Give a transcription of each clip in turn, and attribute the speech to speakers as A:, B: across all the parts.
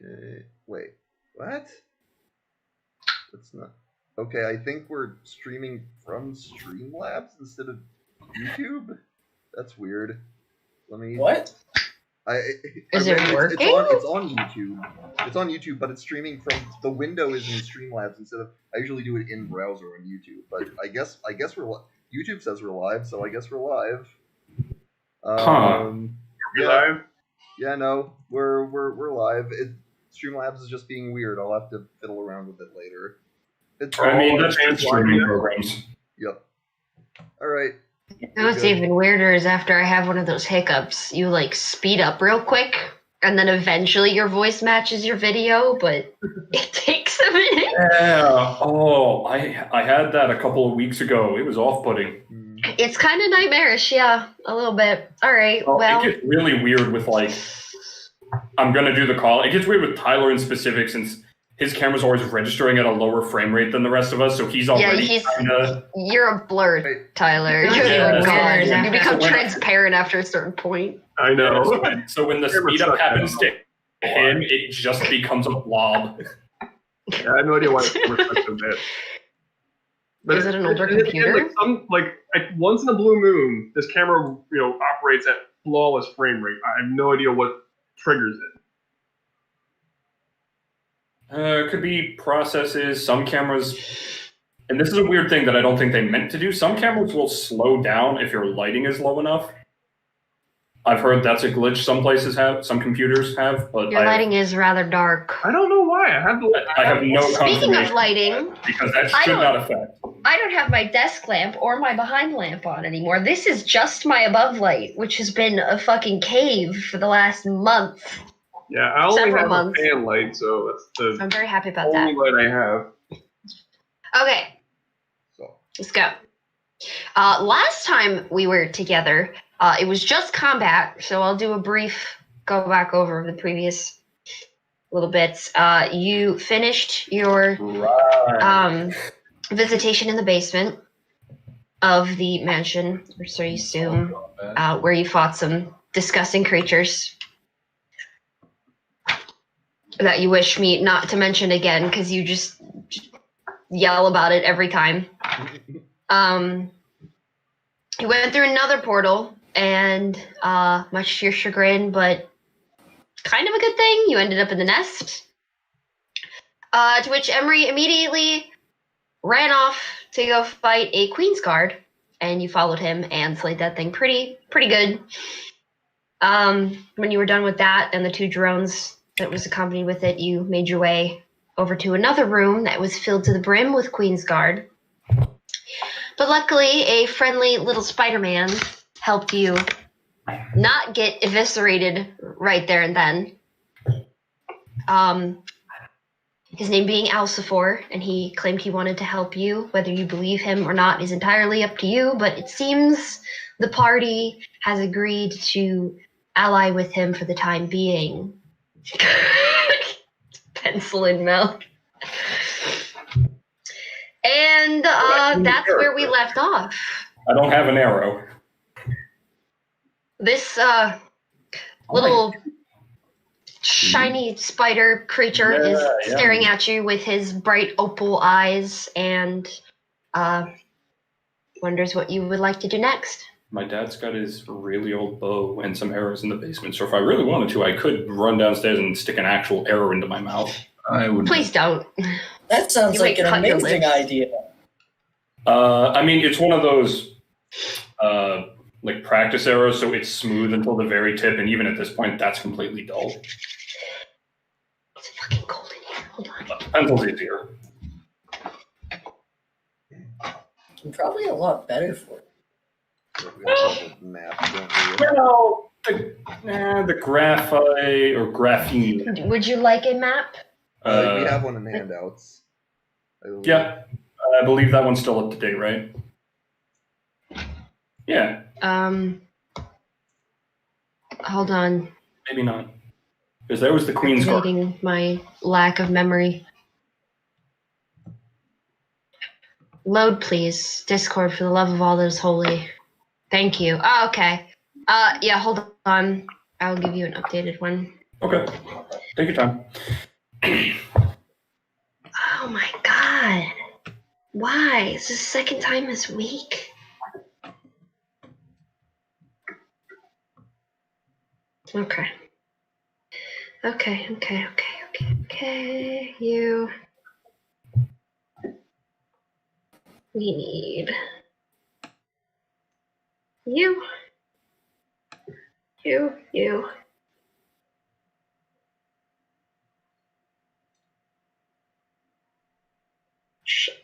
A: Okay. Wait. What? That's not. Okay, I think we're streaming from Streamlabs instead of YouTube. That's weird. Let me.
B: What?
C: Is it working?
A: It's on YouTube. It's on YouTube, but it's streaming from the window is in Streamlabs instead of. I usually do it in browser on YouTube, but I guess we're YouTube says we're live, so I guess we're live.
D: Are we live?
A: Yeah, no, we're live. Streamlabs is just being weird. I'll have to fiddle around with it later.
D: That's just streaming programs.
A: Yep. All right.
C: What's even weirder is after I have one of those hiccups, you like speed up real quick, and then eventually your voice matches your video, but it takes a minute.
D: Yeah. Oh, I had that a couple of weeks ago. It was off-putting.
C: It's kind of nightmarish, yeah, a little bit. All right, well.
D: It gets really weird with like, I'm gonna do the call. It gets weird with Tyler in specific since his camera's always registering at a lower frame rate than the rest of us, so he's already kinda...
C: You're a blur, Tyler.
D: Yeah.
C: You become transparent after a certain point.
D: I know. So when the speed up happens to him, it just becomes a blob.
E: Yeah, I have no idea why we're such a bit. But
C: is it an older computer?
E: Once in a blue moon, this camera operates at flawless frame rate. I have no idea what triggers it.
D: It could be processes. Some cameras, and this is a weird thing that I don't think they meant to do. Some cameras will slow down if your lighting is low enough. I've heard that's a glitch some places have, some computers have, but
C: your lighting is rather dark.
E: I don't know why. I
D: have no
C: Speaking of lighting,
D: because that should not affect.
C: I don't have my desk lamp or my behind lamp on anymore. This is just my above light, which has been a fucking cave for the last month.
E: Yeah, I only have a fan light, so that's
C: I'm very happy about
E: only
C: that.
E: light I have.
C: Okay, let's go. Last time we were together, it was just combat, so I'll do a brief go back over the previous little bits. You finished your visitation in the basement of the mansion, or so you assume, where you fought some disgusting creatures that you wish me not to mention again because you just yell about it every time. You went through another portal, and much to your chagrin, but kind of a good thing, you ended up in the nest. To which Emery immediately ran off to go fight a Queen's Guard, and you followed him and slayed that thing pretty good. When you were done with that and the two drones that was accompanied with it, you made your way over to another room that was filled to the brim with Queen's Guard. But luckily, a friendly little Spider-Man helped you not get eviscerated right there and then. His name being Alcifor, and he claimed he wanted to help you. Whether you believe him or not is entirely up to you, but it seems the party has agreed to ally with him for the time being. Pencil in milk. And that's where we left off.
D: I don't have an arrow.
C: This little shiny spider creature is staring at you with his bright opal eyes and wonders what you would like to do next.
D: My dad's got his really old bow and some arrows in the basement, so if I really wanted to, I could run downstairs and stick an actual arrow into my mouth.
C: Please don't.
B: That sounds like an amazing idea.
D: I mean, it's one of those like practice arrows, so it's smooth until the very tip, and even at this point, that's completely dull.
C: It's fucking cold in here. Hold on.
D: Pencil's easier.
B: And probably a lot better for it.
D: The graphite or graphene.
C: Would you like a map?
A: We have one in the handouts.
D: Yeah, I believe that one's still up to date, right? Yeah.
C: Hold on.
D: Maybe not. Because there was the Queen's Guard.
C: My lack of memory. Load, please. Discord, for the love of all that is holy. Thank you. Oh, okay. Yeah, hold on. I'll give you an updated one.
D: Okay. Take your time.
C: Oh my god. Why? It's the second time this week. Okay. You. We need you. You. Shit.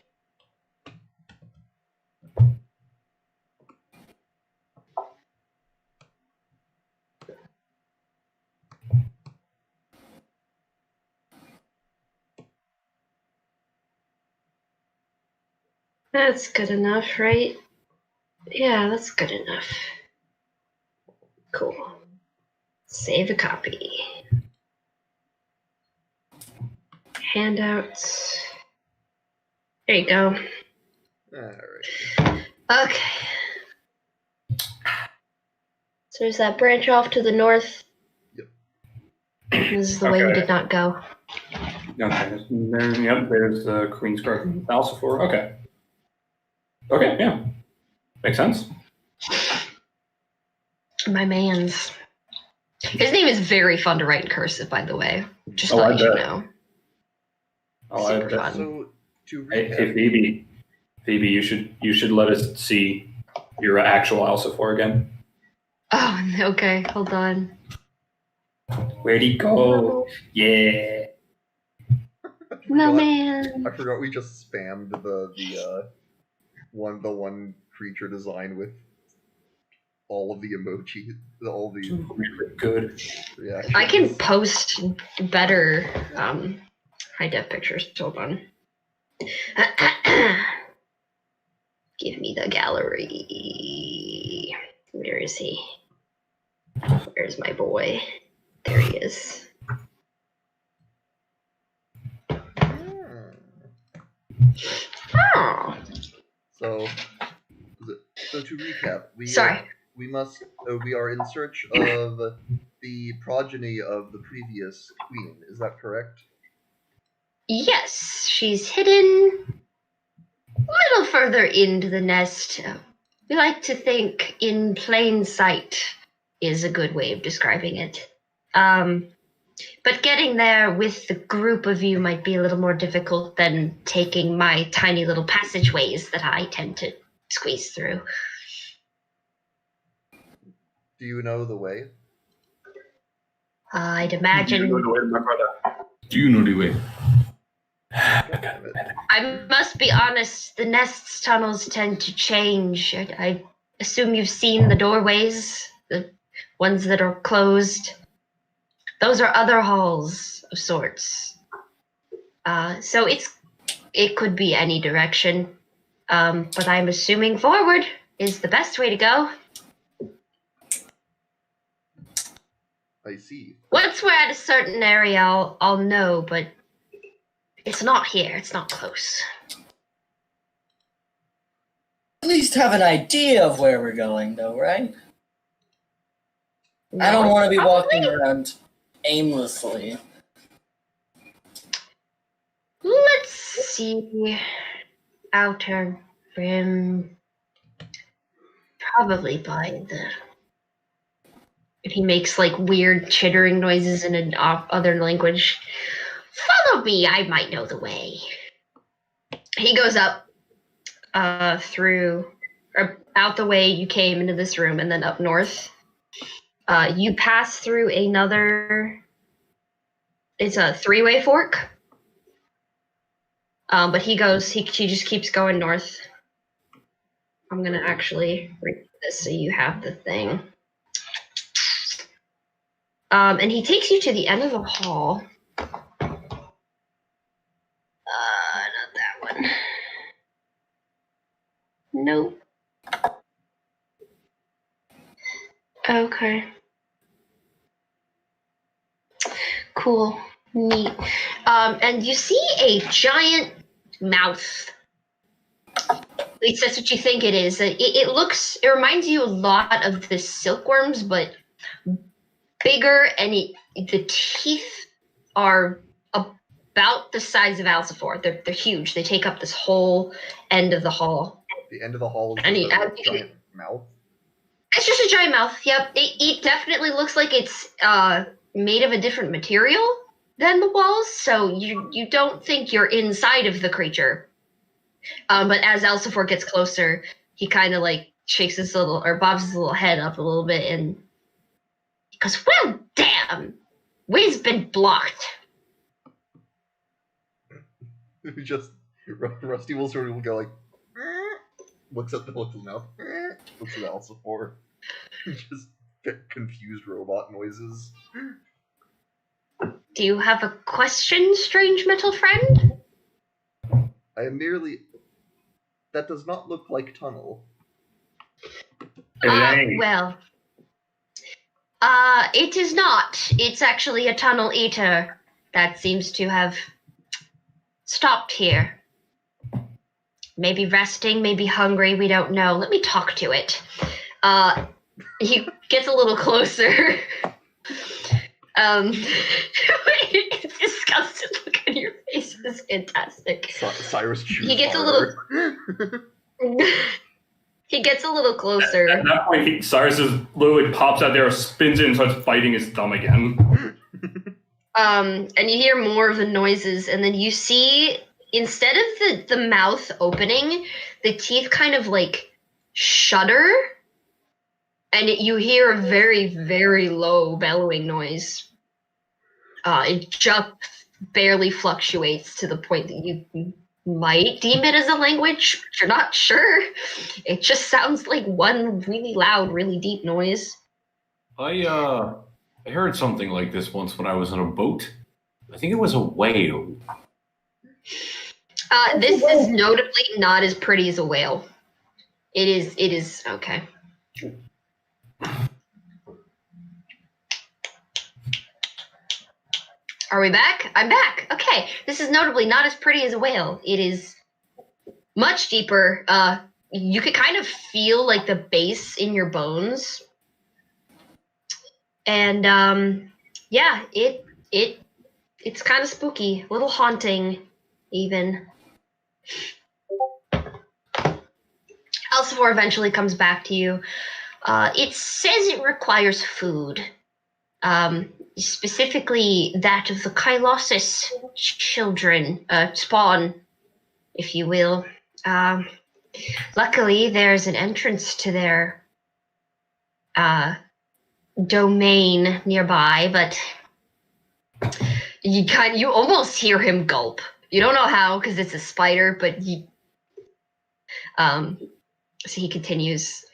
C: That's good enough, right? Yeah, that's good enough. Cool. Save a copy. Handouts. There you go.
A: Alright.
C: Okay. So there's that branch off to the north.
A: Yep.
C: This is the way we did not go.
D: Okay. There's the Queen's Guard and Alcifor. Okay. Okay, yeah. Makes sense.
C: My man's. His name is very fun to write in cursive, by the way. Just
D: Oh,
C: thought
D: I
C: you should
D: bet.
C: know.
D: Oh, I
C: Super
D: bet.
C: fun.
A: So to
D: Hey,
A: recap,
D: Phoebe, you should let us see your actual Alcifor again.
C: Oh, okay. Hold on.
D: Where'd he go? Yeah.
C: No, man.
A: I forgot we just spammed the one creature design with all of the emoji, all the
D: Good.
A: reactions.
C: I can post better high def pictures. Hold on. Give me the gallery. Where is he? Where's my boy? There he is. Oh.
A: So to recap,
C: Sorry.
A: we are in search of the progeny of the previous queen. Is that correct?
C: Yes, she's hidden a little further into the nest. We like to think in plain sight is a good way of describing it. But getting there with the group of you might be a little more difficult than taking my tiny little passageways that I tend to squeeze through.
A: Do you know the way?
C: I'd
E: Do you
C: imagine.
E: know the way, my brother?
F: Do you know the way?
A: God damn it.
C: I must be honest, the nest's tunnels tend to change. I assume you've seen the doorways, the ones that are closed. Those are other halls of sorts. So it could be any direction. But I'm assuming forward is the best way to go.
A: I see.
C: Once we're at a certain area, I'll know, but it's not here. It's not close.
B: At least have an idea of where we're going, though, right? I don't
C: No,
B: want to be walking
C: probably.
B: around aimlessly.
C: Let's see. Outer rim. Probably by the. And he makes like weird chittering noises in an other language. Follow me, I might know the way. He goes up through, or out the way you came into this room and then up north. You pass through another, it's a three-way fork. But he just keeps going north. I'm gonna actually read this so you have the thing. And he takes you to the end of the hall. Not that one. Nope. Okay. Cool. Neat. And you see a giant mouth. At least that's what you think it is. It reminds you a lot of the silkworms, but bigger, and the teeth are about the size of Alcifor. They're huge. They take up this whole end of the hall.
A: The end of the hall is
C: And
A: just a giant mouth.
C: It's just a giant mouth. Yep. It definitely looks like it's made of a different material than the walls, so you don't think you're inside of the creature. But as Alcifor gets closer, he kind of like shakes his little, or bobs his little head up a little bit, and he goes, "Well, damn, way's been blocked."
A: Just Rusty will sort of go like, looks at his mouth, looks at Alcifor, just get confused robot noises.
C: Do you have a question, strange metal friend?
A: I am merely. That does not look like tunnel.
C: Well, it is not. It's actually a tunnel eater that seems to have stopped here. Maybe resting, maybe hungry, we don't know. Let me talk to it. He gets a little closer. It's disgusting. Look on your face. It's fantastic.
A: Cyrus chews
C: He gets
A: harder.
C: He gets a little closer.
D: At that point, Cyrus literally pops out there, spins it, and starts biting his thumb again.
C: And you hear more of the noises, and then you see, instead of the mouth opening, the teeth kind of like shudder, and you hear a very, very low bellowing noise. It just barely fluctuates to the point that you might deem it as a language, but you're not sure. It just sounds like one really loud, really deep noise.
F: I heard something like this once when I was on a boat. I think it was a whale.
C: This is notably not as pretty as a whale. It is okay. Are we back? I'm back. Okay. This is notably not as pretty as a whale. It is much deeper. You could kind of feel like the bass in your bones. And yeah, it's kind of spooky, a little haunting even. Alcifor eventually comes back to you. It says it requires food. Specifically that of the Kylosis children, spawn, if you will. Luckily, there's an entrance to their domain nearby, but you almost hear him gulp. You don't know how, because it's a spider, but so he continues.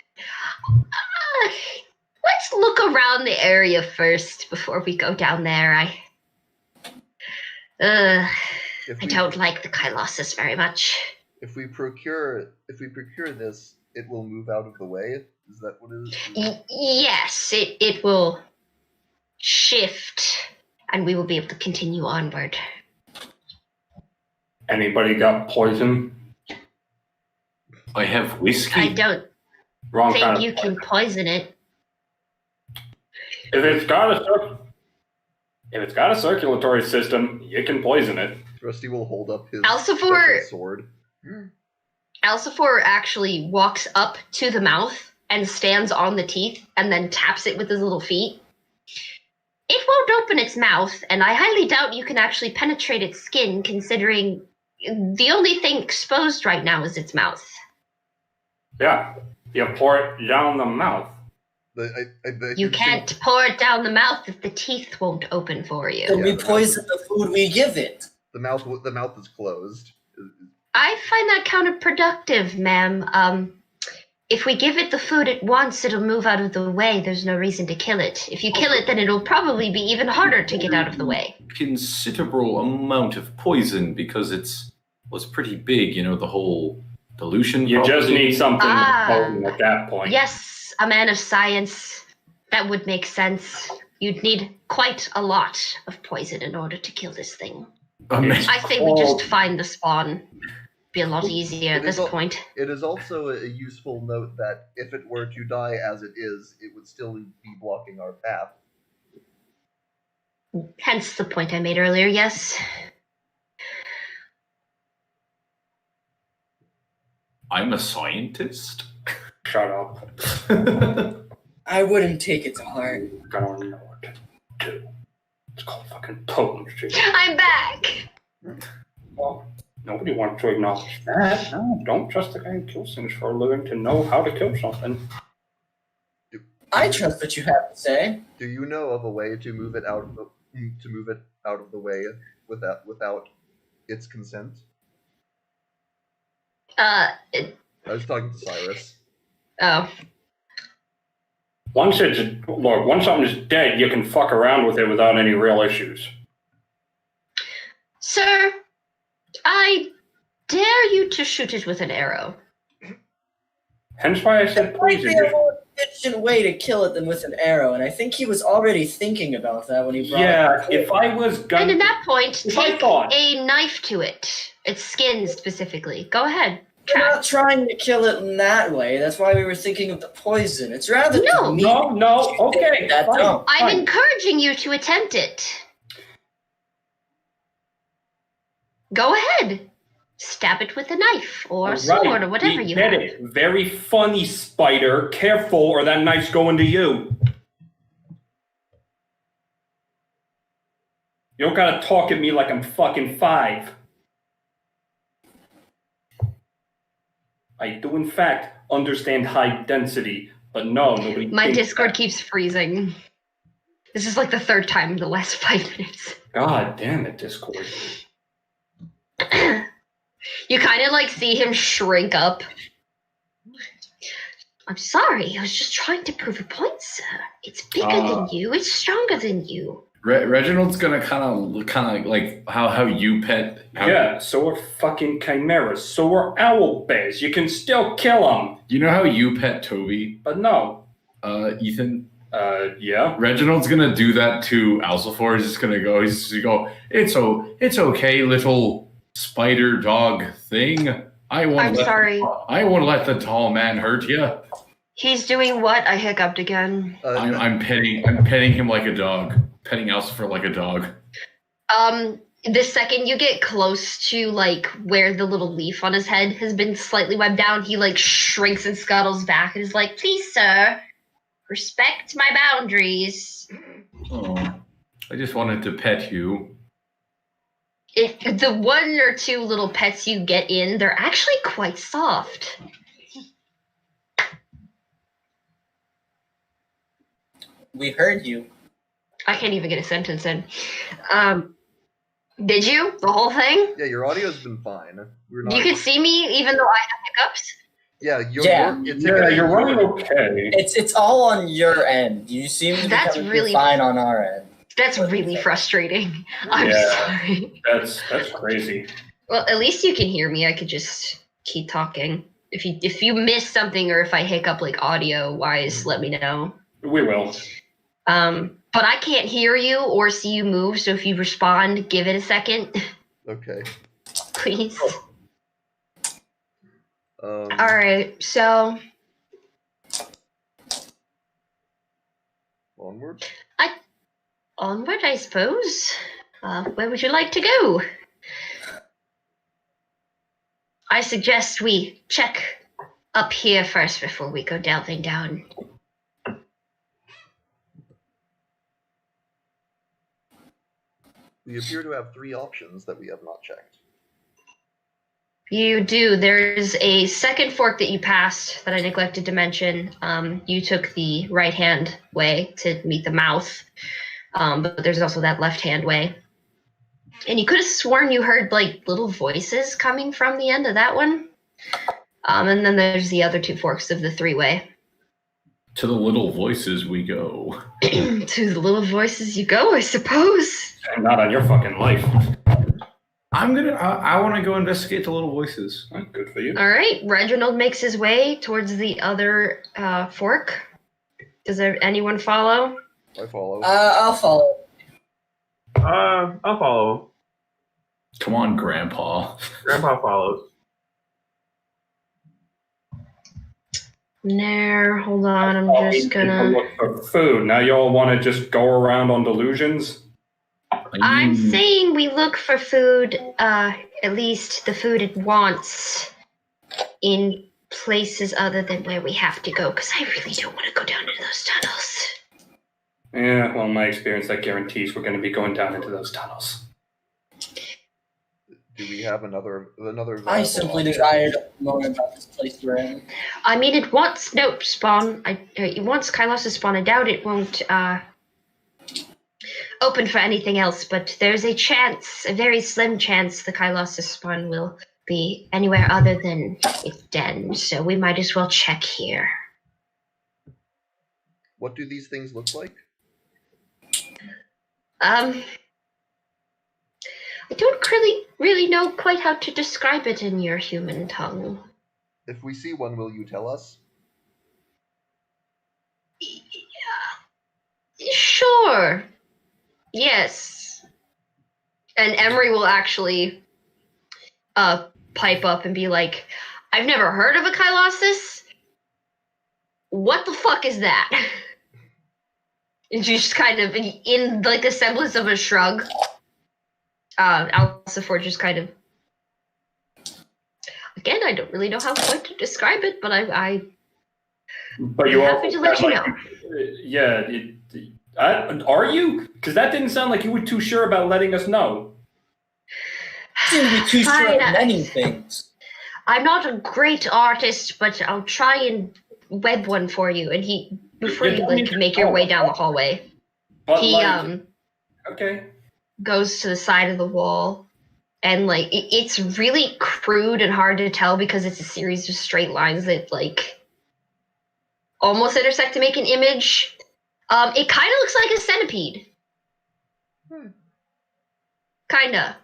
C: Let's look around the area first before we go down there. I don't like the Kylosis very much.
A: If we procure this, it will move out of the way. Is that what it is?
C: Yes, it will shift, and we will be able to continue onward.
D: Anybody got poison?
F: I have whiskey.
C: I don't
D: Wrong
C: think
D: kind of
C: you can poison it.
D: If it's got a circulatory system, you can poison it.
A: Rusty will hold up his
C: Alcifor-
A: special sword.
C: Alcifor actually walks up to the mouth and stands on the teeth and then taps it with his little feet. It won't open its mouth, and I highly doubt you can actually penetrate its skin, considering the only thing exposed right now is its mouth.
D: Yeah, you pour it down the mouth.
C: You can't pour it down the mouth if the teeth won't open for you.
B: So we poison the food we give it.
A: The mouth is closed.
C: I find that counterproductive, ma'am. If we give it the food it wants, it'll move out of the way. There's no reason to kill it. If you kill it, then it'll probably be even harder to get out of the way.
F: Considerable amount of poison because it's pretty big, the whole dilution.
D: You just need something potent at that point.
C: Yes, a man of science. That would make sense. You'd need quite a lot of poison in order to kill this thing. I say we just find the spawn. Be a lot easier at this point.
A: It is also a useful note that if it were to die as it is, it would still be blocking our path.
C: Hence the point I made earlier, yes.
F: I'm a scientist.
D: Shut up.
B: I wouldn't take it to heart.
D: I don't know what to do. It's called fucking potency.
C: I'm back!
D: Well, nobody wants to acknowledge that. No, don't trust the guy who kills things for a living to know how to kill something.
B: I trust what you have to say.
A: Do you know of a way to move it out of the way without its consent? I was talking to Cyrus.
C: Oh.
D: Once something's dead, you can fuck around with it without any real issues.
C: Sir, I dare you to shoot it with an arrow.
D: Hence why I said
B: Might
D: poison.
B: be a more efficient way to kill it than with an arrow, and I think he was already thinking about that when he brought
D: Yeah,
B: it.
D: if I was
C: And at that point,
D: If I
C: take
D: thought-
C: a knife to it. Its skin specifically. Go ahead.
B: We're not trying to kill it in that way. That's why we were thinking of the poison. It's rather
C: No.
B: than meat.
D: No, okay.
B: That
D: fine,
B: don't.
C: I'm
D: fine.
C: encouraging you to attempt it. Go ahead. Stab it with a knife or a sword
D: Right,
C: or whatever
D: we
C: you
D: get
C: have.
D: it. Very funny, Spider. Careful, or that knife's going to you. You don't gotta talk at me like I'm fucking 5. I do, in fact, understand high density, but no, nobody.
C: My
D: thinks
C: Discord
D: that.
C: keeps freezing. This is like the third time in the last 5 minutes.
D: God damn it, Discord.
C: You kind of like see him shrink up. I'm sorry, I was just trying to prove a point, sir. It's bigger than you, it's stronger than you.
F: Reginald's gonna kind of like how you pet.
D: Yeah, so are fucking chimeras. So are owl bears. You can still kill them,
F: You know how you pet Toby,
D: but no.
F: Ethan.
D: Yeah.
F: Reginald's gonna do that to Alcifor. He's just gonna go. He's just gonna go. It's okay, little spider dog thing.
C: I'm sorry.
F: I won't let the tall man hurt you.
C: He's doing what? I hiccuped again.
F: I'm petting him like a dog. Petting Alcifor like a dog.
C: The second you get close to like where the little leaf on his head has been slightly webbed down, he like shrinks and scuttles back and is like, "Please, sir, respect my boundaries."
F: Oh, I just wanted to pet you.
C: If the 1 or 2 little pets you get in, they're actually quite soft.
B: We heard you.
C: I can't even get a sentence in. Did you? The whole thing?
A: Yeah, your audio's been fine. We're not.
C: You could see me even though I have hiccups?
A: Yeah,
D: You're running okay.
B: It's all on your end. You seem to be
C: That's
B: coming
C: really-
B: fine on our end.
C: That's really frustrating. I'm
D: Yeah.
C: sorry.
D: That's crazy.
C: Well, at least you can hear me. I could just keep talking. If you miss something or if I hiccup like audio wise, let me know.
D: We will.
C: But I can't hear you or see you move, so if you respond, give it a second,
A: Okay.
C: please.
A: All
C: Alright, so
A: Onward.
C: onward, I suppose. Where would you like to go? I suggest we check up here first before we go delving down.
A: We appear to have 3 options that we have not checked.
C: You do. There's a second fork that you passed that I neglected to mention. You took the right-hand way to meet the mouth, but there's also that left-hand way. And you could have sworn you heard like little voices coming from the end of that one. And then there's the other 2 forks of the 3-way.
F: To the little voices we go.
C: To the little voices you go, I suppose.
D: And not on your fucking life.
F: I want to go investigate the little voices.
D: Good for you.
C: All right, Reginald makes his way towards the other fork. Does anyone follow?
A: I follow.
B: I'll follow.
E: I'll follow.
F: Come on, Grandpa.
E: Grandpa follows.
C: There, hold on, I'm
D: We
C: just
D: need to
C: gonna...
D: look for food. Now y'all want to just go around on delusions?
C: I'm saying we look for food, at least the food it wants, in places other than where we have to go, because I really don't want to go down into those tunnels.
D: Yeah, well, in my experience, that guarantees we're going to be going down into those tunnels.
A: Do we have another?
B: I simply desired more about this place we're in.
C: I mean, it wants spawn. It wants Kailos' spawn. I doubt it won't open for anything else, but there's a chance, a very slim chance, the Kailos' spawn will be anywhere other than its den. So we might as well check here.
A: What do these things look like?
C: I don't really know quite how to describe it in your human tongue.
A: If we see one, will you tell us?
C: Sure. Yes. And Emery will actually pipe up and be like, I've never heard of a Kylosis. What the fuck is that? And just kind of, in like a semblance of a shrug, Alcifor just kind of, again, I don't really know how quite to describe it, but
D: But you
C: happy to let you know.
D: Yeah, are you? Because that didn't sound like you were too sure about letting us know.
B: Seem to be too sure of many things.
C: I'm not a great artist, but I'll try and web one for you. And before you make your way down the hallway,
D: okay,
C: goes to the side of the wall, and it's really crude and hard to tell because it's a series of straight lines that almost intersect to make an image. It kind of looks like a centipede. Kinda.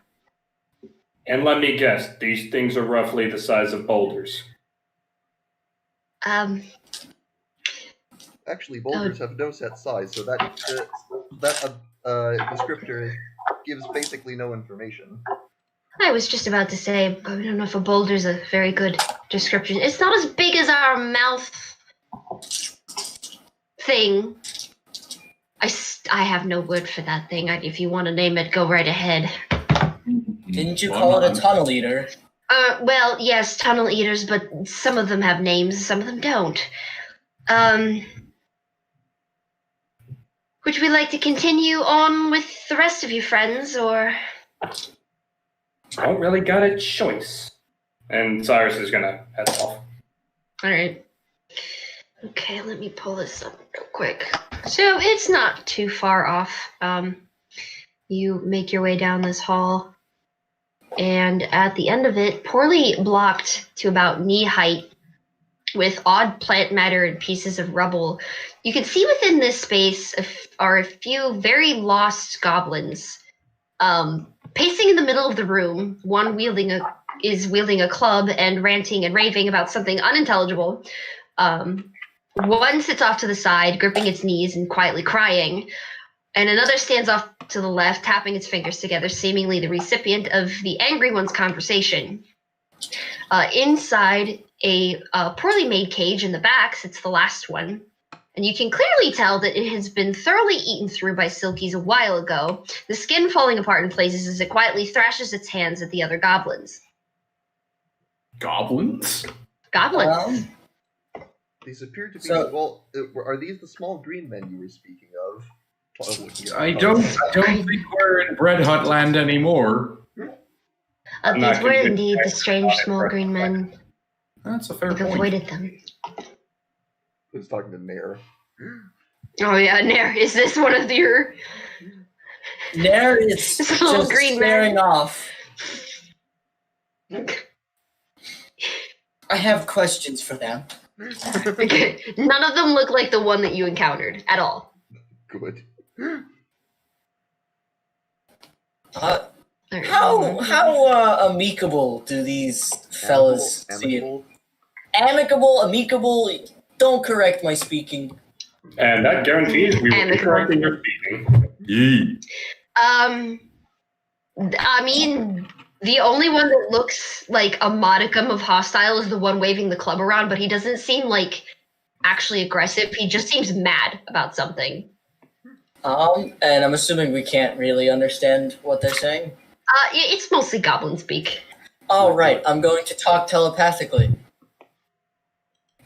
D: And let me guess, these things are roughly the size of boulders.
A: Actually, boulders have no set size, so that descriptor gives basically no information.
C: I was just about to say, I don't know if a boulder's a very good description. It's not as big as our mouth thing. I have no word for that thing. If you want to name it, go right ahead.
B: Didn't you call it a tunnel eater?
C: Well, yes, tunnel eaters, but some of them have names, some of them don't. Would we like to continue on with the rest of you friends, or?
D: Don't really got a choice. And Cyrus is gonna head off.
C: Alright. Okay, let me pull this up real quick. So it's not too far off. You make your way down this hall, and at the end of it, poorly blocked to about knee height, with odd plant matter and pieces of rubble, you can see within this space are a few very lost goblins. Pacing in the middle of the room, one wielding a club and ranting and raving about something unintelligible. One sits off to the side, gripping its knees and quietly crying, and another stands off to the left, tapping its fingers together, seemingly the recipient of the angry one's conversation. Inside a poorly made cage in the back sits the last one, and you can clearly tell that it has been thoroughly eaten through by Silkies a while ago, the skin falling apart in places as it quietly thrashes its hands at the other goblins.
F: Goblins?
C: Goblins.
A: These appear to be are these the small green men you were speaking of?
F: I don't think we're in Bread Hut land anymore.
C: These were indeed the strange small green men.
F: That's a fair
C: We've
F: point.
C: avoided them.
A: Who's talking to Nair?
C: Oh yeah, Nair, is this one of your...
B: Nair is
C: This little
B: just
C: green
B: staring
C: man.
B: off. I have questions for them.
C: Okay. None of them look like the one that you encountered at all.
A: Good.
B: How amicable do these fellas seem? Amicable, don't correct my speaking.
D: And that guarantees we will be correcting your speaking.
F: Yee.
C: I mean, the only one that looks like a modicum of hostile is the one waving the club around, but he doesn't seem like actually aggressive. He just seems mad about something.
B: And I'm assuming we can't really understand what they're saying.
C: It's mostly goblin speak.
B: All right, I'm going to talk telepathically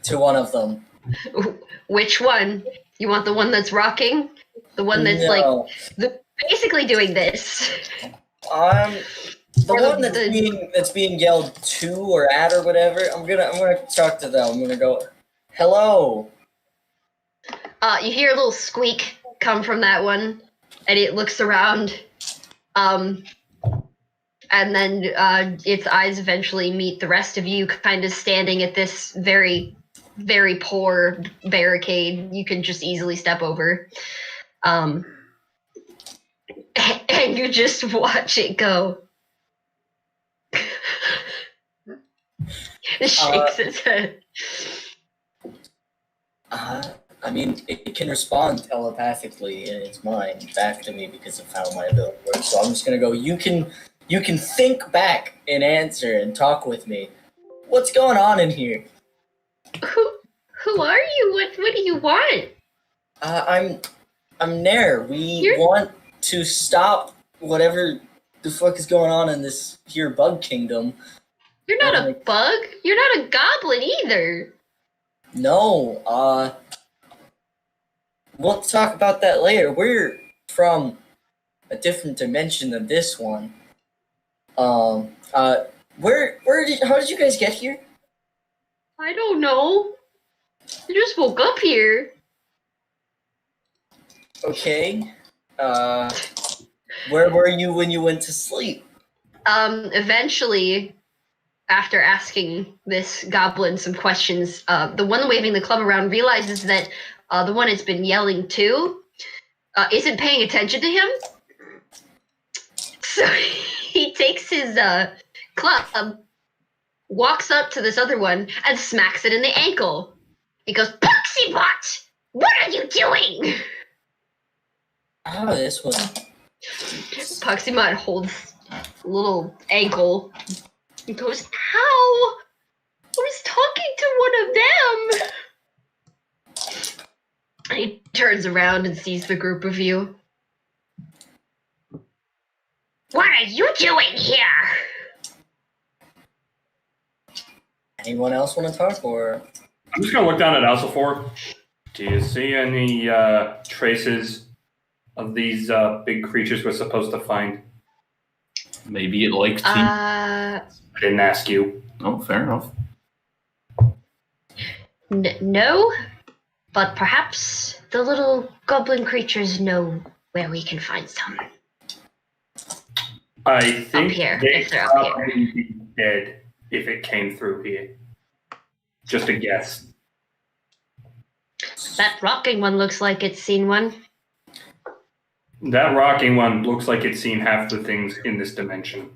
B: to one of them.
C: Which one? You want the one that's rocking? The one that's
B: No.
C: basically doing this.
B: The
C: Or
B: one
C: the-
B: that's being yelled to or at or whatever. I'm gonna talk to them. I'm gonna go, hello.
C: You hear a little squeak come from that one, and it looks around. And then its eyes eventually meet the rest of you, kind of standing at this very, very poor barricade you can just easily step over. And you just watch it go. It shakes its head.
B: I mean, it can respond telepathically in its mind back to me because of how my ability works. So I'm just gonna go. You can think back and answer and talk with me. What's going on in here?
C: Who are you? What do you want?
B: I'm Nair. We want to stop whatever the fuck is going on in this here bug kingdom.
C: You're not a bug. You're not a goblin either.
B: No, we'll talk about that later. We're from a different dimension than this one. How did you guys get here?
C: I don't know. I just woke up here.
B: Okay. Where were you when you went to sleep?
C: Eventually, after asking this goblin some questions, the one waving the club around realizes that the one it's been yelling to isn't paying attention to him. So he takes his club, walks up to this other one, and smacks it in the ankle. He goes, "Puxybot! What are you doing?"
B: Oh, this one.
C: Puxymot holds a little ankle. He goes, "Ow! I was talking to one of them." And he turns around and sees the group of you. "What are you doing here?"
B: Anyone else want to talk, or?
D: I'm just gonna look down at Alcifor. Do you see any traces of these big creatures we're supposed to find?
F: Maybe it likes tea.
D: I didn't ask you.
F: Oh, fair enough.
C: No, but perhaps the little goblin creatures know where we can find some.
D: I think
C: Up here,
D: they'd
C: if they're up here.
D: probably be dead if it came through here. Just a guess.
C: That rocking one looks like it's seen one.
D: That rocking one looks like it's seen half the things in this dimension.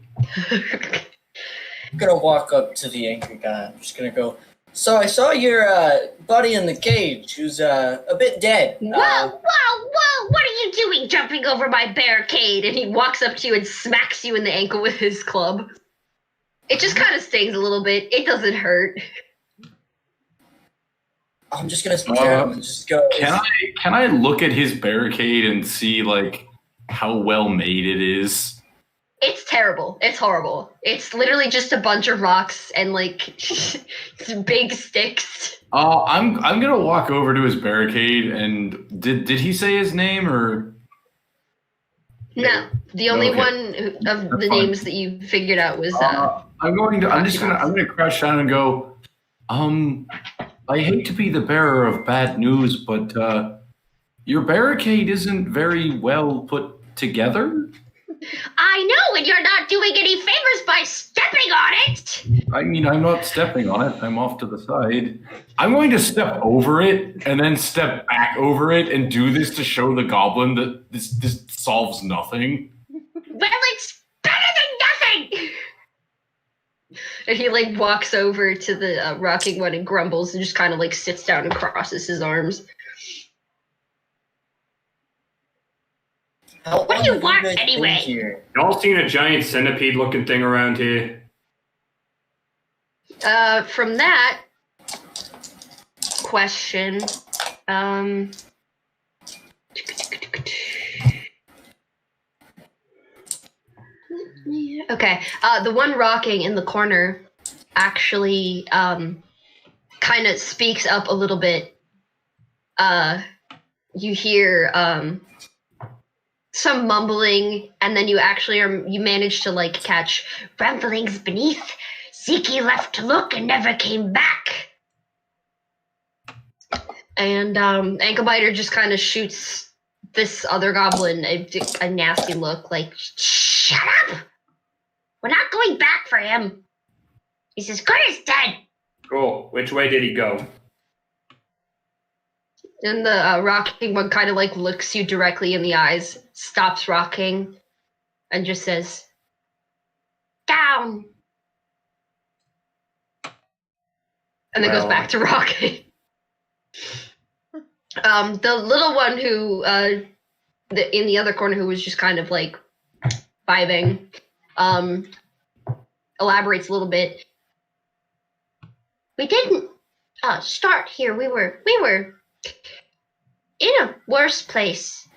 B: I'm gonna walk up to the angry guy. I'm just gonna go, so I saw your buddy in the cage who's a bit dead.
C: Whoa! What are you doing jumping over my barricade? And he walks up to you and smacks you in the ankle with his club. It just kind of stings a little bit. It doesn't hurt.
B: I'm just gonna stare at him and just go.
F: Can I look at his barricade and see like how well made it is?
C: It's terrible. It's horrible. It's literally just a bunch of rocks and like big sticks.
F: I'm gonna walk over to his barricade and did he say his name or?
C: No, the only
F: Okay.
C: one of the
F: That's fine.
C: names that you figured out was
F: I'm gonna crash down and go. I hate to be the bearer of bad news, but your barricade isn't very well put together.
C: I know, and you're not doing any favors by stepping on it.
F: I mean, I'm not stepping on it. I'm off to the side. I'm going to step over it and then step back over it and do this to show the goblin that this solves nothing.
C: Well, it's better than nothing. And he like walks over to the rocking one and grumbles and just kind of like sits down and crosses his arms. What do you want anyway?
D: Y'all seen a giant centipede-looking thing around here?
C: From that question, Okay. The one rocking in the corner actually kind of speaks up a little bit. You hear some mumbling, and then you manage to like catch rumblings beneath. Ziki left to look and never came back. And Anklebiter just kind of shoots this other goblin a nasty look, like, shut up! We're not going back for him. He's as good as dead.
D: Cool. Which way did he go?
C: And the rocking one kind of like looks you directly in the eyes, stops rocking, and just says, down. And then goes back to rocking. The little one who, in the other corner, who was just kind of like vibing, elaborates a little bit. We didn't start here. We were in a worse place,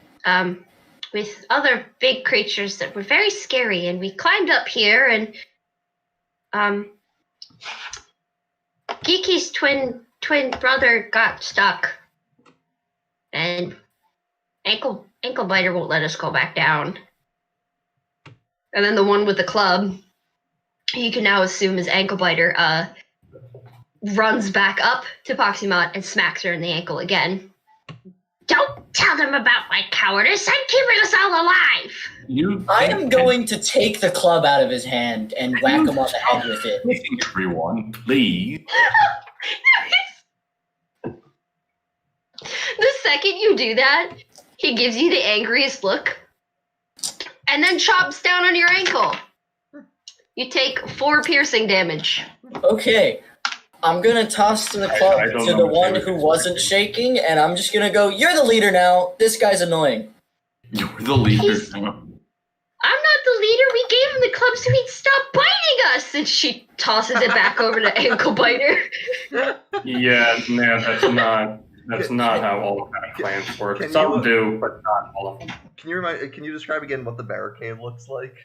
C: with other big creatures that were very scary, and we climbed up here, and Geeky's twin brother got stuck, and Anklebiter won't let us go back down. And then the one with the club, you can now assume is Anklebiter, runs back up to Poxymot and smacks her in the ankle again. Don't tell them about my cowardice. I'm keeping us all alive.
B: I am going to take the club out of his hand and whack him on the head with it.
F: Everyone, please.
C: The second you do that, he gives you the angriest look and then chops down on your ankle. You take 4 piercing damage.
B: Okay. I'm going to toss the club to the one who wasn't shaking, and I'm just going to go, you're the leader now. This guy's annoying.
F: You're the leader now.
C: I'm not the leader. We gave him the club so he'd stop biting us. And she tosses it back over to Anklebiter.
D: Yeah, that's not how all of that plans work. Some do, but not all of them.
A: Can you describe again what the barricade looks like?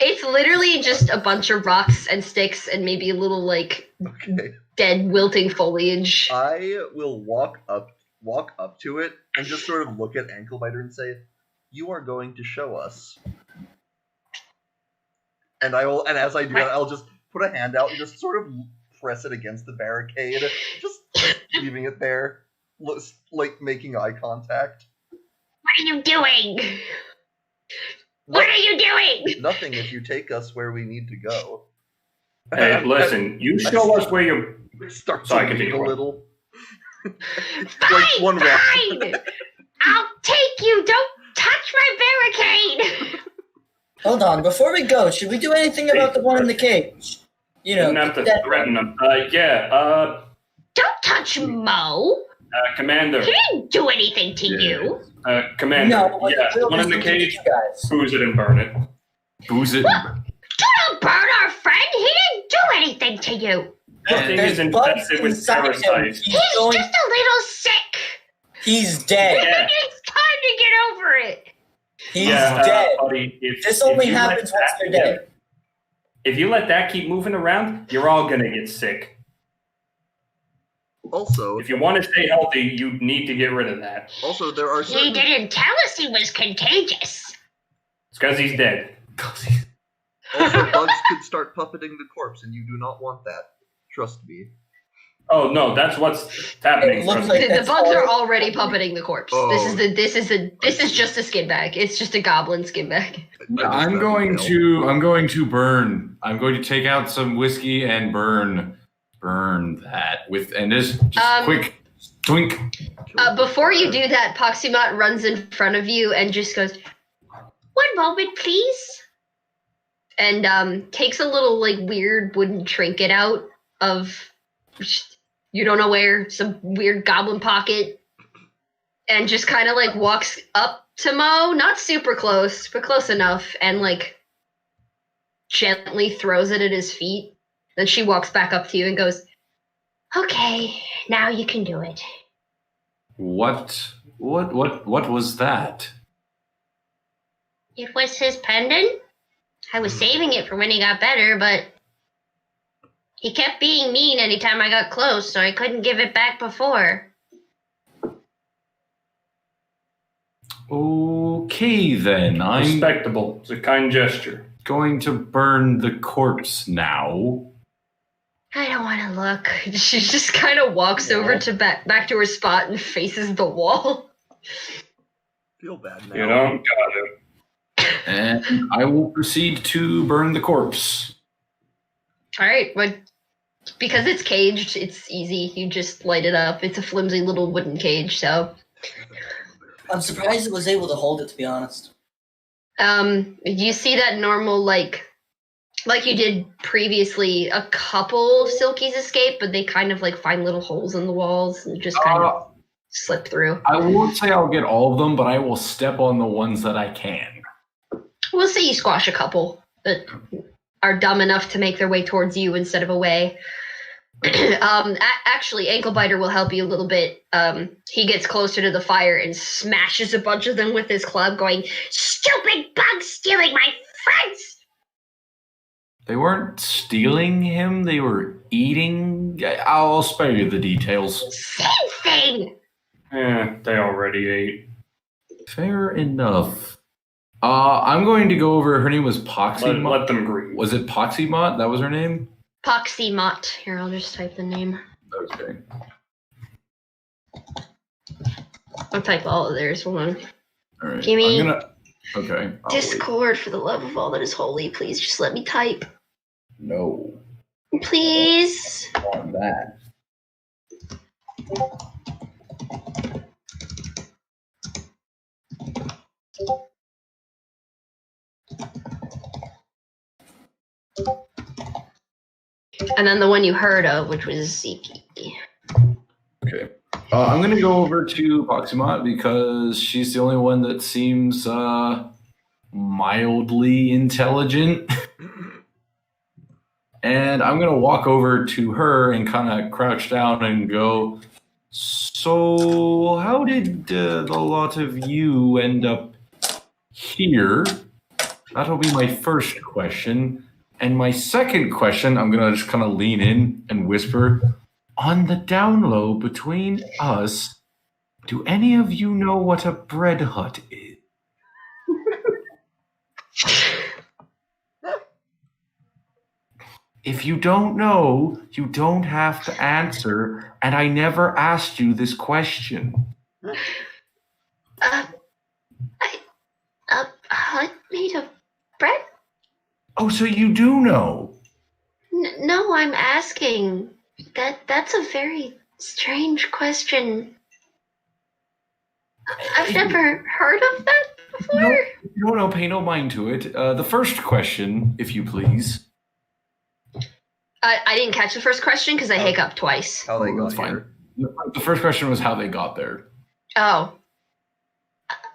C: It's literally just a bunch of rocks and sticks and maybe a little, like, dead, wilting foliage.
A: I will walk up to it and just sort of look at Anklebiter and say, "You are going to show us." And as I do that, I'll just put a hand out and just sort of press it against the barricade, just leaving it there, like making eye contact.
C: What are you doing? What are you doing?
A: Nothing if you take us where we need to go.
D: Hey, listen, you show us where you're...
A: Start
D: So I
A: to
D: can
A: lean
D: take
A: a
D: one.
A: little.
C: Fine, fine! I'll take you! Don't touch my barricade!
B: Hold on, before we go, should we do anything about the one in the cage? You know,
D: Didn't have to threaten them.
C: Don't touch Mo!
D: Commander.
C: He didn't do anything to you!
D: Commander,
B: No, but
D: yeah,
B: we'll
D: one in the
B: just leave it to
D: cage,
B: you guys.
D: booze it and burn it.
F: Booze it.
C: Don't burn our friend! He didn't do anything to you!
D: That thing
B: There's
D: is infested
B: bugs
D: with
B: inside him.
D: parasites.
C: He's just a little sick!
B: He's dead.
D: Yeah.
C: It's time to get over it!
B: He's
D: Yeah,
B: dead.
D: buddy, if
B: This only
D: you let
B: happens once
D: that-
B: they're dead.
D: If you let that keep moving around, you're all gonna get sick.
A: Also,
D: If you want to stay healthy, you need to get rid of that.
A: there are
C: He
A: certain...
C: didn't tell us he was contagious.
D: It's because he's dead.
A: Also, bugs could start puppeting the corpse, and you do not want that. Trust me.
D: Oh no, that's what's happening.
B: It looks
D: Trust
B: like
D: me.
C: The
B: that's
C: bugs are
B: all-
C: already puppeting the corpse.
A: Oh.
C: This is just a skin bag. It's just a goblin skin bag.
F: I'm going to burn. I'm going to take out some whiskey and burn that with, and just quick twink.
C: Before you do that, Poxymot runs in front of you and just goes, "One moment, please," and takes a little like weird wooden trinket out of you don't know where, some weird goblin pocket, and just kind of like walks up to Mo, not super close, but close enough, and like gently throws it at his feet. Then she walks back up to you and goes, "Okay, now you can do it."
F: What was that?
C: It was his pendant. I was saving it for when he got better, but he kept being mean anytime I got close, so I couldn't give it back before.
F: Okay, then. I'm
D: Respectable. It's a kind gesture.
F: going to burn the corpse now.
C: I don't want to look. She just kind of walks over to back to her spot and faces the wall.
A: Feel bad now.
D: You don't got it.
F: And I will proceed to burn the corpse.
C: All right, but because it's caged, it's easy. You just light it up. It's a flimsy little wooden cage, so.
B: I'm surprised it was able to hold it, to be honest.
C: You see that normal, like you did previously, a couple Silkies escape, but they kind of like find little holes in the walls and just kind of slip through.
F: I won't say I'll get all of them, but I will step on the ones that I can.
C: We'll say you squash a couple that are dumb enough to make their way towards you instead of away. Actually, Anklebiter will help you a little bit. He gets closer to the fire and smashes a bunch of them with his club, going, "Stupid bug stealing my friends!"
F: They weren't stealing him, they were eating. I'll spare you the details.
C: Same thing!
D: They already ate.
F: Fair enough. I'm going to go over. Her name was Poxymot.
D: Let them grieve.
F: Was it Poxymot? That was her name?
C: Poxymot. Here, I'll just type the name.
F: Okay.
C: I'll type all of theirs. Hold on.
F: All right.
C: Gimme
F: Okay. I'll
C: Discord, for the love of all that is holy. Please just let me type.
F: wait. No.
C: Please.
F: On that.
C: And then the one you heard of, which was Ziki.
F: Okay. I'm going to go over to Poxymot because she's the only one that seems mildly intelligent. And I'm going to walk over to her and kind of crouch down and go, "So, how did the lot of you end up here?" That'll be my first question. And my second question, I'm going to just kind of lean in and whisper, "On the down low between us, do any of you know what a bread hut is?" If you don't know, you don't have to answer, and I never asked you this question.
C: A hut made of bread?
F: Oh, so you do know?
C: No, I'm asking. That's a very strange question. I've never heard of that before.
F: No, pay no mind to it. The first question, if you please.
C: I didn't catch the first question because I hiccuped twice.
A: How they got
F: That's fine.
A: here.
F: The first question was how they got there.
C: Oh.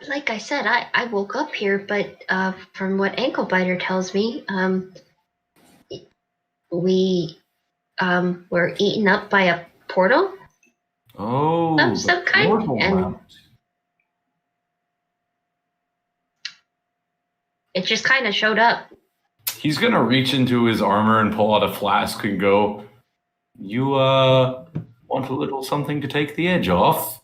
C: Like I said, I woke up here, but from what Anklebiter tells me, we were eaten up by a portal.
F: Oh,
C: Of some kind,
F: portal
C: and-
F: route.
C: It just kind of showed up.
F: He's gonna reach into his armor and pull out a flask and go, "You want a little something to take the edge off?"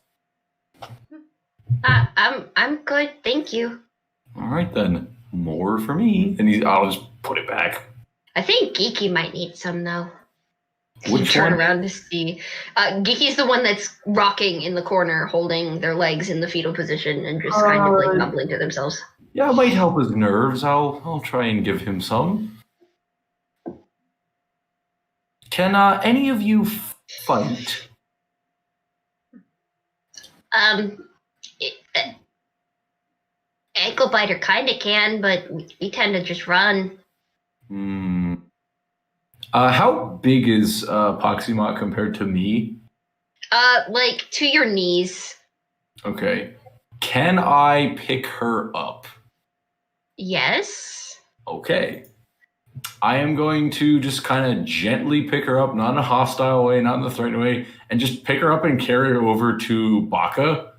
C: I'm good, thank you.
F: All right then, more for me. And I'll just put it back.
C: I think Geeky might need some though.
F: Which
C: Turn
F: one?
C: around to see. Geeky's the one that's rocking in the corner, holding their legs in the fetal position and just kind of like mumbling to themselves.
F: Yeah, it might help his nerves. I'll try and give him some. Can any of you fight?
C: Anklebiter kind of can, but we tend to just run.
F: How big is Poxymot compared to me?
C: Like to your knees.
F: Okay. Can I pick her up?
C: Yes.
F: Okay. I am going to just kind of gently pick her up, not in a hostile way, not in a threatening way, and just pick her up and carry her over to Baka.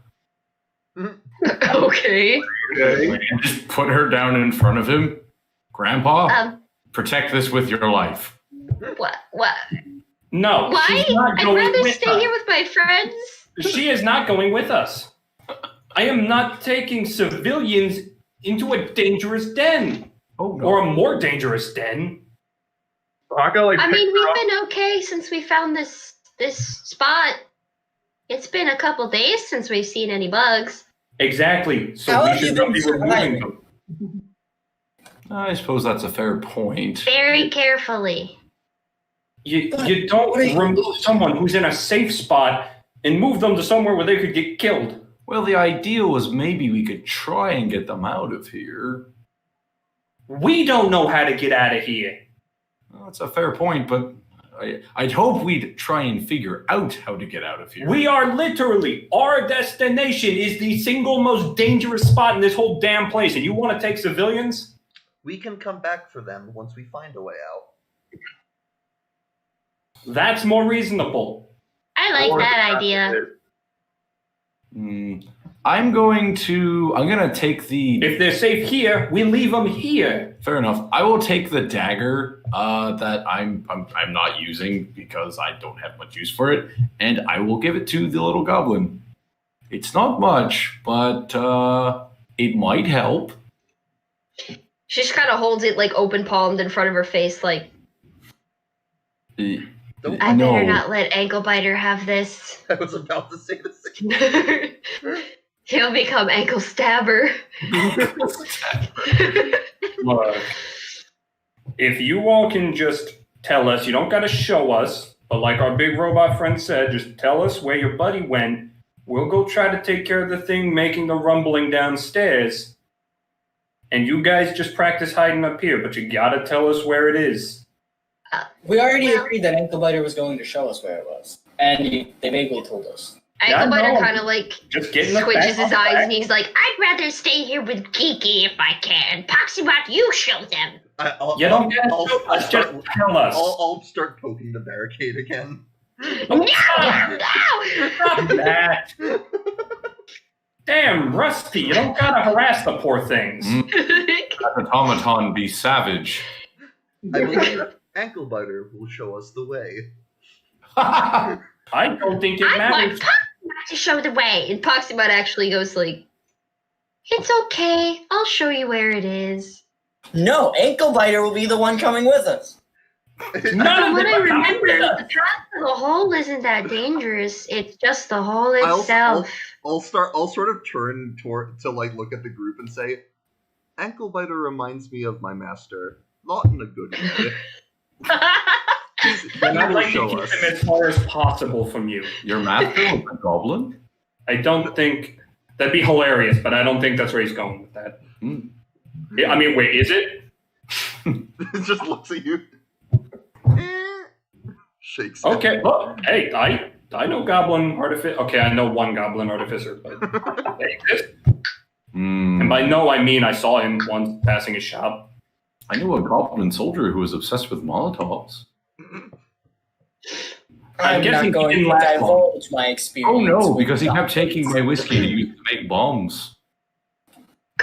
C: Okay.
F: And just put her down in front of him. Grandpa, protect this with your life.
C: What?
D: No.
C: Why?
D: She's not
C: I'd
D: going
C: rather
D: with
C: stay
D: us.
C: here with my friends.
D: She is not going with us. I am not taking civilians into a dangerous den.
F: Oh, no.
D: Or a more dangerous den.
E: I got like.
C: I mean,
E: picked her
C: we've
E: up.
C: been okay since we found this spot. It's been a couple days since we've seen any bugs.
D: Exactly. So
B: How
D: we
B: have
D: should
B: you
D: not
B: been
D: be removing
B: surviving?
D: them.
F: I suppose that's a fair point.
C: Very carefully.
D: You don't remove someone who's in a safe spot and move them to somewhere where they could get killed.
F: Well, the idea was maybe we could try and get them out of here.
D: We don't know how to get out of here.
F: Well, that's a fair point, but I'd hope we'd try and figure out how to get out of here.
D: We are literally, our destination is the single most dangerous spot in this whole damn place. And you want to take civilians?
A: We can come back for them once we find a way out.
D: That's more reasonable.
C: I like that idea.
F: I'm gonna take the.
D: If they're safe here, we leave them here.
F: Fair enough. I will take the dagger that I'm not using because I don't have much use for it, and I will give it to the little goblin. It's not much, but it might help.
C: She just kind of holds it like open palmed in front of her face, like, I better not let Ankle Biter have this.
A: I was about to say the same.
C: He'll become Ankle Stabber.
D: Look, if you all can just tell us, you don't got to show us, but like our big robot friend said, just tell us where your buddy went. We'll go try to take care of the thing making the rumbling downstairs. And you guys just practice hiding up here, but you got to tell us where it is.
B: We already agreed that Ankle Biter was going to show us where it was. And they vaguely told us.
C: Ankle Biter
D: no.
C: kind of like
D: Just get in the
C: squinches
D: back,
C: his eyes and he's like, I'd rather stay here with Kiki if I can. Poxybot, you show them.
D: You don't get to show us, just tell us.
A: I'll start poking the barricade again.
C: No!
D: Stop that. Damn, Rusty, you don't gotta harass the poor things.
F: That automaton be savage.
A: I believe Ankle Biter will show us the way.
D: I don't think it
C: I want
D: matters.
C: Poxybot to show the way. And Poxybot actually goes like, it's okay. I'll show you where it is.
B: No, Ankle Biter will be the one coming with us.
D: None
C: From
D: of
C: what I
D: them are
C: remember,
D: with
C: the
D: us.
C: path to the hole isn't that dangerous. It's just the hole itself.
A: I'll sort of turn to like look at the group and say, Ankle Biter reminds me of my master, not in a good way.
D: And I'd
A: He will
D: like to
A: show
D: keep
A: us.
D: him as far as possible from you.
F: Your master was a goblin?
D: I don't think that'd be hilarious, but I don't think that's where he's going with that. I mean, wait, is it?
A: It just looks at you. Shakes.
D: Okay. Well, hey, I know goblin artificer. Okay, I know one goblin artificer, but they exist. And by no, I mean I saw him once passing his shop.
F: I knew a goblin soldier who was obsessed with Molotovs.
B: I'm
D: guessing
B: not
D: he
B: going
D: didn't
B: to
D: last
B: divulge my experience.
F: Oh no,
B: with
F: because he kept
B: goblins.
F: taking my whiskey to use to make bombs.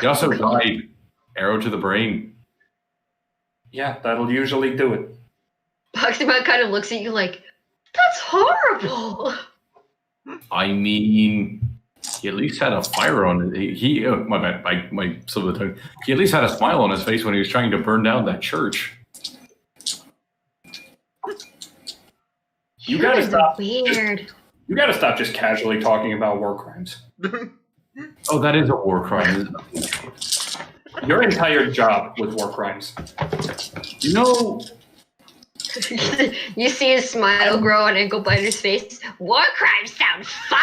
F: He also died. Arrow to the brain.
D: Yeah, that'll usually do it.
C: Poxybot kind of looks at you like, that's horrible.
F: I mean, he at least had a fire on it. He my bad, my silver tongue. He at least had a smile on his face when he was trying to burn down that church.
D: You gotta stop.
C: Weird.
D: You gotta stop just casually talking about war crimes.
F: Oh, that is a war crime, isn't it?
D: Your entire job was war crimes.
F: You know,
C: You see his smile grow on Ankle Biter's face. War crimes sound fun.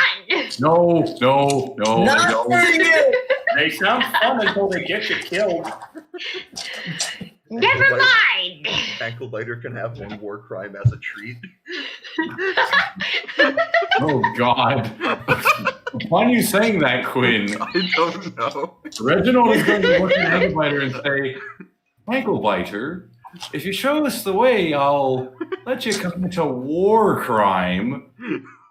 F: no, I
B: Not
F: don't.
B: for you!
D: They sound fun until they get you killed.
C: Never mind.
A: Ankle Biter can have one war crime as a treat.
F: Oh God! Why are you saying that, Quinn?
A: I don't know.
F: Reginald is going to look at Ankle Biter and say, Ankle Biter, if you show us the way, I'll let you commit a war crime.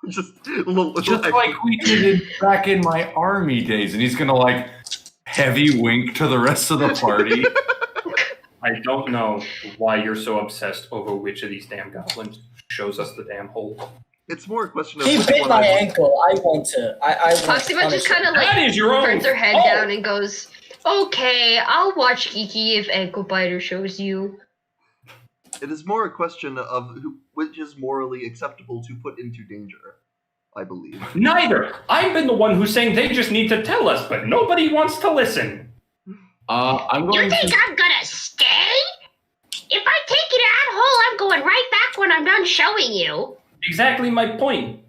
A: Just little
F: Like we did back in my army days. And he's going to like heavy wink to the rest of the party.
D: I don't know why you're so obsessed over which of these damn goblins shows us the damn hole.
A: It's more a question of
B: He
A: which
B: bit
A: one
B: my
A: I-
B: ankle. I want to. I want
C: Proxima
B: to
C: just
B: punish
C: kind of
B: him.
C: like
D: That is your own
C: turns her head
D: fault.
C: down and goes, "Okay, I'll watch Geeky if Ankle Biter shows you."
A: It is more a question of which is morally acceptable to put into danger, I believe.
D: Neither. I've been the one who's saying they just need to tell us, but nobody wants to listen.
F: I'm
C: You
F: going
C: think
F: to.
C: I'm gonna stay? If I take you to that hole, I'm going right back when I'm done showing you.
D: Exactly my point.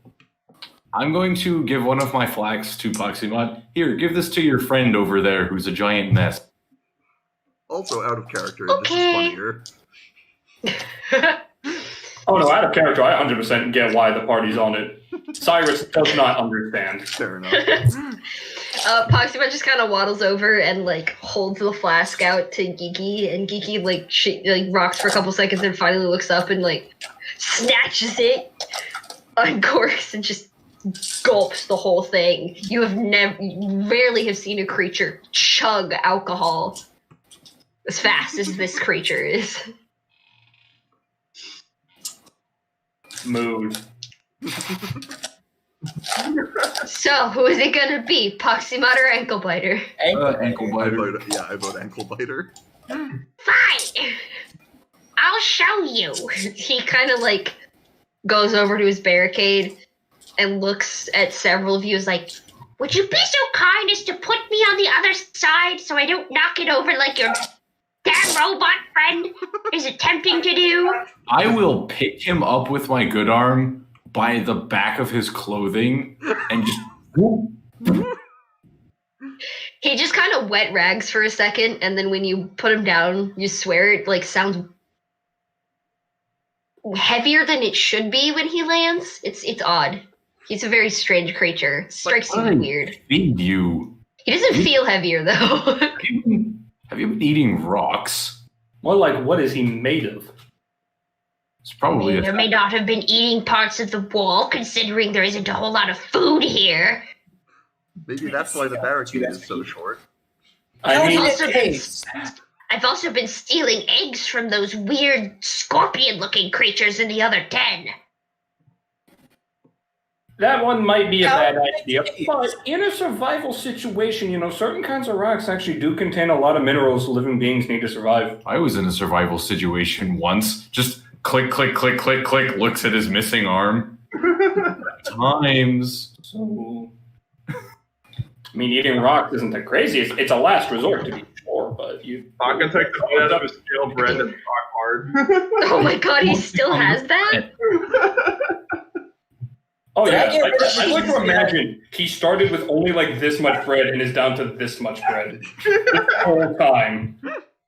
F: I'm going to give one of my flags to Poxymod. Here, give this to your friend over there who's a giant mess.
A: Also out of character,
C: Okay.
A: this is funnier.
D: Oh no, out of character, I 100% get why the party's on it. Cyrus does not understand.
A: Fair enough.
C: Proxima just kind of waddles over and like holds the flask out to Geeky, and Geeky like rocks for a couple seconds and finally looks up and like snatches it, uncorks, and just gulps the whole thing. You rarely have seen a creature chug alcohol as fast as this creature is.
D: Mood.
C: So, who is it gonna be? Poxymod or Ankle Biter?
F: Ankle
A: I
F: biter.
A: vote ankle biter.
C: Fine! I'll show you. He kind of like goes over to his barricade and looks at several of you as like, would you be so kind as to put me on the other side so I don't knock it over like your damn robot friend is attempting to do?
F: I will pick him up with my good arm by the back of his clothing and just.
C: He just kind of wet rags for a second, and then when you put him down, you swear it like sounds heavier than it should be when he lands. It's odd. He's a very strange creature. Strikes you as weird.
F: Feed you.
C: He doesn't feel heavier though.
F: Have you been eating rocks?
D: More like, what is he made of?
F: It's probably
C: May or may not have been eating parts of the wall, considering there isn't a whole lot of food here.
A: Maybe that's why the barricade is so short.
D: I mean,
C: I've also been stealing eggs from those weird scorpion-looking creatures in the other den.
D: that one might be a bad idea, but in a survival situation, certain kinds of rocks actually do contain a lot of minerals living beings need to survive.
F: I was in a survival situation once. Just click, click, click, click, click, looks at his missing arm. Times.
D: So, I mean, eating rocks isn't that crazy. It's a last resort, to be sure, but you...
E: I can take the bit of his stale bread and rock hard.
C: Oh my god, he still has that?
D: Oh,
B: Did I
D: yeah.
B: get rid of
D: I'd like to
B: these?
D: imagine he started with only, like, this much bread and is down to this much bread. The whole time.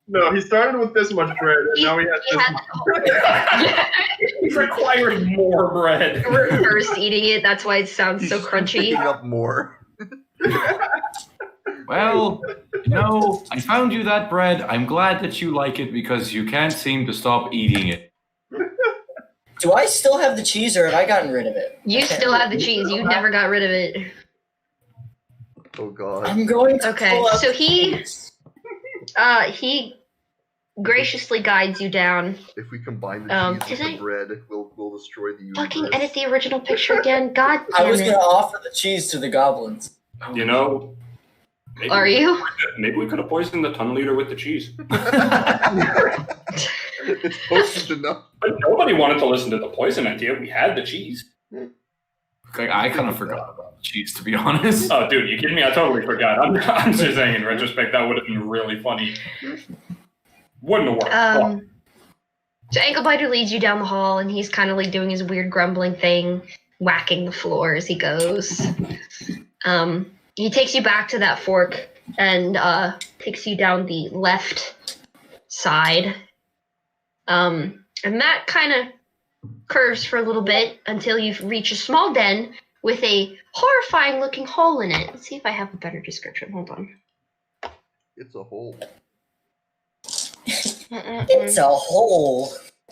E: No, he started with this much bread, and now he has this much.
D: He's acquiring more bread.
C: Reverse eating it, that's why it sounds so crunchy.
A: Picking up more.
F: Well, I found you that bread. I'm glad that you like it because you can't seem to stop eating it.
B: Do I still have the cheese, or have I gotten rid of it?
C: You still have the cheese, you never got rid of it.
A: Oh god.
B: I'm going to
C: Okay,
B: pull out
C: so
B: the
C: he-
B: cheese.
C: He graciously guides you down.
A: If we combine the cheese with
C: did
A: the bread, we'll destroy the universe.
C: Fucking edit the original picture again, god
B: I
C: damn
B: was going
C: it.
B: to offer the cheese to the goblins.
D: Maybe,
C: Are you?
D: Maybe we could have poisoned the tunnel eater with the cheese.
A: It's potent enough.
D: But nobody wanted to listen to the poison idea. We had the cheese.
F: I kind of forgot about the cheese, to be honest.
D: Oh, dude, you kidding me? I totally forgot. I'm just saying, in retrospect, that would have been really funny. Wouldn't have worked.
C: So Ankle Biter leads you down the hall, and he's kind of like doing his weird grumbling thing, whacking the floor as he goes. He takes you back to that fork and takes you down the left side. And that kind of curves for a little bit until you reach a small den with a horrifying looking hole in it. Let's see if I have a better description. Hold on.
A: It's a hole.
B: It's a hole.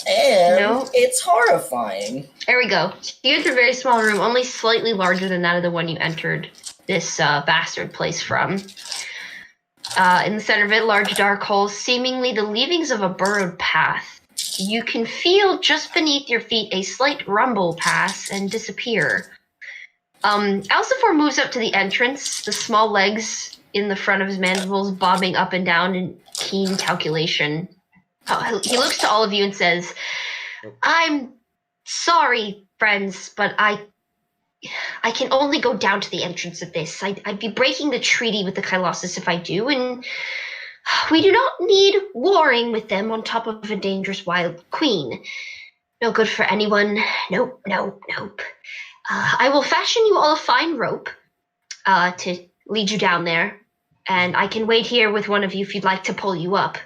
B: And
C: No.
B: it's horrifying.
C: There we go. So you enter a very small room, only slightly larger than that of the one you entered this bastard place from. In the center of it, large dark hole, seemingly the leavings of a burrowed path. You can feel just beneath your feet a slight rumble pass and disappear. Alcifor moves up to the entrance, the small legs in the front of his mandibles bobbing up and down in keen calculation. He looks to all of you and says, I'm sorry, friends, but I can only go down to the entrance of this. I'd be breaking the treaty with the Kylosis if I do, and we do not need warring with them on top of a dangerous wild queen. No good for anyone. Nope. I will fashion you all a fine rope to lead you down there, and I can wait here with one of you if you'd like to pull you up.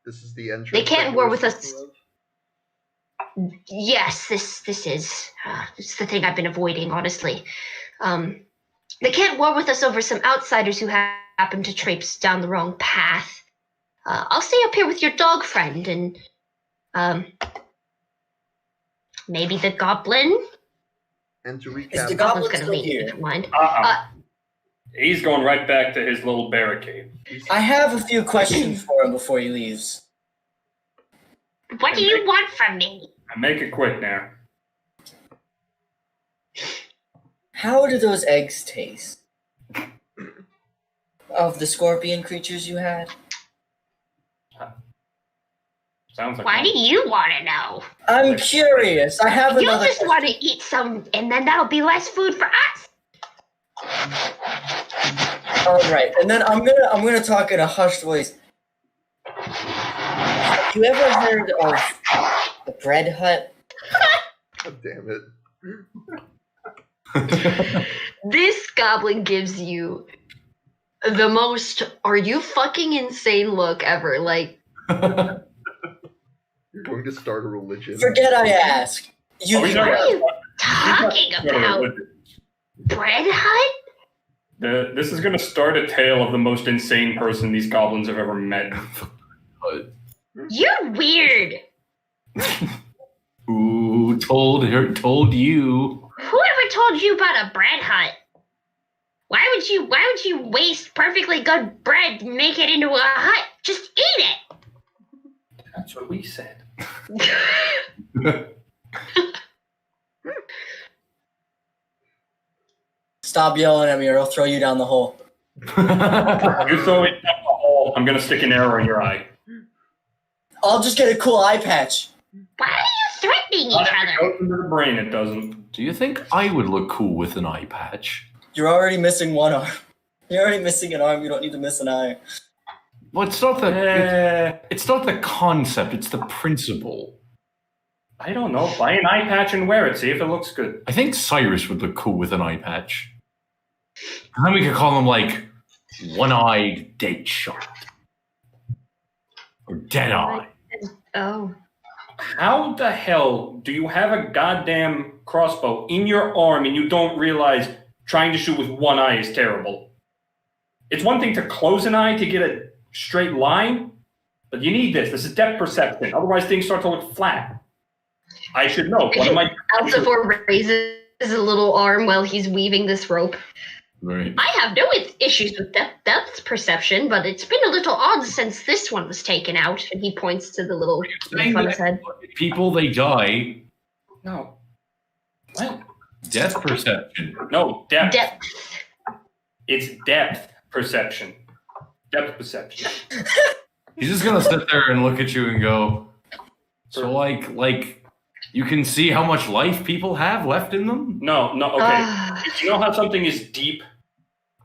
A: This is the entrance.
C: They can't war with us. Yes, this is. It's the thing I've been avoiding, honestly. They can't war with us over some outsiders who happen to traipse down the wrong path. I'll stay up here with your dog friend and maybe the goblin.
A: And to recap,
B: Is the
C: Goblin's
B: goblin
C: gonna
B: still
C: leave.
B: here?
C: Never mind.
D: He's going right back to his little barricade.
B: I have a few questions for him before he leaves.
C: What do you want from me?
D: Make it quick now.
B: How do those eggs taste? Of the scorpion creatures you had?
D: Sounds like
C: Why do you want to know?
B: I'm curious. I have
C: You'll
B: another
C: just want to eat some, and then that'll be less food for us.
B: All right, and then I'm gonna talk in a hushed voice. Have you ever heard of the Bread Hut?
A: God damn it.
C: This goblin gives you the most "are you fucking insane" look ever. Like,
A: You're going to start a religion.
B: Forget I asked. You
D: Are we
C: what
D: not-
C: are you talking about? Bread Hut?
D: This is going to start a tale of the most insane person these goblins have ever met.
C: You're weird.
F: Who told you?
C: Whoever told you about a bread hut? Why would you waste perfectly good bread and make it into a hut? Just eat it.
D: That's what we said.
B: Stop yelling at me or I'll throw you down the hole.
D: You throw it down the hole, I'm going to stick an arrow in your eye.
B: I'll just get a cool eye patch.
C: Why are you threatening
D: Not
C: each
D: if it
C: other?
D: goes into the brain, it doesn't.
F: Do you think I would look cool with an eye patch?
B: You're already missing one arm. You're already missing an arm. You don't need to miss an eye.
F: Well, it's not the it's not the concept. It's the principle.
D: I don't know. Buy an eye patch and wear it. See if it looks good.
F: I think Cyrus would look cool with an eye patch. And then we could call him like One-Eyed Deadshot or Deadeye.
C: Oh.
D: How the hell do you have a goddamn crossbow in your arm and you don't realize trying to shoot with one eye is terrible? It's one thing to close an eye to get a straight line, but you need this. This is depth perception. Otherwise, things start to look flat. I should know. One of my
C: Alcifor raises a little arm while he's weaving this rope.
F: Right.
C: I have no issues with depth perception, but it's been a little odd since this one was taken out. And he points to the little in front of his head.
F: People, they die.
D: No. What?
F: Death perception.
D: No, depth.
C: Depth.
D: It's depth perception. Depth perception.
F: He's just gonna sit there and look at you and go, so like you can see how much life people have left in them?
D: No, okay. You know how something is deep?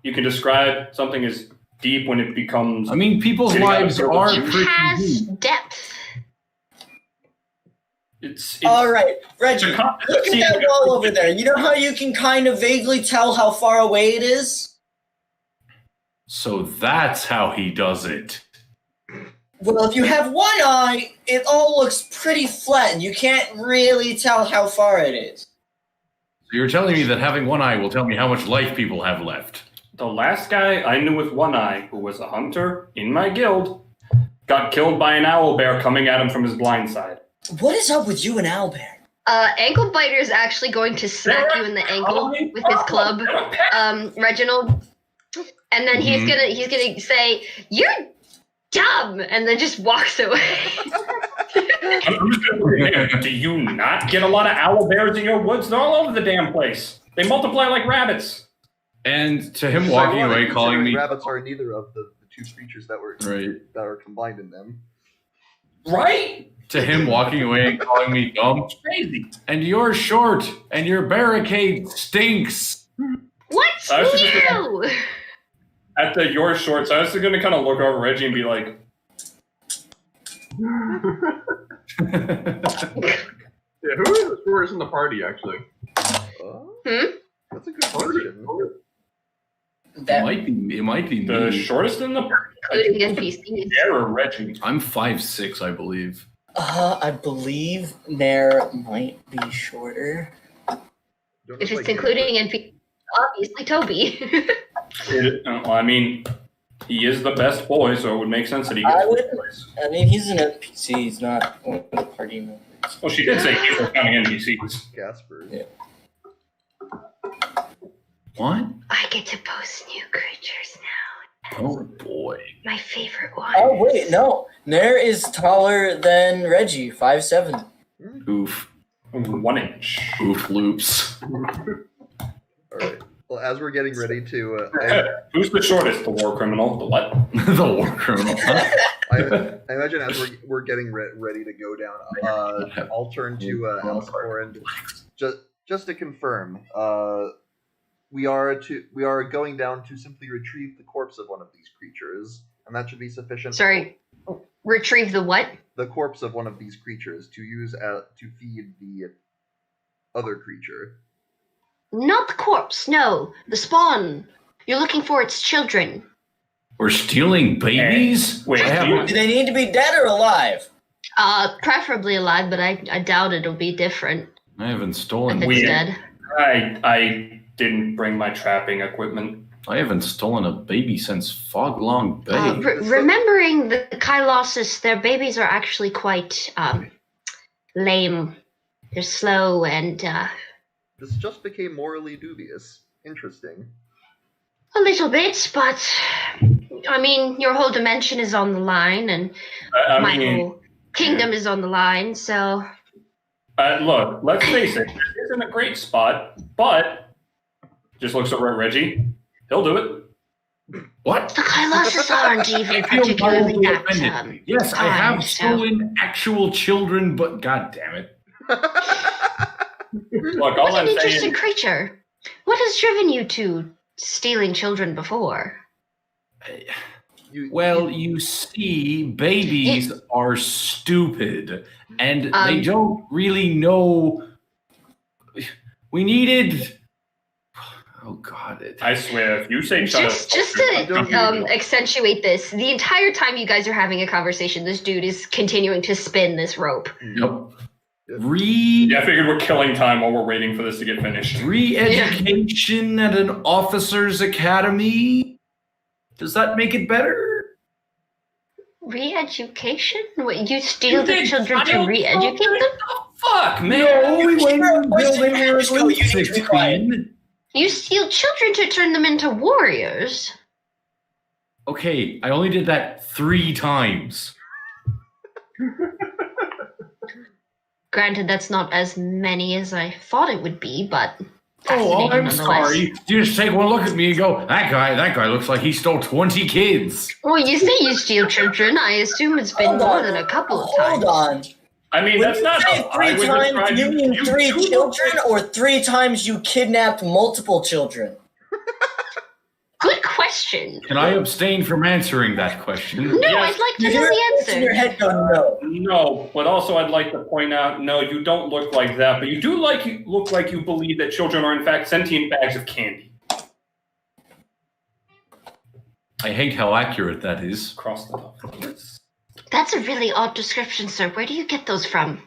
D: You can describe something as deep when it becomes...
F: I mean, people's
D: Getting out of
F: lives
D: circle.
F: are
C: It
F: pretty
C: has
F: deep.
C: depth.
D: It's
B: All right, Reggie,
D: It's a con-
B: look at
D: See-
B: that wall over there. You know how you can kind of vaguely tell how far away it is?
F: So that's how he does it.
B: Well, if you have one eye, it all looks pretty flat, and you can't really tell how far it is.
F: So you're telling me that having one eye will tell me how much life people have left.
D: The last guy I knew with one eye, who was a hunter in my guild, got killed by an owlbear coming at him from his blind side.
B: What is up with you and Owlbear?
C: Ankle Biter is actually going to smack you in the ankle with his club, Reginald. and then he's gonna say, "You're dumb," and then just walks away.
D: I'm just gonna look at him. Do you not get a lot of owl bears in your woods? They're all over the damn place. They multiply like rabbits.
F: And to him walking away, calling me
A: rabbits are neither of the two creatures that were that are combined in them.
D: Right?
F: To him walking away and calling me dumb.
D: Crazy.
F: And you're short, and your barricade stinks.
C: What's new?
D: At the your shorts, I was just gonna kind of look over Reggie and be like,
E: Yeah, who is the shortest in the party, actually?
A: That's a good question.
F: It might be
D: the
F: me.
D: shortest in the party.
C: Including NPCs.
D: Nair or Reggie?
F: I'm 5'6", I believe.
B: I believe Nair might be shorter.
C: If it's including NPCs, obviously Toby.
D: I mean, he is the best boy, so it would make sense that he gets first place.
B: I mean, he's an NPC. He's not one of the party members.
D: Well, she did say he was counting NPCs.
A: Gasper.
B: Yeah.
F: What?
C: I get to post new creatures now.
F: Oh boy.
C: My favorite one.
B: Oh wait, no. Nair is taller than Reggie, 5'7".
F: Oof.
D: 1 inch.
F: Oof loops.
A: All right. Well, as we're getting ready to,
D: Who's the shortest? The war criminal? The what?
F: The war criminal.
A: I imagine as we're getting ready to go down, I'll turn to Alcor and just to confirm, we are going down to simply retrieve the corpse of one of these creatures, and that should be sufficient.
C: Sorry, retrieve the what?
A: The corpse of one of these creatures to use to feed the other creature.
C: Not the corpse, no. The spawn. You're looking for its children.
F: We're stealing babies?
D: Wait,
B: Do they need to be dead or alive?
C: Preferably alive, but I doubt it'll be different
F: I haven't
C: if
F: stolen.
C: it's dead.
D: I didn't bring my trapping equipment.
F: I haven't stolen a baby since Foglong Bay.
C: Remembering the Kylosis, their babies are actually quite lame. They're slow and
A: This just became morally dubious. Interesting.
C: a little bit, but I mean, your whole dimension is on the line, and my whole kingdom is on the line. So,
D: look, let's face it. This isn't a great spot, but just looks over at Reggie. He'll do it.
F: What?
C: the Kylosis aren't even
F: I feel
C: particularly
F: mildly
C: that.
F: offended. Yes, I have stolen actual children, but god damn it.
D: Look, all
C: What
D: I'm
C: an interesting
D: saying.
C: creature. What has driven you to stealing children before?
F: Well, you see, babies are stupid, and they don't really know. We needed. Oh God!
D: I swear, if you say child,
C: Just to accentuate this, the entire time you guys are having a conversation, this dude is continuing to spin this rope.
F: Nope.
D: yeah, I figured we're killing time while we're waiting for this to get finished.
F: Re-education at an officer's academy. Does that make it better?
C: Re-education? What, you steal the children to re-educate them?
D: Fuck, man!
F: No, we went until they were at
B: You need
F: least
B: to be quiet.
F: 16.
C: You steal children to turn them into warriors.
F: Okay, I only did that 3 times.
C: Granted, that's not as many as I thought it would be, but
F: Oh,
C: fascinating
F: I'm
C: nonetheless.
F: sorry. You just take one look at me and go, that guy looks like he stole 20 kids.
C: Well, you say you steal children. I assume it's been more than a couple of times.
B: Hold on.
D: I mean,
B: When
D: that's
B: you
D: not
B: say
D: how I
B: 3
D: would
B: times,
D: describe
B: you mean 3
D: do
B: children,
D: look
B: or 3 times you kidnapped multiple children?
C: Good question.
F: Can I abstain from answering that question?
C: No,
D: Yes.
C: I'd like to
B: You
C: know
B: hear
C: the
B: this in your
C: answer.
B: head go, no.
D: No, but also I'd like to point out, no, you don't look like that, but you do look like you believe that children are in fact sentient bags of candy.
F: I hate how accurate that is.
D: Cross the top.
C: That's a really odd description, sir. Where do you get those from?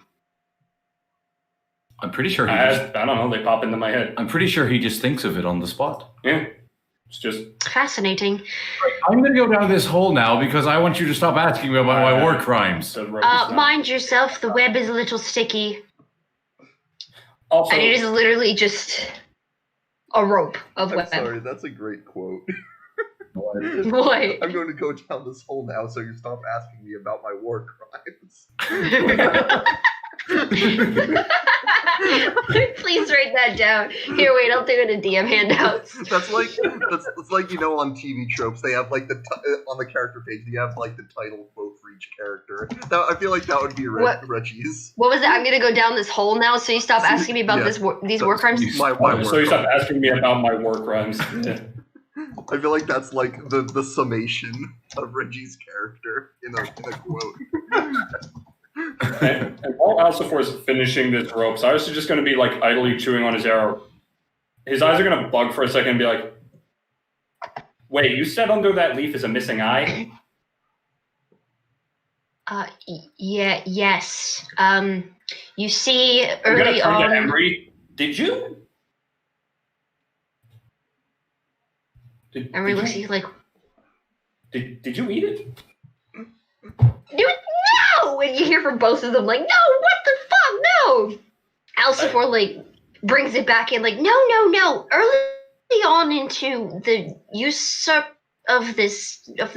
F: I'm pretty sure
D: I don't know, they pop into my head.
F: I'm pretty sure he just thinks of it on the spot.
D: Yeah. It's just
C: Fascinating.
F: I'm gonna go down this hole now because I want you to stop asking me about my war crimes.
D: the rope is not-
C: Mind yourself, the web is a little sticky.
D: Also,
C: And it is literally just a rope of
A: I'm
C: web.
A: sorry, that's a great quote.
C: What?
A: I'm going to go down this hole now, so you stop asking me about my war crimes.
C: Please write that down. Here, wait, I'll do it in DM handouts.
A: That's like on TV tropes they have like on the character page they have like the title quote for each character. I feel like that would be Reggie's.
C: What was it? I'm gonna go down this hole now, so you stop asking me about these war crimes.
A: My war
D: so you stop
A: crimes.
D: asking me about my war crimes.
A: I feel like that's like the summation of Reggie's character in a quote.
D: And while Alcifor is finishing this rope, Cyrus is just going to be like idly chewing on his arrow. His eyes are going to bug for a second and be like, "Wait, you said under that leaf is a missing eye?"
C: Yeah, yes. You see,
D: I'm going to
C: early
D: turn to
C: on.
D: Emery. Did you?
C: Emery looks at you like,
D: Did you eat it?
C: no! And you hear from both of them like, no, what the fuck, no! Alcifor like brings it back in like, no. Early on into the usurp of the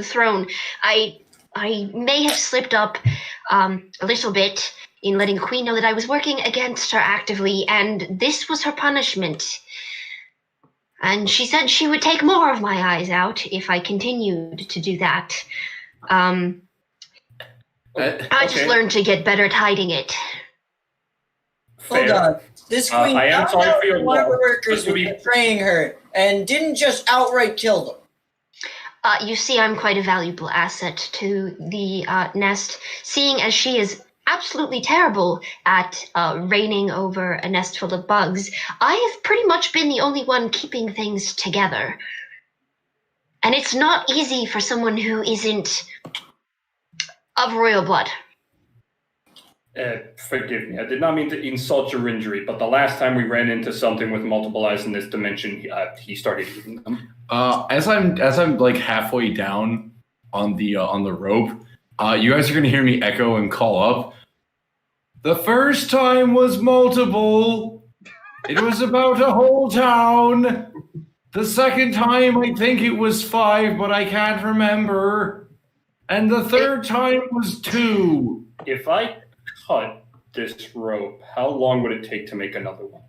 C: throne, I may have slipped up a little bit in letting Queen know that I was working against her actively, and this was her punishment. And she said she would take more of my eyes out if I continued to do that. I just learned to get better at hiding it.
D: Fair.
B: Hold on. This queen
D: I am
B: found
D: sorry
B: out
D: for your
B: one of her
D: loss.
B: workers
D: Just to
B: was
D: be-
B: betraying her and didn't just outright kill them.
C: You see, I'm quite a valuable asset to the nest, seeing as she is absolutely terrible at reigning over a nest full of bugs. I have pretty much been the only one keeping things together. And it's not easy for someone who isn't of royal blood.
D: Forgive me, I did not mean to insult your injury, but the last time we ran into something with multiple eyes in this dimension, he started eating them.
F: As I'm like halfway down on the rope, you guys are gonna hear me echo and call up. The first time was multiple. It was about a whole town. The second time, I think it was 5, but I can't remember. And the third time was 2.
D: If I cut this rope, how long would it take to make another one?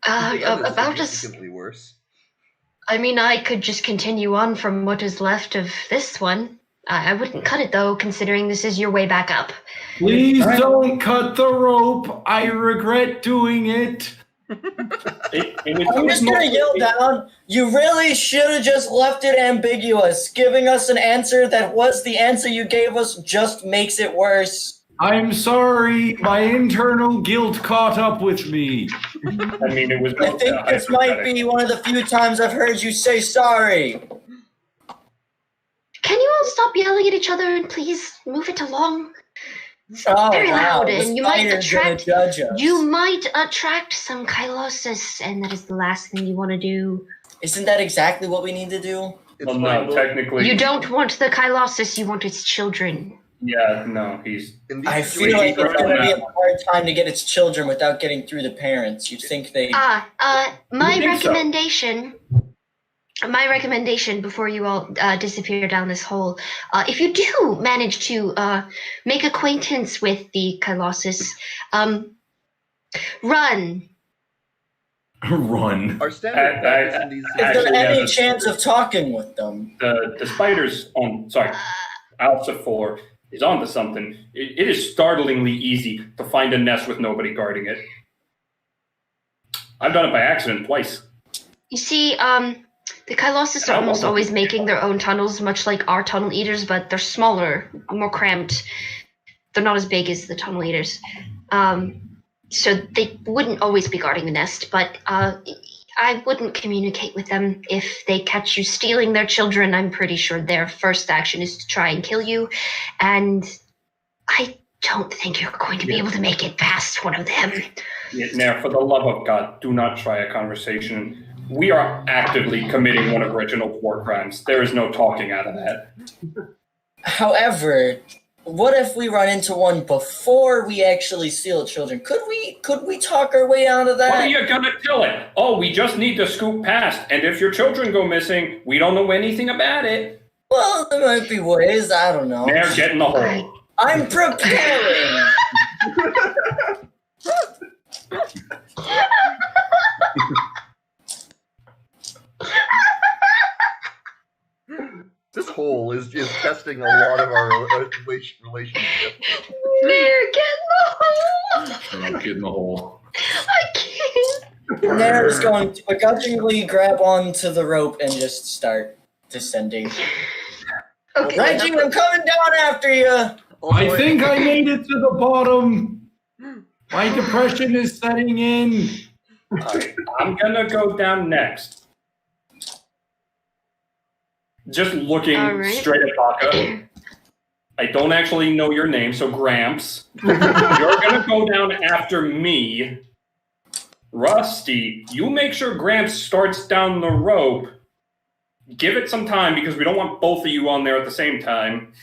C: About as.
A: Significantly worse.
C: I mean, I could just continue on from what is left of this one. I wouldn't cut it, though, considering this is your way back up.
F: Please don't cut the rope. I regret doing it.
B: I'm just gonna yell down, you really should have just left it ambiguous. Giving us an answer that was the answer you gave us just makes it worse.
F: I'm sorry. My internal guilt caught up with me.
D: I mean, it was.
B: I think this might be one of the few times I've heard you say sorry.
C: Can you all stop yelling at each other and please move it along?
B: Oh,
C: Very
B: wow,
C: loud,
B: the
C: and you might
B: spider's gonna
C: attract.
B: judge us.
C: You might attract some Kylosis, and that is the last thing you want to do.
B: Isn't that exactly what we need to do?
D: Well, no, technically.
C: You don't want the Kylosis, you want its children.
D: Yeah, no, he's.
A: In these
B: I feel like
A: situations,
B: it's gonna be a hard time to get its children without getting through the parents. You'd think they.
C: My
D: think so?
C: recommendation. My recommendation before you all disappear down this hole, if you do manage to make acquaintance with the Kylosis, run.
F: Run.
A: our standard practice in these
B: Is there
D: Actually, yeah,
B: any
D: that's-
B: chance of talking with them?
D: The spiders on. Sorry, Alcifor is onto something. It is startlingly easy to find a nest with nobody guarding it. I've done it by accident twice.
C: You see, the Kylosis are almost always making their own tunnels, much like our tunnel eaters, but they're smaller, more cramped. They're not as big as the tunnel eaters. So they wouldn't always be guarding the nest, but I wouldn't communicate with them if they catch you stealing their children. I'm pretty sure their first action is to try and kill you, and I don't think you're going to be able to make it past one of them.
D: Now, for the love of God, do not try a conversation. We are actively committing one of Reginald's war crimes. There is no talking out of that.
B: However, what if we run into one before we actually steal children? Could we talk our way out of that?
D: What are you gonna tell it? Oh, we just need to scoop past, and if your children go missing, we don't know anything about it.
B: Well, there might be ways. I don't know.
D: There, get in the hole.
B: I'm preparing.
A: This hole is testing a lot of our relationship.
C: Nair, get in the hole!
F: I'm not getting the hole.
C: I can't.
B: Nair is going to begrudgingly grab onto the rope and just start descending.
C: Okay.
B: Reggie, I'm coming down after you.
F: I think I made it to the bottom. My depression is setting in.
D: Alright, I'm gonna go down next. Just looking straight at Baka. I don't actually know your name, so Gramps. You're gonna go down after me. Rusty, you make sure Gramps starts down the rope. Give it some time because we don't want both of you on there at the same time.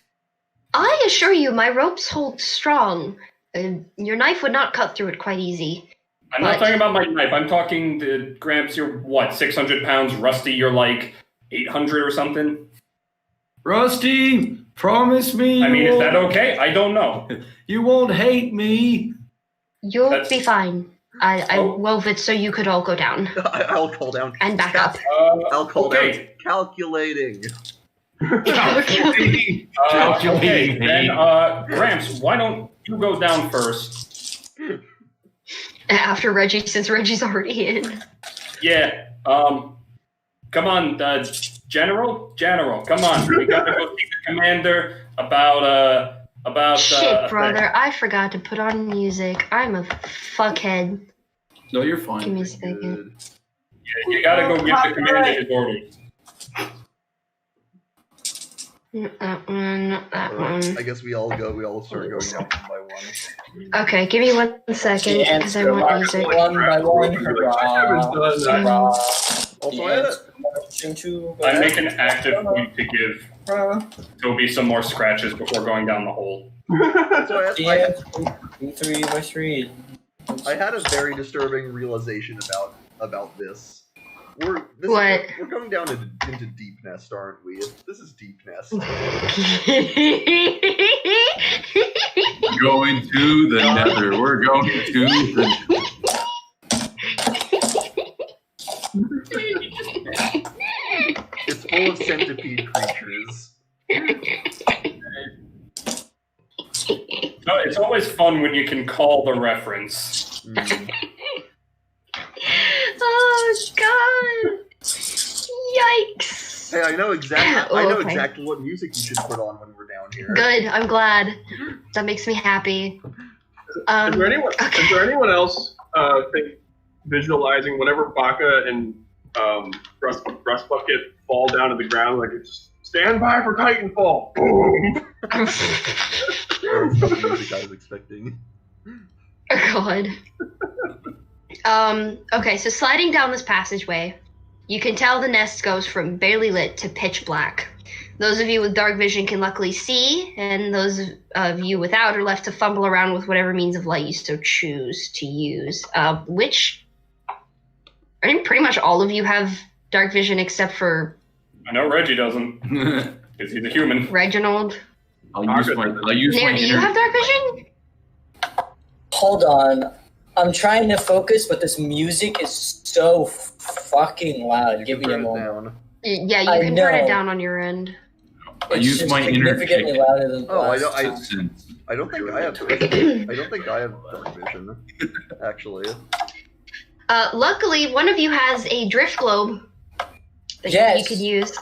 C: I assure you, my ropes hold strong. Your knife would not cut through it quite easy.
D: I'm not talking about my knife. I'm talking to Gramps. You're what, 600 pounds? Rusty, you're like 800 or something?
F: Rusty, promise me.
D: I mean, is that okay? I don't know.
F: You won't hate me.
C: You'll be fine. I wove it so you could all go down
A: I'll call down.
C: and back up.
A: I'll call down.
D: Okay.
A: Calculating.
F: Calculating.
D: Okay, then, Gramps, why don't you go down first?
C: After Reggie, since Reggie's already in.
D: Yeah, come on, General, come on. We gotta go see the commander about
C: Shit, brother, I forgot to put on music. I'm a fuckhead.
F: No, you're
C: Give
F: fine.
C: me a second.
D: Yeah, you gotta go give the commander his orders.
C: Not that one, not that one.
A: I guess we all start going down one by one.
C: Okay, give me 1 second, because I want music.
B: One by one. Hurrah.
A: Also, I had
D: I make an active point to give Toby some more scratches before going down the hole.
B: Three by three.
A: I had a very disturbing realization about this. We're going down into Deep Nest, aren't we? This is Deep Nest.
F: Going to the nether. We're going to the...
A: It's full of centipede creatures.
D: No, it's always fun when you can call the reference.
C: Oh God! Yikes!
A: Hey, I know exactly what music you should put on when we're down here.
C: Good. I'm glad. That makes me happy.
E: Is there anyone else visualizing whenever Baka and Rust Bucket fall down to the ground, like it's stand by for Titanfall. Boom.
A: That's not the music I was expecting.
C: Oh God. Okay, so sliding down this passageway, you can tell the nest goes from barely lit to pitch black. Those of you with dark vision can luckily see, and those of you without are left to fumble around with whatever means of light you so choose to use. Which, I think pretty much all of you have dark vision except for...
D: I know Reggie doesn't, because he's a human.
C: Reginald.
F: I'll use my
C: Nair, do you have dark vision?
B: Hold on. I'm trying to focus, but this music is so fucking loud. Give me a moment.
C: Yeah, you can turn it down on your end.
F: I use my inner
B: significantly louder than
A: I don't think I have. I don't think I have dark vision. Actually.
C: Luckily, one of you has a drift globe that you could use.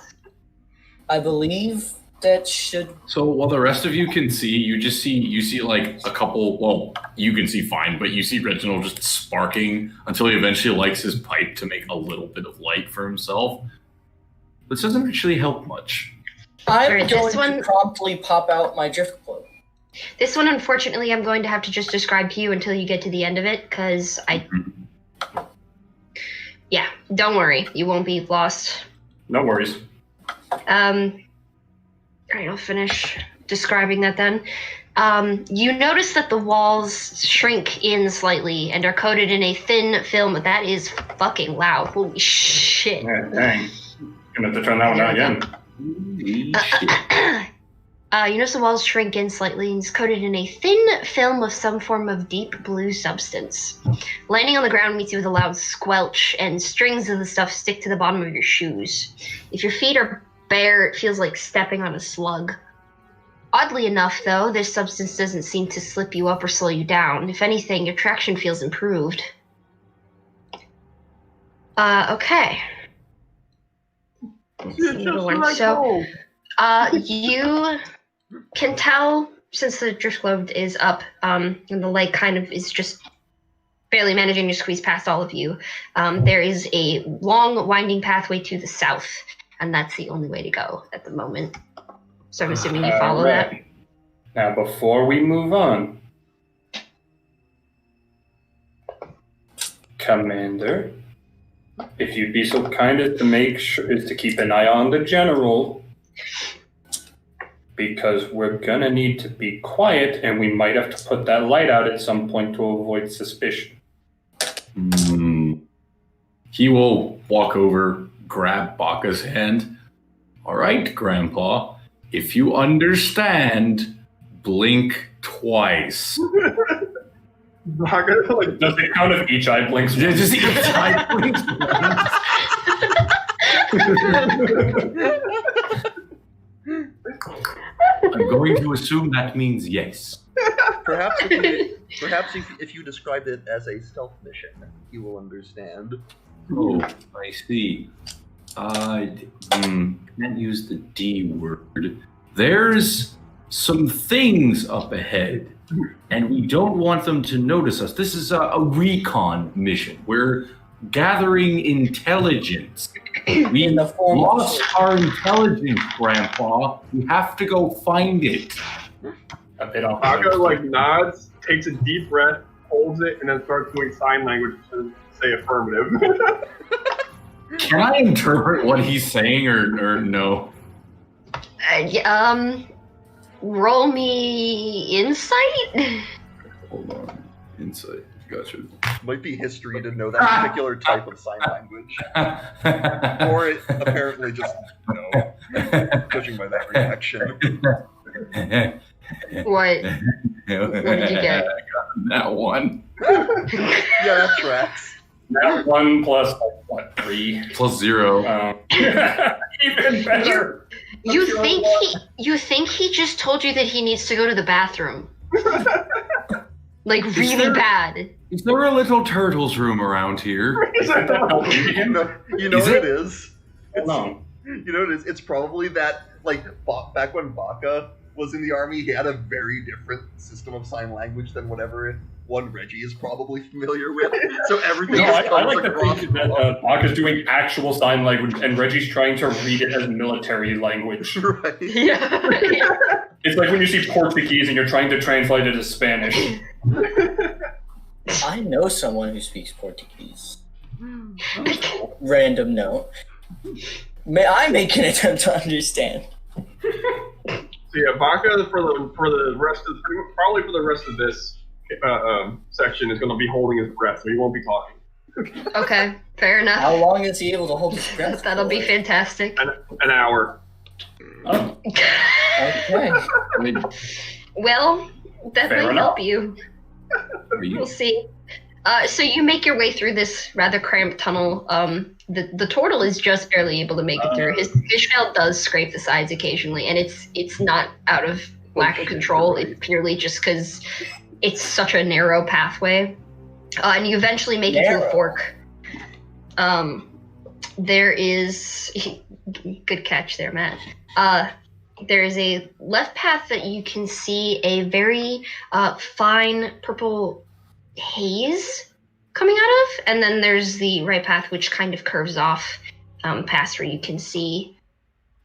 B: I believe that should.
F: So while the rest of you can see, you see like a couple. Well, you can see fine, but you see Reginald just sparking until he eventually lights his pipe to make a little bit of light for himself. This doesn't actually help much.
B: I'm going to promptly pop out my drift globe.
C: This one, unfortunately, I'm going to have to just describe to you until you get to the end of it, because Yeah, don't worry. You won't be lost.
D: No worries.
C: Alright, I'll finish describing that then. You notice that the walls shrink in slightly and are coated in a thin film. That is fucking loud. Holy shit.
D: Yeah, dang. Gonna have to turn that one down again.
F: Holy shit.
C: You notice the walls shrink in slightly and it's coated in a thin film of some form of deep blue substance. Landing on the ground meets you with a loud squelch, and strings of the stuff stick to the bottom of your shoes. If your feet are bare, it feels like stepping on a slug. Oddly enough, though, this substance doesn't seem to slip you up or slow you down. If anything, your traction feels improved. Okay. So, you can tell, since the drift globe is up, and the light kind of is just barely managing to squeeze past all of you, there is a long, winding pathway to the south, and that's the only way to go at the moment. So I'm assuming you follow that.
D: Now, before we move on, Commander, if you'd be so kind as to make sure is to keep an eye on the general, because we're gonna need to be quiet, and we might have to put that light out at some point to avoid suspicion.
F: He will walk over, grab Baka's hand. All right, Grandpa. If you understand, blink twice.
E: Baka, like,
D: Does it count if each eye blinks?
F: Yeah,
D: once?
F: just each eye blinks once. I'm going to assume that means yes.
A: Perhaps if you described it as a stealth mission, you will understand.
F: Oh, I see. Can't use the D word. There's some things up ahead, and we don't want them to notice us. This is a recon mission. We're gathering intelligence. We
B: In the form of-
F: lost our intelligence, Grandpa. We have to go find it.
D: A bit off.
E: Baka like nods, takes a deep breath, holds it, and then starts doing sign language to say affirmative.
F: Can I interpret what he's saying or no?
C: Roll me insight?
F: Hold on. Insight. Gotcha.
A: Might be history to know that particular type of sign language. Or it apparently just no, judging by that reaction.
C: What did you get?
F: That one.
A: Yeah, that tracks.
D: That 1 plus, like, what, 3?
F: Plus 0.
D: Even better.
C: You think he just told you that he needs to go to the bathroom? Like really bad.
F: Is there a little turtles room around here?
A: You know what it is?
D: No.
A: You know what it is? It's probably that, like, back when Baka was in the army, he had a very different system of sign language than whatever one Reggie is probably familiar with. So everything
D: No,
A: just
D: I
A: comes
D: like to
A: across
D: think that Baka's doing actual sign language, and Reggie's trying to read it as military language.
A: right.
C: Yeah.
D: It's like when you see Portuguese and you're trying to translate it as Spanish.
B: I know someone who speaks Portuguese. Random note. May I make an attempt to understand?
E: So yeah, Baka for the rest of probably for the rest of this section is going to be holding his breath, so he won't be talking.
C: Okay, fair enough.
B: How long is he able to hold his breath?
C: That'll be fantastic.
E: An hour.
D: Oh,
B: Okay.
C: Well, that
D: Fair
C: might
D: enough.
C: help you. We'll see. So you make your way through this rather cramped tunnel. The turtle is just barely able to make it through. His fishtail does scrape the sides occasionally, and it's not out of lack of control. It's purely just because it's such a narrow pathway. And you eventually make it to a fork. There is... Good catch there, Matt. There is a left path that you can see a very fine purple haze coming out of, and then there's the right path which kind of curves off past where you can see.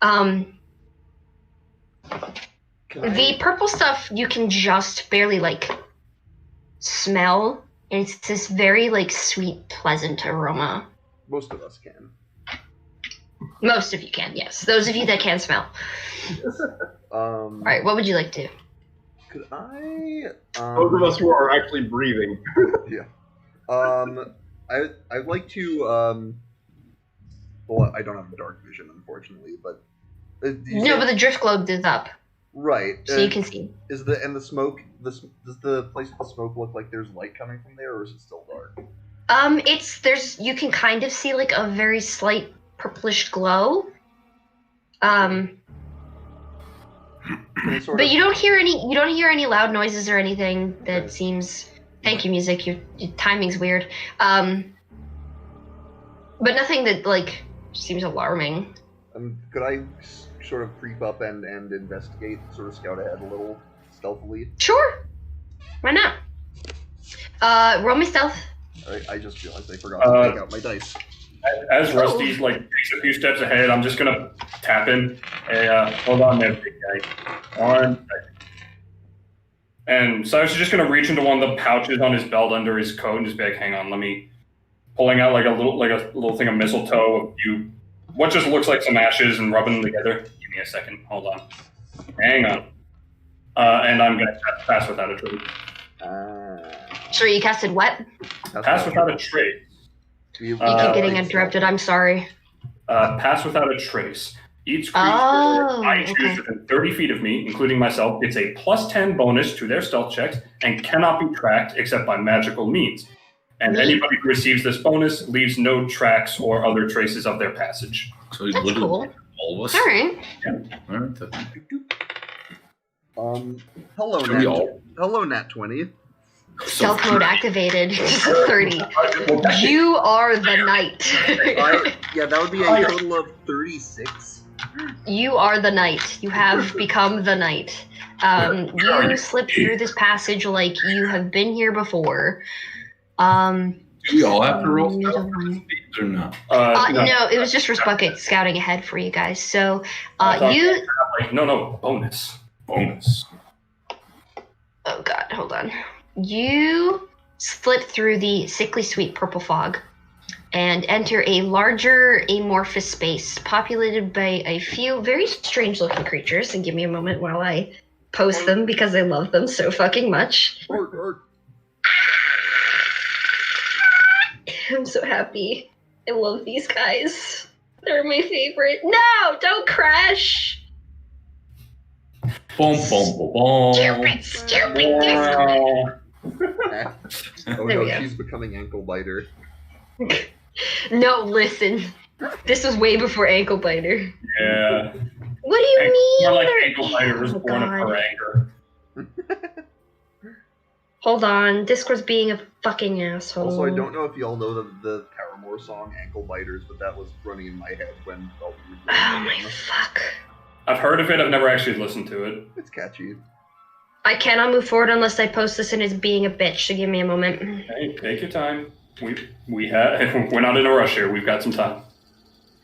C: The purple stuff you can just barely like smell, and it's this very like sweet, pleasant aroma.
A: Most of us can.
C: Most of you can, yes. Those of you that can smell. All right, what would you like to do?
A: Could I?
E: Both of us who are actually breathing.
A: Yeah. I'd like to. Well, I don't have dark vision, unfortunately, but.
C: No, but the drift globe is up,
A: Right.
C: so you can see.
A: Is the smoke? Does the place with the smoke look like there's light coming from there, or is it still dark?
C: You can kind of see like a very slight purplish glow.
A: Can I sort
C: But
A: of-
C: you don't hear any loud noises or anything that seems. Thank you, music. Your timing's weird. But nothing that like seems alarming.
A: Could I sort of creep up and investigate, sort of scout ahead a little stealthily?
C: Sure. Why not? Roll me stealth.
A: I just realized I forgot to take out my dice.
D: As Rusty's like takes a few steps ahead, I'm just gonna tap him. Hey, hold on there, big guy. 1 second. And so I was just gonna reach into one of the pouches on his belt under his coat and just be like, "Hang on, let me." Pulling out like a little thing of mistletoe, what just looks like some ashes, and rubbing them together. Give me a second. Hold on. Hang on. And I'm gonna pass without a trace.
C: Sure, you casted what?
D: Pass without a trace.
C: You keep getting interrupted. I'm sorry.
D: Pass without a trace. Each creature I choose within 30 feet of me, including myself, gets a +10 bonus to their stealth checks and cannot be tracked except by magical means. And anybody who receives this bonus leaves no tracks or other traces of their passage.
F: So
C: That's
F: literally
C: cool.
F: all of us.
C: All right.
F: All right.
A: Hello,
F: Should we
A: Nat.
F: all-
A: Hello, Nat 20.
C: Stealth mode activated. 30. You are the knight.
A: Yeah, that would be a total of 36.
C: You are the knight. You have become the knight. You slip through this passage like you have been here before.
F: Do we all have to roll stealth for this piece or not?
C: No, it was just Bucket scouting ahead for you guys. So you.
D: No, bonus.
C: Oh God, hold on. You slip through the sickly sweet purple fog and enter a larger amorphous space populated by a few very strange looking creatures. And give me a moment while I post them because I love them so fucking much. I'm so happy. I love these guys. They're my favorite. No, don't crash.
F: Boom, boom, boom, boom.
C: Stupid.
A: Oh
C: There
A: no,
C: we go.
A: she's becoming ankle biter.
C: No, listen. This was way before ankle biter.
D: Yeah.
C: What do you mean?
D: More like
C: They're-
D: ankle biter was
C: Oh,
D: born of
C: God.
D: her anger.
C: Hold on, Discord's being a fucking asshole.
A: Also, I don't know if y'all know the Paramore song "Ankle Biters," but that was running in my head when felt really
C: Oh my fuck.
D: I've heard of it. I've never actually listened to it.
A: It's catchy.
C: I cannot move forward unless I post this and it's being a bitch, so give me a moment.
D: Hey, take your time. We're not in a rush here. We've got some time.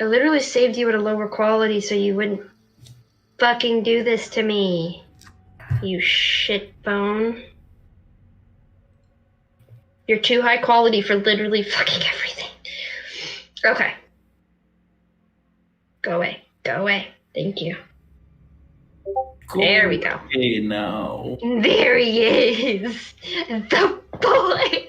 C: I literally saved you at a lower quality so you wouldn't fucking do this to me. You shit bone. You're too high quality for literally fucking everything. Okay. Go away. Go away. Thank you. There we go.
F: Hey, now.
C: There he is. The boy.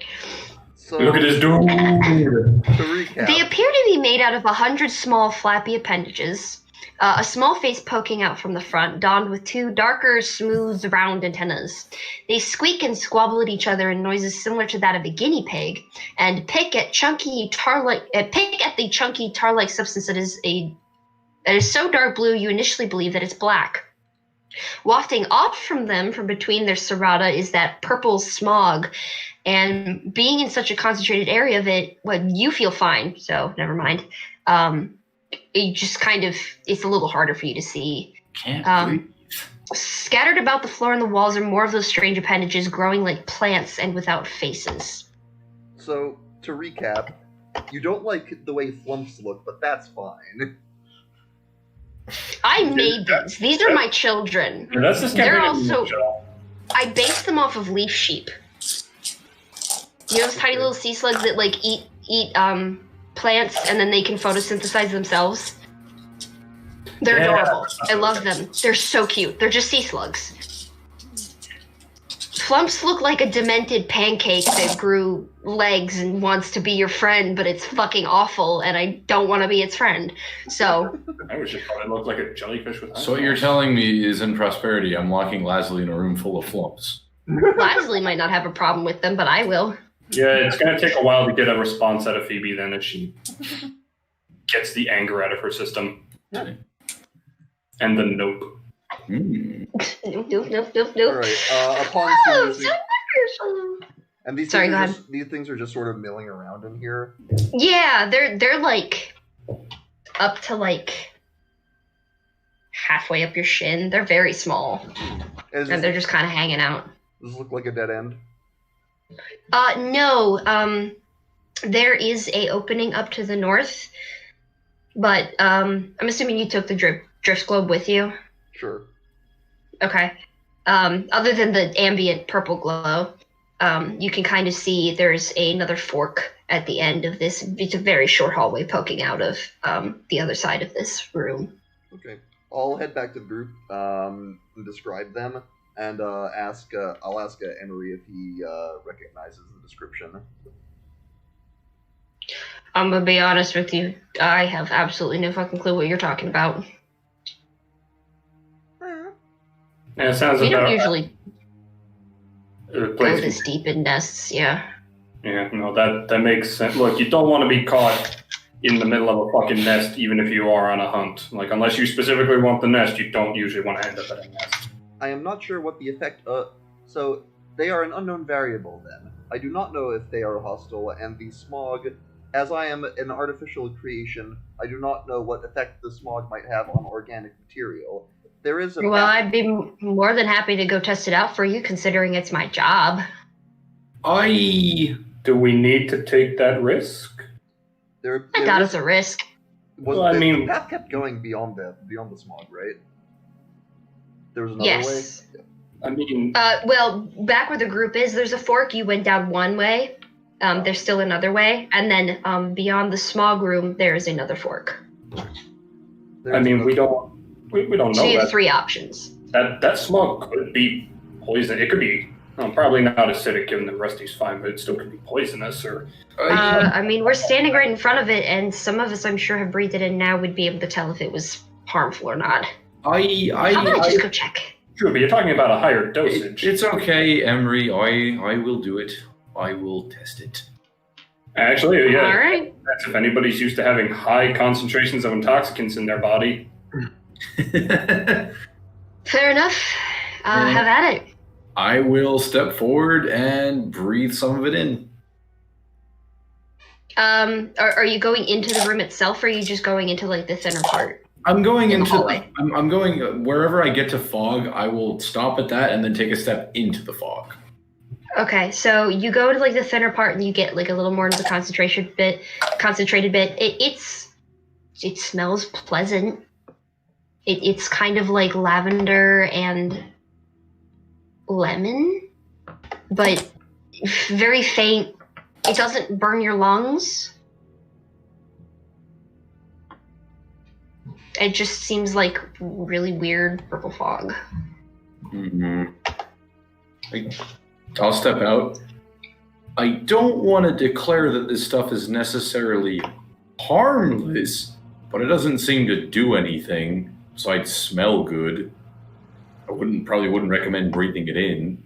A: So
D: Look at this dude.
A: to recap,
C: They appear to be made out of 100 small flappy appendages. A small face poking out from the front, donned with two darker, smooth, round antennas. They squeak and squabble at each other in noises similar to that of a guinea pig, and pick at the chunky tar-like substance that is so dark blue you initially believe that it's black. Wafting off from them, from between their serrata, is that purple smog, and being in such a concentrated area of it, you feel fine, so never mind. It just kind of, it's a little harder for you to see.
F: Can't breathe.
C: Scattered about the floor and the walls are more of those strange appendages growing like plants and without faces.
A: So to recap, you don't like the way flumps look, but that's fine.
C: I made these. These are my children.
D: Yeah, that's this
C: They're
D: campaign.
C: also- I based them off of leaf sheep. You know those tiny little sea slugs that like eat plants and then they can photosynthesize themselves? They're
D: Yeah.
C: adorable. I love them. They're so cute. They're just sea slugs. Flumps look like a demented pancake that grew legs and wants to be your friend, but it's fucking awful, and I don't want to be its friend. So,
D: I was just thought it looked like a jellyfish with
F: So what you're telling me is in prosperity, I'm locking Lasley in a room full of flumps.
C: Lasley might not have a problem with them, but I will.
D: Yeah, it's going to take a while to get a response out of Phoebe then if she gets the anger out of her system. And the nope.
C: Nope.
A: All right. Upon
C: Oh,
A: seeing
C: so
A: this,
C: wonderful.
A: and these
C: Sorry,
A: things
C: go
A: are
C: ahead.
A: these things are just sort of milling around in here.
C: Yeah, they're like up to like halfway up your shin. They're very small,
A: Does
C: and they're just kind of hanging out.
A: this look like a dead end?
C: No. There is a opening up to the north, but I'm assuming you took the drift globe with you.
A: Sure.
C: Okay. Other than the ambient purple glow, you can kind of see there's another fork at the end of this. It's a very short hallway poking out of the other side of this room.
A: Okay. I'll head back to the group and describe them, and I'll ask Emery if he recognizes the description.
C: I'm gonna be honest with you. I have absolutely no fucking clue what you're talking about.
D: Yeah, it sounds
C: We don't
D: about
C: usually
D: a
C: go
D: place.
C: this deep in nests, yeah.
D: Yeah, no, that makes sense. Look, you don't want to be caught in the middle of a fucking nest, even if you are on a hunt. Like, unless you specifically want the nest, you don't usually want to end up at a nest.
A: I am not sure what the effect. So they are an unknown variable. Then I do not know if they are hostile, and the smog. As I am an artificial creation, I do not know what effect the smog might have on organic material. There is a
C: Well, I'd be more than happy to go test it out for you, considering it's my job.
D: Do we need to take that risk?
A: there
C: I doubt
A: is-
C: it's a risk.
A: Was
D: Well, I
A: the
D: mean-
A: path kept going beyond the smog, right? There was another
C: Yes.
A: way.
D: I mean,
C: Well, back where the group is, there's a fork. You went down one way. There's still another way, and then beyond the smog room, there is another fork.
D: I mean, we don't know
C: So you have
D: that.
C: 3 options.
D: That smog could be poison. It could be probably not acidic, given that Rusty's fine, but it still could be poisonous. Or
C: I mean, we're standing right in front of it, and some of us, I'm sure, have breathed it in now. Would be able to tell if it was harmful or not. How about I just go check?
D: true, but you're talking about a higher dosage.
F: It's okay, Emery. I will do it. I will test it.
D: Actually, yeah.
C: All right.
D: That's if anybody's used to having high concentrations of intoxicants in their body.
C: Fair enough. Have at it.
F: I will step forward and breathe some of it in.
C: Are you going into the room itself, or are you just going into like the thinner part?
F: I'm going
C: In the
F: into.
C: hallway.
F: I'm going wherever I get to fog. I will stop at that and then take a step into the fog.
C: Okay, so you go to like the thinner part, and you get like a little more into the concentrated bit. It smells pleasant. It's kind of like lavender and lemon, but very faint. It doesn't burn your lungs. It just seems like really weird purple fog.
F: Mm-hmm. I'll step out. I don't want to declare that this stuff is necessarily harmless, but it doesn't seem to do anything besides smell good. I probably wouldn't recommend breathing it in.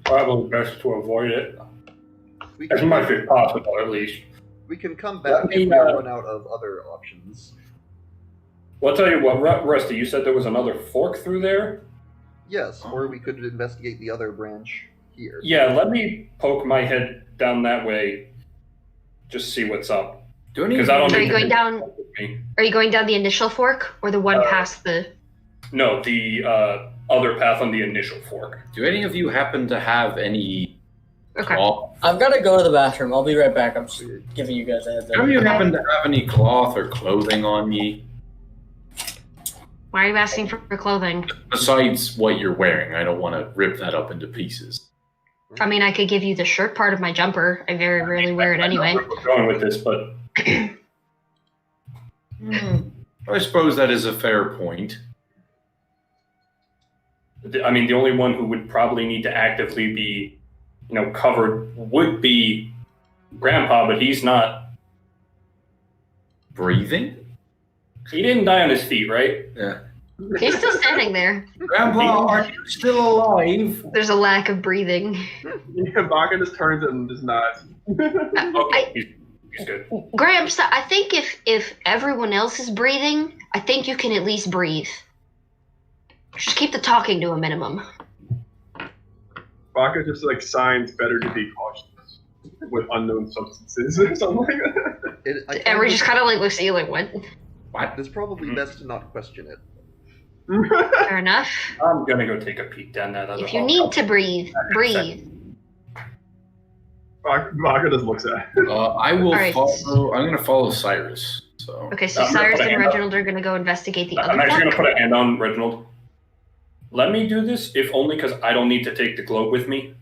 D: Probably best to avoid it
A: We
D: as
A: can,
D: much as possible, at least.
A: we can come back
D: Let
A: if
D: me,
A: we run out of other options.
D: Well, I'll tell you what, Rusty, you said there was another fork through there?
A: Yes, or we could investigate the other branch here.
D: Yeah, let me poke my head down that way, just see what's up.
F: Do any
D: Because I don't
C: Are
D: need
C: you
D: to
C: going down? Are you going down the initial fork, or the one past the?
D: No, the other path on the initial fork.
F: Do any of you happen to have any
C: Okay.
F: cloth?
B: I've got to go to the bathroom. I'll be right back. I'm just giving you guys a heads
F: Do any of you
B: up.
F: happen to have any cloth or clothing on ye?
C: Why are you asking for clothing?
F: Besides what you're wearing, I don't want to rip that up into pieces.
C: I mean, I could give you the shirt part of my jumper. I very rarely wear it anyway.
D: I know where we're going with this, but
F: I suppose that is a fair point.
D: I mean, the only one who would probably need to actively be, covered would be Grandpa, but he's not
F: breathing.
D: He didn't die on his feet, right?
F: Yeah.
C: He's still standing there.
F: Grandpa, are you still alive?
C: There's a lack of breathing.
E: Yeah, Baka just turns and just nods.
D: Okay, he's good.
C: Gramps, I think if everyone else is breathing, I think you can at least breathe. Just keep the talking to a minimum.
E: Baka just like signs better to be cautious with unknown substances or something like that.
C: Emery just kind of like looks at you like, what?
A: It's probably best to not question it.
C: Fair enough.
D: I'm gonna go take a peek down that other
C: If you
D: hall.
C: need to breathe, breathe.
E: Baka just looks at it.
F: I will
C: All right.
F: follow. I'm going to follow Cyrus. So
C: Okay, so
D: I'm gonna
C: Cyrus
D: put a
C: and
D: hand up.
C: Reginald are gonna go investigate the
D: I'm
C: other
D: actually
C: one.
D: gonna put a hand on Reginald. Let me do this, if only because I don't need to take the globe with me.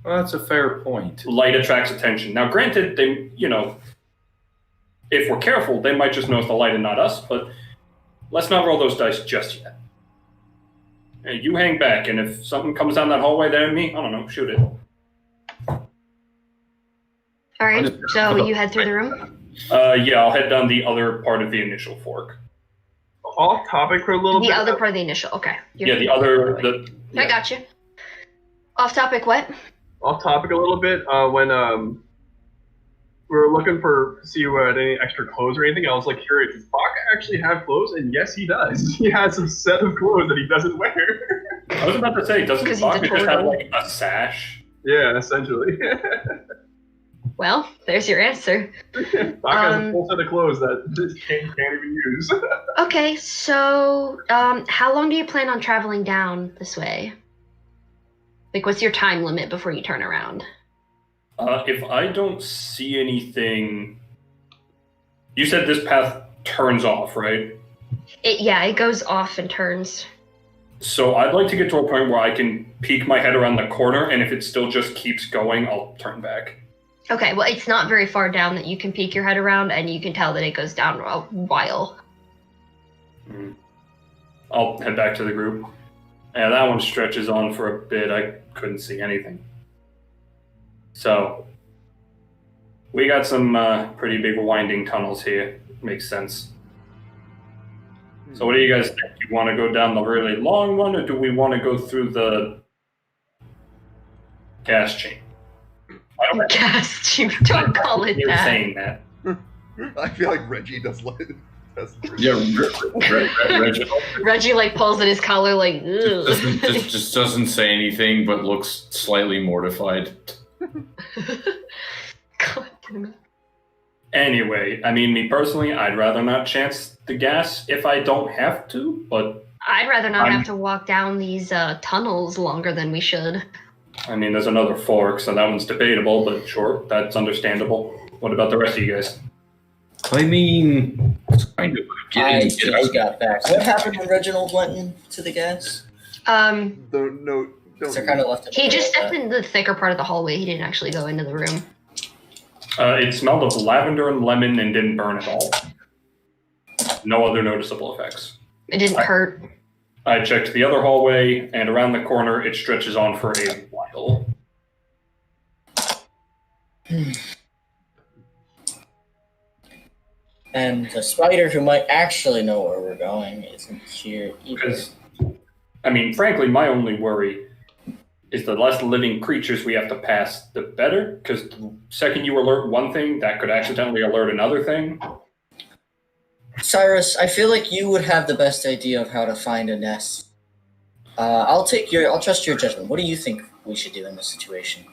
F: well, that's a fair point.
D: Light attracts attention. Now, granted, they, if we're careful, they might just notice the light and not us, but let's not roll those dice just yet. Hey, you hang back, and if something comes down that hallway there at me, I don't know, shoot it.
C: All right, so you head through the room.
D: Yeah, I'll head down the other part of the initial fork.
E: Off topic for a little
C: The
E: bit.
C: other part of the initial. Okay.
D: Yeah, the other...
C: I got you. Off topic. What?
E: Off topic a little bit. When we were looking to see who had any extra clothes or anything, I was like curious. Does Baka actually have clothes? And yes, he does. He has a set of clothes that he doesn't wear.
D: I was about to say, doesn't
C: 'Cause he's a
D: Baka just have,
C: turtle.
D: like, a sash?
E: Yeah, essentially.
C: Well, there's your answer.
E: Baka has a full set of clothes that this king can't even use.
C: Okay, so how long do you plan on traveling down this way? Like, what's your time limit before you turn around?
D: If I don't see anything... You said this path turns off, right?
C: It goes off and turns.
D: So I'd like to get to a point where I can peek my head around the corner, and if it still just keeps going, I'll turn back.
C: Okay, well, it's not very far down that you can peek your head around, and you can tell that it goes down a while.
D: I'll head back to the group. Yeah, that one stretches on for a bit. I couldn't see anything. So, we got some pretty big winding tunnels here. Makes sense. So what do you guys think? You want to go down the really long one, or do we want to go through the gas chamber? I don't know.
C: Gas, you don't call it
D: You're
C: that.
D: saying that.
A: I feel like Reggie does like that's
F: Yeah, Reginald
C: Reggie, like, pulls at his collar, like, ugh.
F: just doesn't say anything, but looks slightly mortified.
C: God damn it.
D: Anyway, I mean, me personally, I'd rather not chance the gas if I don't have to, but
C: I'd rather not have to walk down these tunnels longer than we should.
D: I mean, there's another fork, so that one's debatable, but sure, that's understandable. What about the rest of you guys?
F: I mean, it's kind of
B: I
F: getting
B: just got back. What happened when Reginald went into the gas?
A: don't
B: So kind of left it.
C: He just stepped in the thicker part of the hallway. He didn't actually go into the room.
D: It smelled of lavender and lemon and didn't burn at all. No other noticeable effects.
C: It didn't hurt.
D: I checked the other hallway, and around the corner, it stretches on for a while.
B: And the spider who might actually know where we're going isn't here either.
D: Because, I mean, frankly, my only worry is the less living creatures we have to pass, the better. Because the second you alert one thing, that could accidentally alert another thing.
B: Cyrus, I feel like you would have the best idea of how to find a nest. I'll trust your judgment. What do you think we should do in this situation?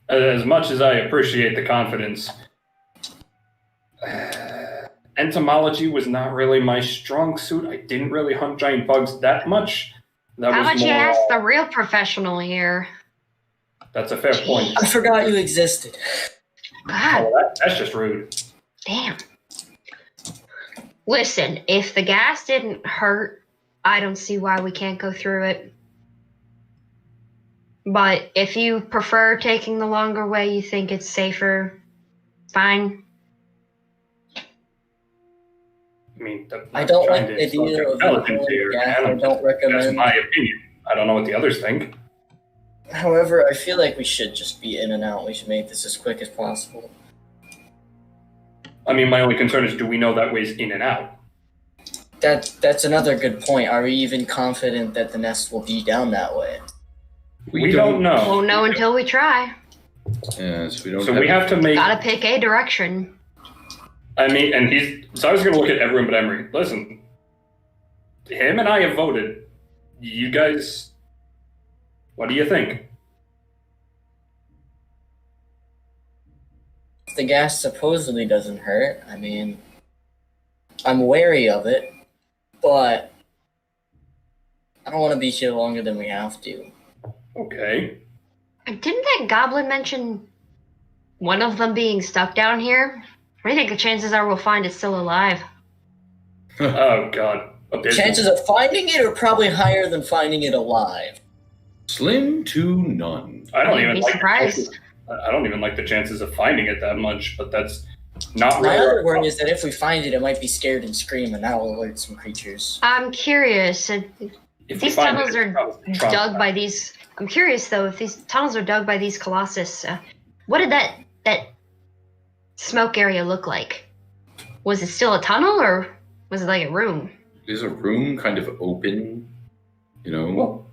D: As much as I appreciate the confidence, entomology was not really my strong suit. I didn't really hunt giant bugs that much. That
C: How
D: was
C: about you
D: more,
C: ask the real professional here?
D: That's a fair point.
B: I forgot you existed.
C: God
D: Oh, that's just rude.
C: damn. Listen, if the gas didn't hurt, I don't see why we can't go through it. But if you prefer taking the longer way, you think it's safer, fine.
D: mean,
B: I don't like the idea of
D: skeletons here.
B: gas. I don't
D: That's
B: recommend.
D: my opinion. I don't know what the others think.
B: However, I feel like we should just be in and out. We should make this as quick as possible.
D: I mean, my only concern is, do we know that way's in and out?
B: That's another good point. Are we even confident that the nest will be down that way?
D: We don't know.
C: Won't know until we try.
F: Yes, we don't.
D: So we have to make.
C: Gotta pick a direction.
D: I mean, and so I was going to look at everyone but Emery. Listen, him and I have voted. You guys, what do you think?
B: The gas supposedly doesn't hurt. I mean, I'm wary of it, but I don't want to be here longer than we have to.
D: Okay.
C: Didn't that goblin mention one of them being stuck down here? What do you think the chances are we'll find it still alive?
D: Oh, God.
B: Chances of finding it are probably higher than finding it alive.
F: Slim to none.
D: I don't
C: I'd
D: even
C: be
D: like
C: surprised.
D: I don't even like the chances of finding it that much, but that's not
B: My
D: really.
B: other worry is that if we find it, it might be scared and scream, and that will alert some creatures.
C: I'm curious.
D: If we
C: These
D: find
C: tunnels
D: it,
C: are
D: it's probably Trump.
C: dug by these. I'm curious though if these tunnels are dug by these colossus. What did that smoke area look like? Was it still a tunnel or was it like a room?
F: Is a room kind of open? You know.
D: Well,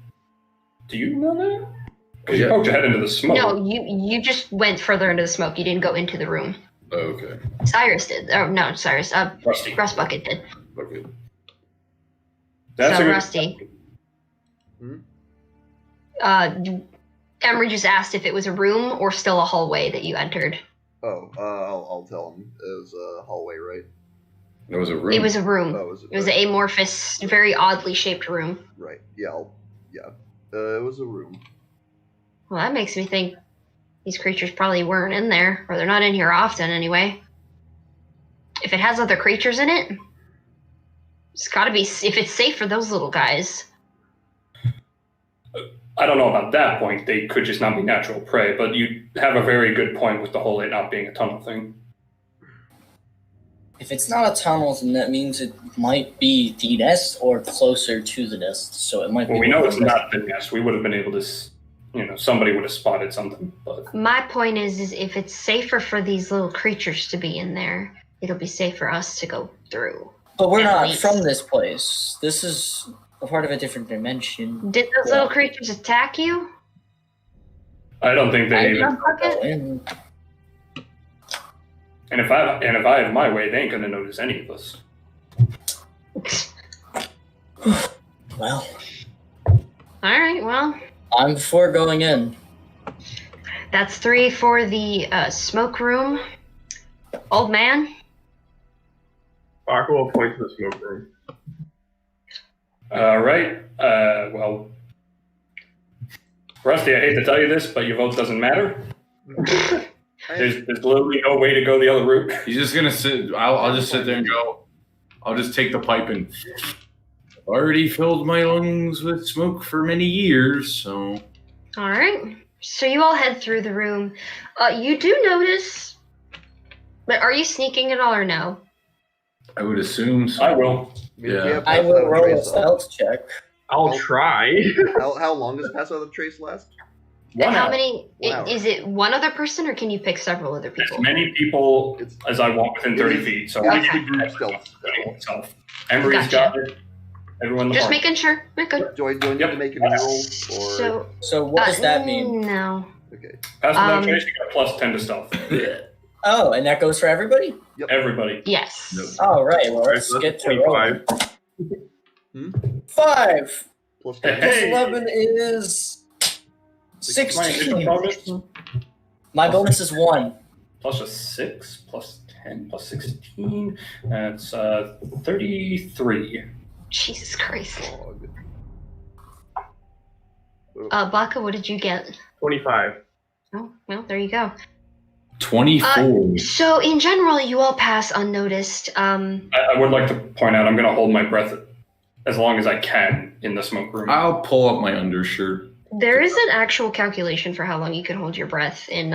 D: do you know that? Because
F: Yeah.
D: you poked your head into the smoke.
C: No, you just went further into the smoke. You didn't go into the room.
F: Oh, okay.
C: Cyrus did. Oh no, Cyrus.
D: Rusty.
C: Rust Bucket did.
F: Okay.
D: That's
C: So
D: a good-
C: Rusty.
A: Hmm?
C: Emery just asked if it was a room or still a hallway that you entered.
A: Oh, I'll tell him. It was a hallway, right?
F: It was a room.
C: It was a room.
A: Oh,
C: It was an amorphous, very oddly shaped room.
A: Right. Yeah. It was a room.
C: Well, that makes me think these creatures probably weren't in there, or they're not in here often anyway. If it has other creatures in it, it's gotta be, if it's safe for those little guys.
D: I don't know about that point. They could just not be natural prey, but you have a very good point with the whole it not being a tunnel thing.
B: If it's not a tunnel, then that means it might be the nest or closer to the nest. So it might be.
D: Well, we know it's not the nest. We would have been able to, somebody would have spotted something. But
C: My point is if it's safer for these little creatures to be in there, it'll be safe for us to go through.
B: But we're
C: At
B: not
C: least.
B: from this place. This is a part of a different dimension.
C: Did those little creatures attack you?
D: I don't think they even.
C: Rust Bucket?
B: And
D: And if I have my way, they ain't gonna notice any of us.
B: well,
C: Alright, well,
B: I'm for going in.
C: that's 3 for the smoke room. Old man?
E: Baka will point to the smoke room.
D: All right. Well, Rusty, I hate to tell you this, but your vote doesn't matter. There's literally no way to go the other route.
F: He's just gonna sit. I'll just sit there and go. I'll just take the pipe and already filled my lungs with smoke for many years. So
C: Alright. So you all head through the room. You do notice, but are you sneaking at all or no?
F: I would assume. So.
D: I will.
F: Yeah.
B: I will roll a stealth check.
E: I'll try.
A: How long does Pass Without a Trace last?
C: And how
D: hour.
C: many?
A: 1 hour.
C: Is it one other person, or can you pick several other
D: As
C: people?
D: many people
A: It's-
D: as I walk within 30 feet. So
C: Okay.
A: It's the group stealth spell.
D: itself. Emery's
C: Gotcha.
D: got it. Everyone in the
C: Just
D: party.
C: making sure. We're good.
A: Do I need
D: Yep.
A: to make a new roll? Or...
B: So what does that mean?
C: No.
A: Okay.
D: Pass without
C: Um,
D: trace, you got plus 10 to stealth.
B: Oh, and that goes for everybody?
D: Everybody.
C: Yes.
A: Nope.
B: All right. Well,
E: Alright,
B: let's
E: so
B: get
E: that's
B: to rolling.
E: 25.
B: 5
A: Plus
D: Hey.
A: 10.
B: plus 11 is
D: My initial
B: 16.
D: bonus,
B: My bonus is 1.
D: plus a 6, plus 10, plus 16. That's 33.
C: Jesus Christ.
A: Dog.
C: Baka, what did you get?
E: 25.
C: Oh, well, there you go.
F: 24.
C: So in general, you all pass unnoticed.
D: I would like to point out I'm going to hold my breath as long as I can in the smoke room.
F: I'll pull up my undershirt.
C: There is an actual calculation for how long you can hold your breath in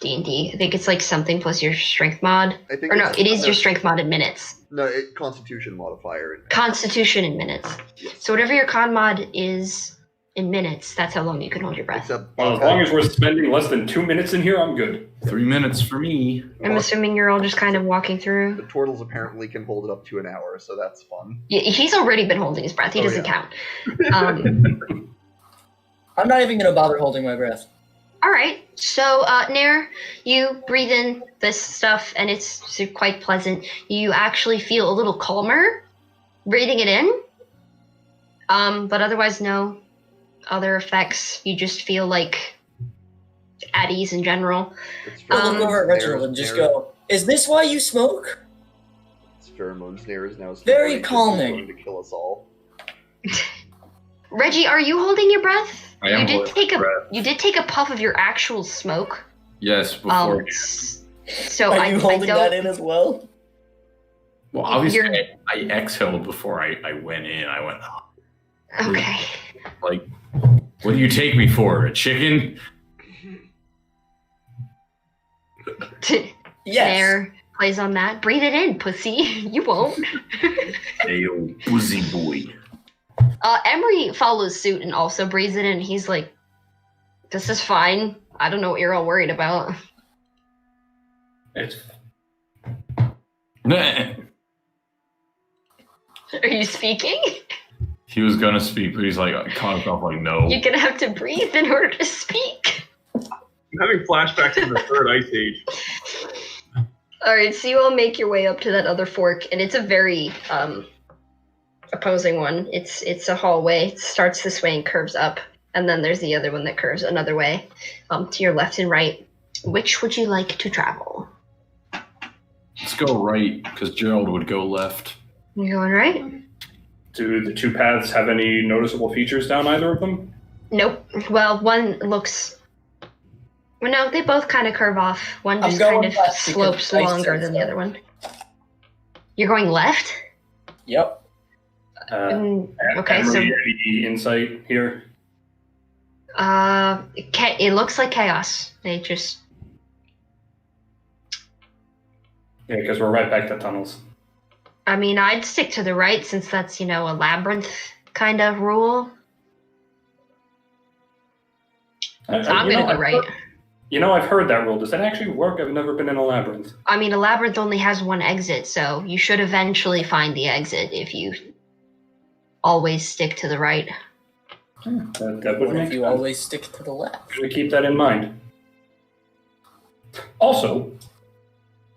C: D&D. I think it's like something plus your strength mod.
A: I think
C: Or no,
A: it's-
C: it is your strength mod in minutes.
A: No, Constitution modifier.
C: Constitution in minutes.
A: Yes.
C: So whatever your con mod is in minutes, that's how long you can hold your breath.
A: Except
D: Well, as long as we're spending less than 2 minutes in here, I'm good.
F: 3 minutes for me.
C: I'm assuming you're all just kind of walking
A: the
C: through.
A: turtles apparently can hold it up to an hour, so that's fun.
C: Yeah, he's already been holding his breath. He
A: Oh,
C: doesn't
A: yeah.
C: count.
B: I'm not even gonna bother holding my breath.
C: All right. So, Nair, you breathe in this stuff, and it's quite pleasant. You actually feel a little calmer breathing it in. But otherwise, no other effects. You just feel like at ease in general.
A: It's
B: I'll look over at Reginald
A: Nair-
B: and just
A: Nair-
B: go, "Is this why you smoke?"
A: It's pheromones. Nair is now
B: Very
A: super
B: calming.
A: going to kill us all.
C: Reggie, are you holding your breath?
F: I am
C: You did
F: holding
C: take
F: my
C: a
F: breath.
C: you did take a puff of your actual smoke.
F: Yes, before.
C: So
B: Are
C: I
B: you holding
C: don't.
B: that in as well?
F: Well, obviously,
C: You're-
F: I exhaled before I went in. I went,
C: Okay.
F: like, what do you take me for? A chicken?
B: Yes.
C: Nair plays on that. Breathe it in, pussy. You won't.
F: Hey, old boozy boy.
C: Emery follows suit and also breathes it in. He's like, "This is fine. I don't know what you're all worried about."
D: It's
F: Nah.
C: Are you speaking?
F: He was gonna speak, but he's like, caught himself like, no.
C: You're gonna have to breathe in order to speak.
E: I'm having flashbacks to the third ice age.
C: All right, so you all make your way up to that other fork, and it's a very opposing one. It's a hallway. It starts this way and curves up, and then there's the other one that curves another way, to your left and right. Which would you like to travel?
F: Let's go right, because Gerald would go left.
C: You going right?
D: Do the two paths have any noticeable features down either of them?
C: Nope. Well, one looks. Well, no, they both kind of curve off. One
B: I'm
C: just
B: going
C: kind of
B: left because
C: slopes
B: I
C: longer
B: said
C: than the
B: so.
C: other one. You're going left?
B: Yep.
C: Okay, so
D: any insight here?
C: it looks like chaos. They just
D: Yeah, because we're right back to tunnels.
C: I mean, I'd stick to the right since that's, a labyrinth kind of rule. So I'm going to go right.
D: I've heard that rule. Does that actually work? I've never been in a labyrinth.
C: I mean, a labyrinth only has one exit, so you should eventually find the exit if you always stick to the right.
D: That would
B: What
D: make
B: if you
D: sense.
B: always stick to the left?
D: Should we keep that in mind? Also,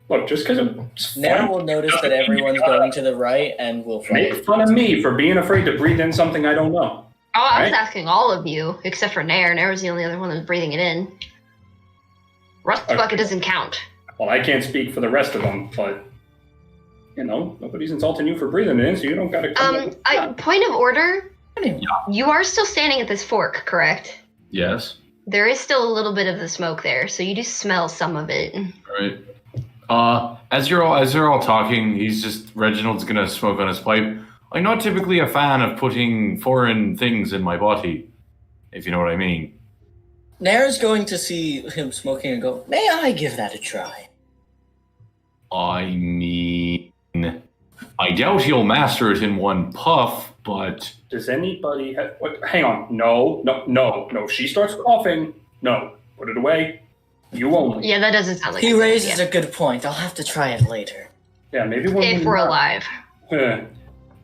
D: look, just because it's
B: Now
D: fun,
B: we'll notice that everyone's going to the right, and we'll
D: make
B: fight.
D: fun of me for being afraid to breathe in something I don't know.
C: Oh, I was
D: Right.
C: asking all of you, except for Nair. Nair was the only other one that was breathing it in. Rust
D: Okay.
C: Bucket doesn't count.
D: Well, I can't speak for the rest of them, but nobody's insulting you for breathing it in, so you don't gotta come up with that.
C: Point of order.
B: Yeah.
C: You are still standing at this fork, correct?
F: Yes.
C: There is still a little bit of the smoke there, so you do smell some of it.
F: All right. As you're all talking, Reginald's gonna smoke on his pipe. I'm not typically a fan of putting foreign things in my body, if you know what I mean.
B: Nair's going to see him smoking and go, "May I give that a try?"
F: I mean, I doubt he'll master it in one puff, but
D: Does anybody have... What, hang on. No. If she starts coughing, no. Put it away. You only.
C: Yeah, that doesn't sound like
B: He
C: a good
B: raises
C: idea.
B: a good point. I'll have to try it later.
D: Yeah, maybe when
C: If we're alive.
D: Yeah,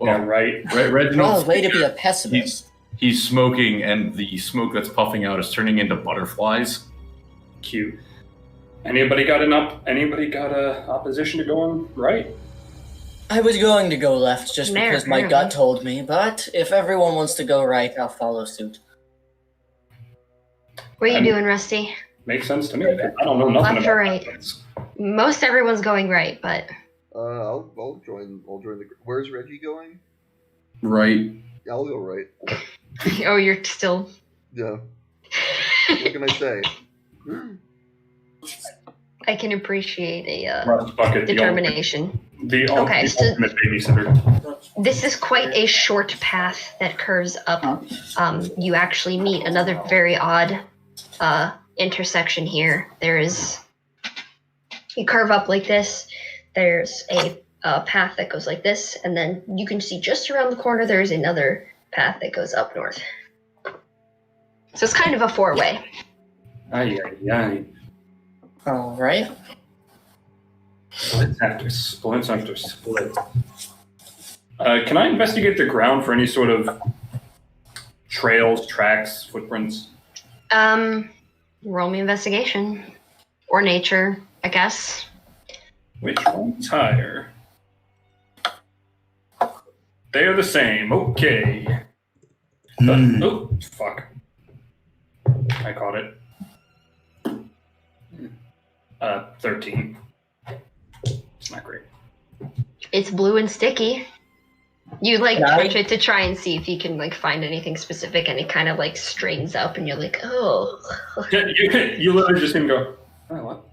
D: right.
F: Reginald's
B: Well, way to be a pessimist.
F: he's smoking, and the smoke that's puffing out is turning into butterflies.
D: Cute. Anybody got a opposition to going right?
B: I was going to go left just
C: Nair,
B: because my
C: Nair.
B: gut told me, but if everyone wants to go right, I'll follow suit.
C: What are you
D: I'm-
C: doing, Rusty?
D: Makes sense to me. I don't know nothing
C: Left
D: about
C: or right?
D: this.
C: Most everyone's going right, but
A: I'll join the. Where's Reggie going?
F: Right.
A: Yeah, I'll go right.
C: oh, you're still.
A: Yeah. What can I say?
C: I can appreciate a
D: Rust bucket.
C: determination.
D: The
C: Okay, so-
D: ultimate babysitter.
C: This is quite a short path that curves up. You actually meet another very odd intersection here. There is You curve up like this. There's a path that goes like this, and then you can see just around the corner there's another path that goes up north. So it's kind of a four-way.
D: Aye, aye, aye.
B: All right.
D: Splits after splits after splits. Can I investigate the ground for any sort of trails, tracks, footprints?
C: Roll me investigation. Or nature, I guess.
D: Which one's higher? They are the same. Okay. Oh, fuck. I caught it. 13. It's not great.
C: It's blue and sticky. You like
B: Can I-
C: touch it to try and see if you can like find anything specific, and it kind of like straightens up, and you're like, oh.
D: Yeah, you literally just can go, oh, what?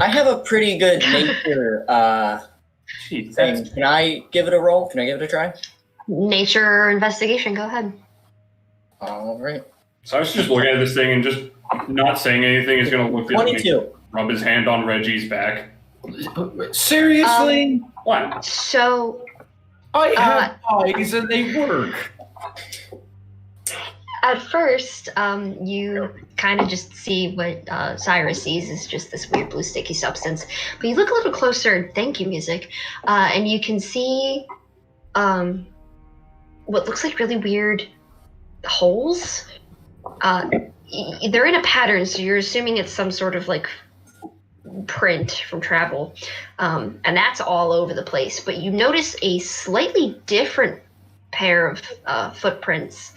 B: I have a pretty good nature
D: Jeez,
B: thing.
D: that's...
B: Can I give it a roll? Can I give it a try?
C: Nature investigation. Go ahead.
B: All right.
D: So I was just looking at this thing and just not saying anything is going to look at me,
B: 22.
D: rub his hand on Reggie's back.
F: Seriously?
D: What?
C: So
F: I have eyes and they work.
C: at first, you kind of just see what Cyrus sees is just this weird blue sticky substance. But you look a little closer, thank you, music, and you can see what looks like really weird holes. They're in a pattern, so you're assuming it's some sort of like print from travel, and that's all over the place. But you notice a slightly different pair of footprints,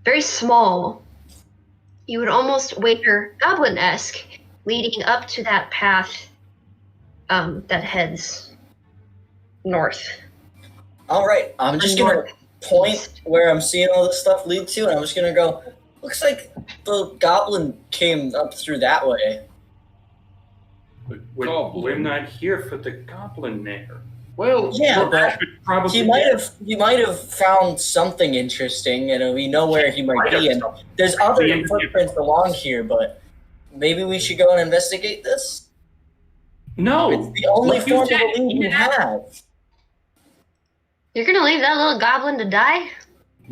C: very small. You would almost wager goblin-esque, leading up to that path that heads north.
B: All right. I'm just going to point where I'm seeing all this stuff lead to, and I'm just going to go, looks like the goblin came up through that way.
D: We're not here for the goblin there.
F: Well,
B: Yeah, but
D: Probably
B: he might have found something interesting, and we know where he might be. And there's other footprints along here, but maybe we should go and investigate this.
D: No,
B: It's the only
D: Look, you
B: form of
D: said-
B: a lead we have.
C: You're gonna leave that little goblin to die?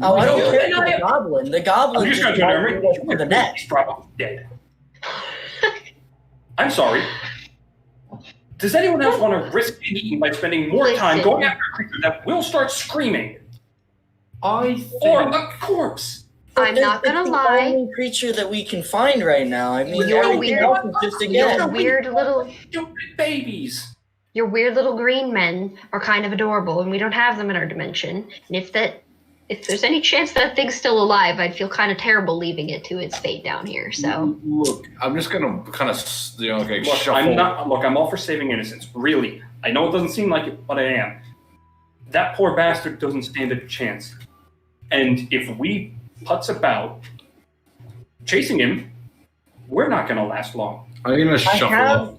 B: Oh, I don't
D: No,
B: care
D: no,
B: for the
D: no.
B: goblin. The goblin
D: I'm just
B: just
D: going to
B: wants to go for the net.
D: He's probably dead. I'm sorry. Does anyone else want to risk being eaten by spending more time
C: Listen.
D: going after a creature that will start screaming?
F: I
D: Or
F: think
D: a corpse?
C: I'm not gonna
B: It's the
C: lie.
B: only creature that we can find right now. I mean,
C: You're
B: everything
C: weird.
B: else is just a
C: You're
B: guess.
C: weird little
D: Stupid babies.
C: Your weird little green men are kind of adorable, and we don't have them in our dimension. And if there's any chance that thing's still alive, I'd feel kind of terrible leaving it to its fate down here. So
F: look, I'm just gonna kind of
D: Look,
F: shuffle.
D: I'm all for saving innocence. Really. I know it doesn't seem like it, but I am. That poor bastard doesn't stand a chance. And if we putz about chasing him, we're not going to last long.
F: I'm gonna shuffle
B: have-
F: up.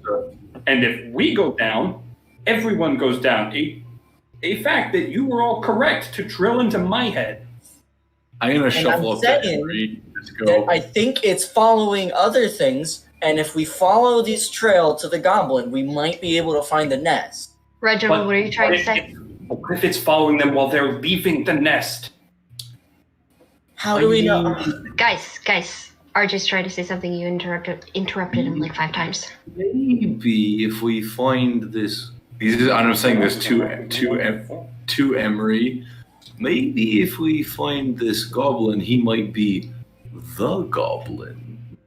D: And if we go down, everyone goes down. A fact that you were all correct to drill into my head.
F: I'm gonna shuffle up to
B: saying
F: Henry. Let's
B: that
F: go.
B: I think it's following other things, and if we follow this trail to the goblin, we might be able to find the nest.
C: Reginald, what are you trying to say?
D: What if it's following them while they're leaving the nest?
B: How do we know?
C: Guys, RJ's trying to say something. You interrupted him like 5 times.
F: Maybe if we find this, I'm saying this to Emery. Maybe if we find this goblin, he might be the goblin.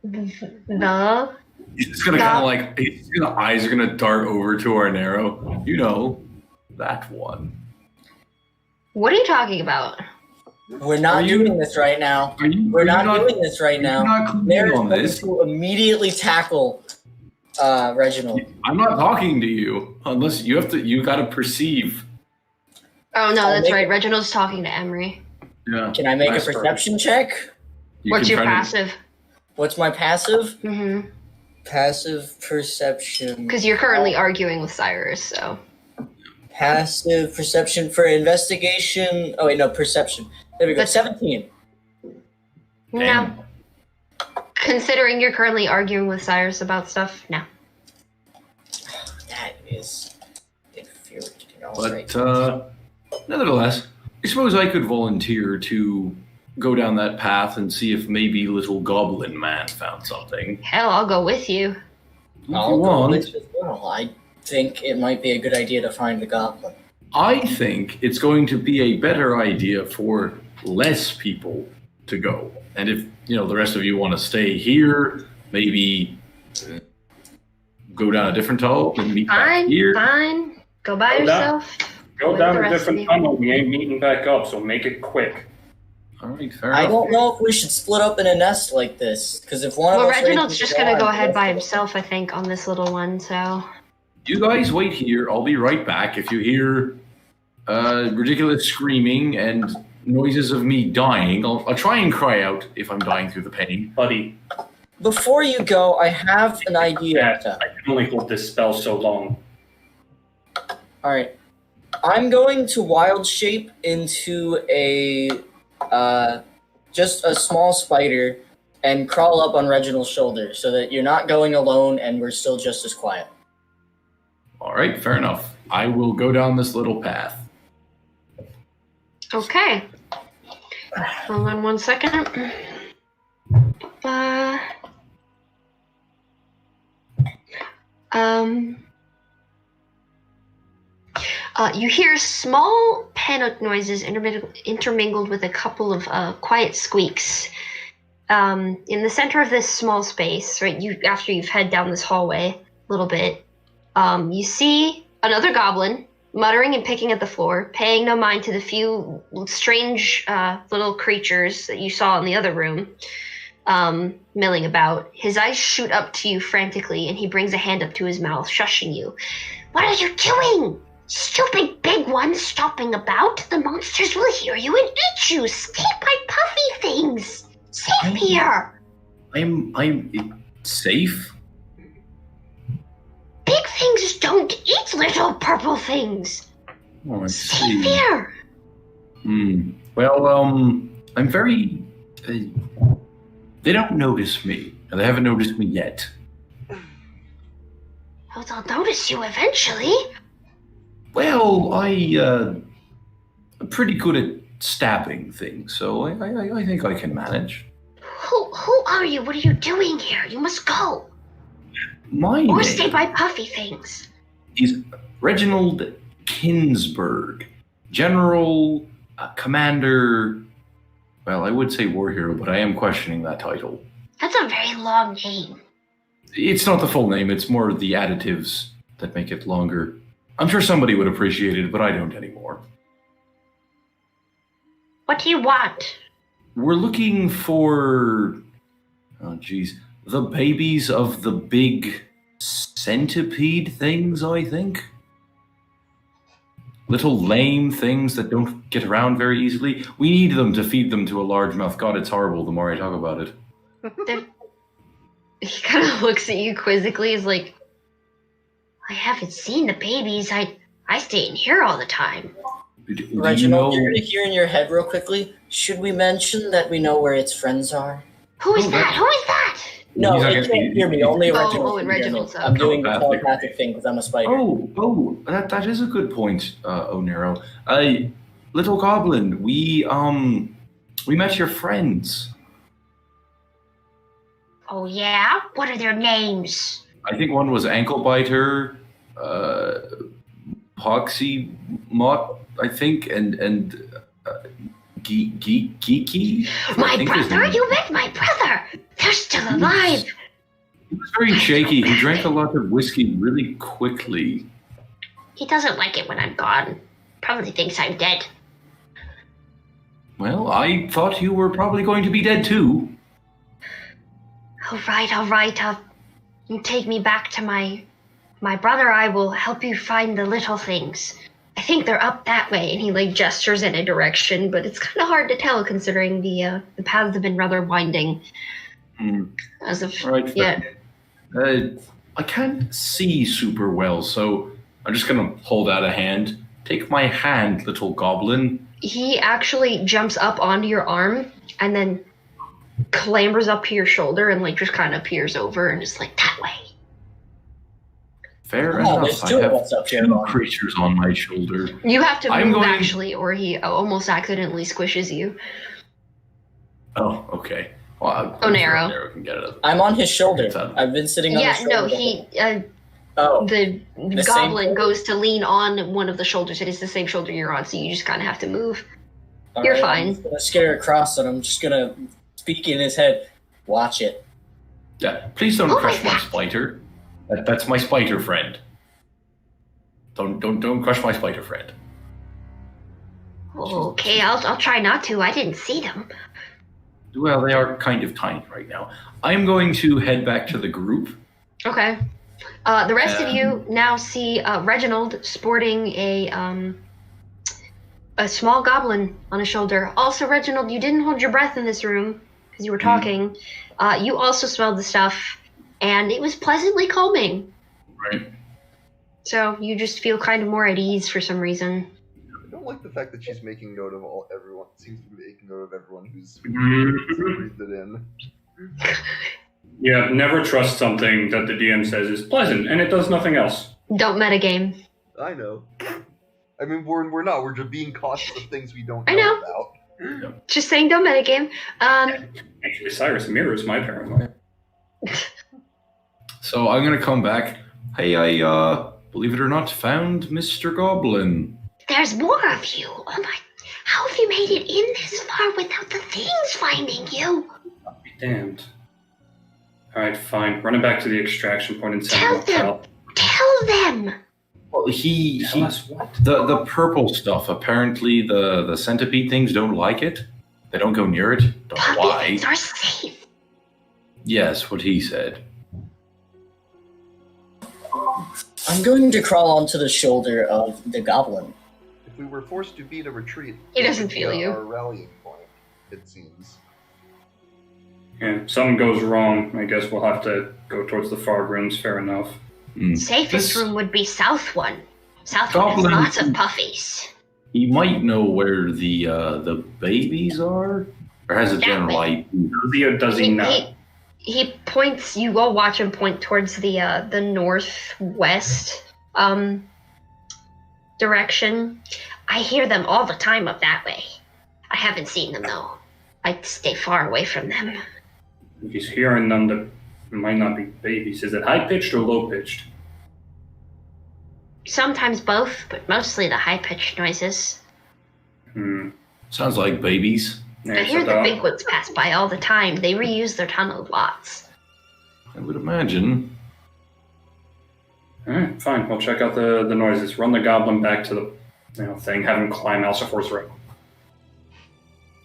C: The
F: He's gonna kind of like his eyes are gonna dart over to our narrow. You know, that one.
C: What are you talking about?
B: We're not
F: Are you-
B: doing this right now.
F: Are you?
B: We're
F: are you
B: not doing this right now.
F: You're not clear
B: Mary's
F: on
B: going
F: this.
B: to immediately tackle Reginald.
F: I'm not talking to you unless you have to. You got to perceive.
C: Oh no,
B: I'll
C: that's
B: make
C: right.
B: it-
C: Reginald's talking to Emery.
F: Yeah.
B: Can I make
F: Nice
B: a
F: start.
B: perception check?
F: You
C: What's
F: can
C: your
F: try to-
C: passive?
B: What's my passive?
C: Mm-hmm.
B: Passive perception.
C: Because you're currently arguing with Cyrus, so.
B: Passive perception for investigation. Oh, wait, no, perception. There we go.
C: That's-
B: 17.
C: No. Considering you're currently arguing with Cyrus about stuff, no.
B: is infuriating. All
F: But
B: right.
F: nevertheless, I suppose I could volunteer to go down that path and see if maybe little Goblin Man found something.
C: Hell, I'll go with you.
F: If
B: I'll
F: you
B: go
F: want.
B: with you as well. I think it might be a good idea to find the goblin.
F: I think it's going to be a better idea for less people to go. And if, the rest of you want to stay here, maybe go down a different tunnel and meet back here.
C: Fine. Go by
D: Go down.
C: yourself.
D: Go
C: With
D: down
C: the
D: a
C: rest of
D: different
C: you.
D: tunnel. We ain't meeting back up, so make it quick.
F: All right, fair
B: I
F: enough.
B: don't know if we should split up in a nest like this, because if one of
C: Well,
B: us
C: Reginald's
B: raises
C: just
B: the
C: gonna
B: alarm,
C: go
B: the
C: ahead
B: rest
C: by
B: of us-
C: himself, I think, on this little one, so.
F: You guys wait here. I'll be right back. If you hear ridiculous screaming and noises of me dying, I'll try and cry out if I'm dying through the pain.
D: Buddy,
B: Before you go, I have an idea.
D: I can only hold this spell so long.
B: All right, I'm going to wild shape into a just a small spider and crawl up on Reginald's shoulder, so that you're not going alone and we're still just as quiet.
F: All right, fair enough. I will go down this little path.
C: Okay. Hold on one second. You hear small panic noises intermingled with a couple of quiet squeaks. In the center of this small space, right, after you've head down this hallway a little bit, you see another goblin muttering and picking at the floor, paying no mind to the few strange little creatures that you saw in the other room, milling about. His eyes shoot up to you frantically, and he brings a hand up to his mouth, shushing you. What are you doing? Stupid big one stopping about. The monsters will hear you and eat you. Stay by puffy things. Safe here.
F: I'm safe?
C: Big things don't eat little purple things.
F: Oh, I
C: Safe
F: see.
C: here.
F: Well, I'm very... they don't notice me. And they haven't noticed me yet.
C: Well, they'll notice you eventually.
F: Well, I'm pretty good at stabbing things, so I think I can manage.
C: Who are you? What are you doing here? You must go.
F: My
C: Or
F: name
C: stay by puffy things.
F: is Reginald Kinsberg, General, Commander... Well, I would say war hero, but I am questioning that title.
C: That's a very long name.
F: It's not the full name, it's more the additives that make it longer. I'm sure somebody would appreciate it, but I don't anymore.
C: What do you want?
F: We're looking for... Oh, geez. The babies of the big centipede things, I think? Little lame things that don't get around very easily. We need them to feed them to a largemouth. God, it's horrible the more I talk about it.
C: He kind of looks at you quizzically. He's like, I haven't seen the babies. I stay in here all the time.
F: Do you
B: Reginald,
F: know...
B: you're going to hear in your head real quickly. Should we mention that we know where its friends are?
C: Who is
F: Oh,
C: that? Who is that?
B: No,
F: He's not
B: it
F: gonna-
B: can't hear me. Only
C: Oh,
B: Reginald.
C: oh, and
B: can hear me.
C: Reginald's up.
B: I'm doing the
F: Telepathic.
B: telepathic thing because I'm a spider.
F: That is a good point, Onero. Little Goblin, we met your friends.
C: Oh, yeah? What are their names?
F: I think one was Ankle Biter, Poxy Mott, I think, and Geeky.
C: My
F: I think his
C: brother?
F: name-
C: You met my brother. They're still alive.
F: He was very shaky. He drank a lot of whiskey really quickly.
C: He doesn't like it when I'm gone. Probably thinks I'm dead.
F: Well, I thought you were probably going to be dead too.
C: All right. You take me back to my brother. I will help you find the little things. I think they're up that way. And he gestures in a direction, but it's kind of hard to tell considering the paths have been rather winding. As of
F: Right.
C: yeah.
F: I can't see super well, so I'm just gonna hold out a hand. Take my hand, little goblin.
C: He actually jumps up onto your arm and then clambers up to your shoulder and just kind of peers over and is like, that way.
F: Fair
B: Oh,
F: enough.
B: there's
F: I
B: two of
F: have
B: us up here.
F: two creatures on my shoulder.
C: You have to
F: I'm
C: move,
F: going-
C: actually, or he almost accidentally squishes you.
F: Oh, okay. Well, I'm
C: Oh,
F: sure
C: Nero.
F: Nero can get it.
B: I'm on his shoulder.
F: It's on-
B: I've been sitting on his
C: Yeah,
B: shoulder.
C: no,
B: the
C: he...
B: whole- Oh,
C: the
B: same
C: goblin
B: shoulder?
C: goes to lean on one of the shoulders. It is the same shoulder you're on, so you just kind of have to move.
B: all
C: You're
B: right,
C: fine.
B: I'm just gonna scare across, and I'm just gonna speak in his head. Watch it.
F: Yeah, please don't
C: Oh,
F: crush my
C: my-
F: spider. That's my spider friend. Don't crush my spider friend.
C: Okay, I'll try not to. I didn't see them.
F: Well, they are kind of tiny right now. I'm going to head back to the group.
C: Okay. The rest of you now see Reginald sporting a small goblin on his shoulder. Also, Reginald, you didn't hold your breath in this room because you were talking. You also smelled the stuff, and it was pleasantly calming.
F: Right.
C: So you just feel kind of more at ease for some reason.
A: I don't like the fact that she's making note of everyone. Seems to be making note of everyone who's
D: Mhm.
A: breathed it in.
D: Yeah, never trust something that the DM says is pleasant and it does nothing else.
C: Don't metagame.
A: I know. I mean, we're not. We're just being cautious of things we don't know,
C: I know.
A: about.
C: Just saying don't metagame.
D: Actually, Cyrus mirrors my paranoia.
F: So I'm gonna come back. Hey, I believe it or not, found Mr. Goblin.
C: There's more of you. Oh my. How have you made it in this far without the things finding you?
D: I'll be damned. Alright, fine. Running back to the extraction point and
C: Tell
D: sending
C: them. Tell them.
F: Well, he
D: Tell us what?
F: the purple stuff. Apparently, the centipede things don't like it. They don't go near it. Don't know why.
C: Puppets are safe.
F: Yes, what he said.
B: I'm going to crawl onto the shoulder of the goblin.
A: If we were forced to beat a retreat,
C: He doesn't
A: this would
C: feel
A: be
C: you.
A: Our rallying point, it seems.
D: Yeah, if something goes wrong, I guess we'll have to go towards the far rooms. Fair enough.
C: Safest
F: This-
C: room would be south one. South one has
F: Goblin-
C: lots of puffies.
F: He might know where the babies are, or has a
C: That
F: general
C: way.
F: idea.
D: Does he or does he not?
C: He points. You go watch him point towards the northwest direction. I hear them all the time up that way. I haven't seen them though. I stay far away from them.
D: If he's hearing them, that might not be babies. Is it high pitched or low pitched?
C: Sometimes both, but mostly the high-pitched noises.
F: Sounds like babies.
C: I hear the big ones pass by all the time. They reuse their tunnel lots.
F: I would imagine.
D: Alright, fine. We'll check out the noises. Run the goblin back to the thing. Have him climb Alcifor's rope.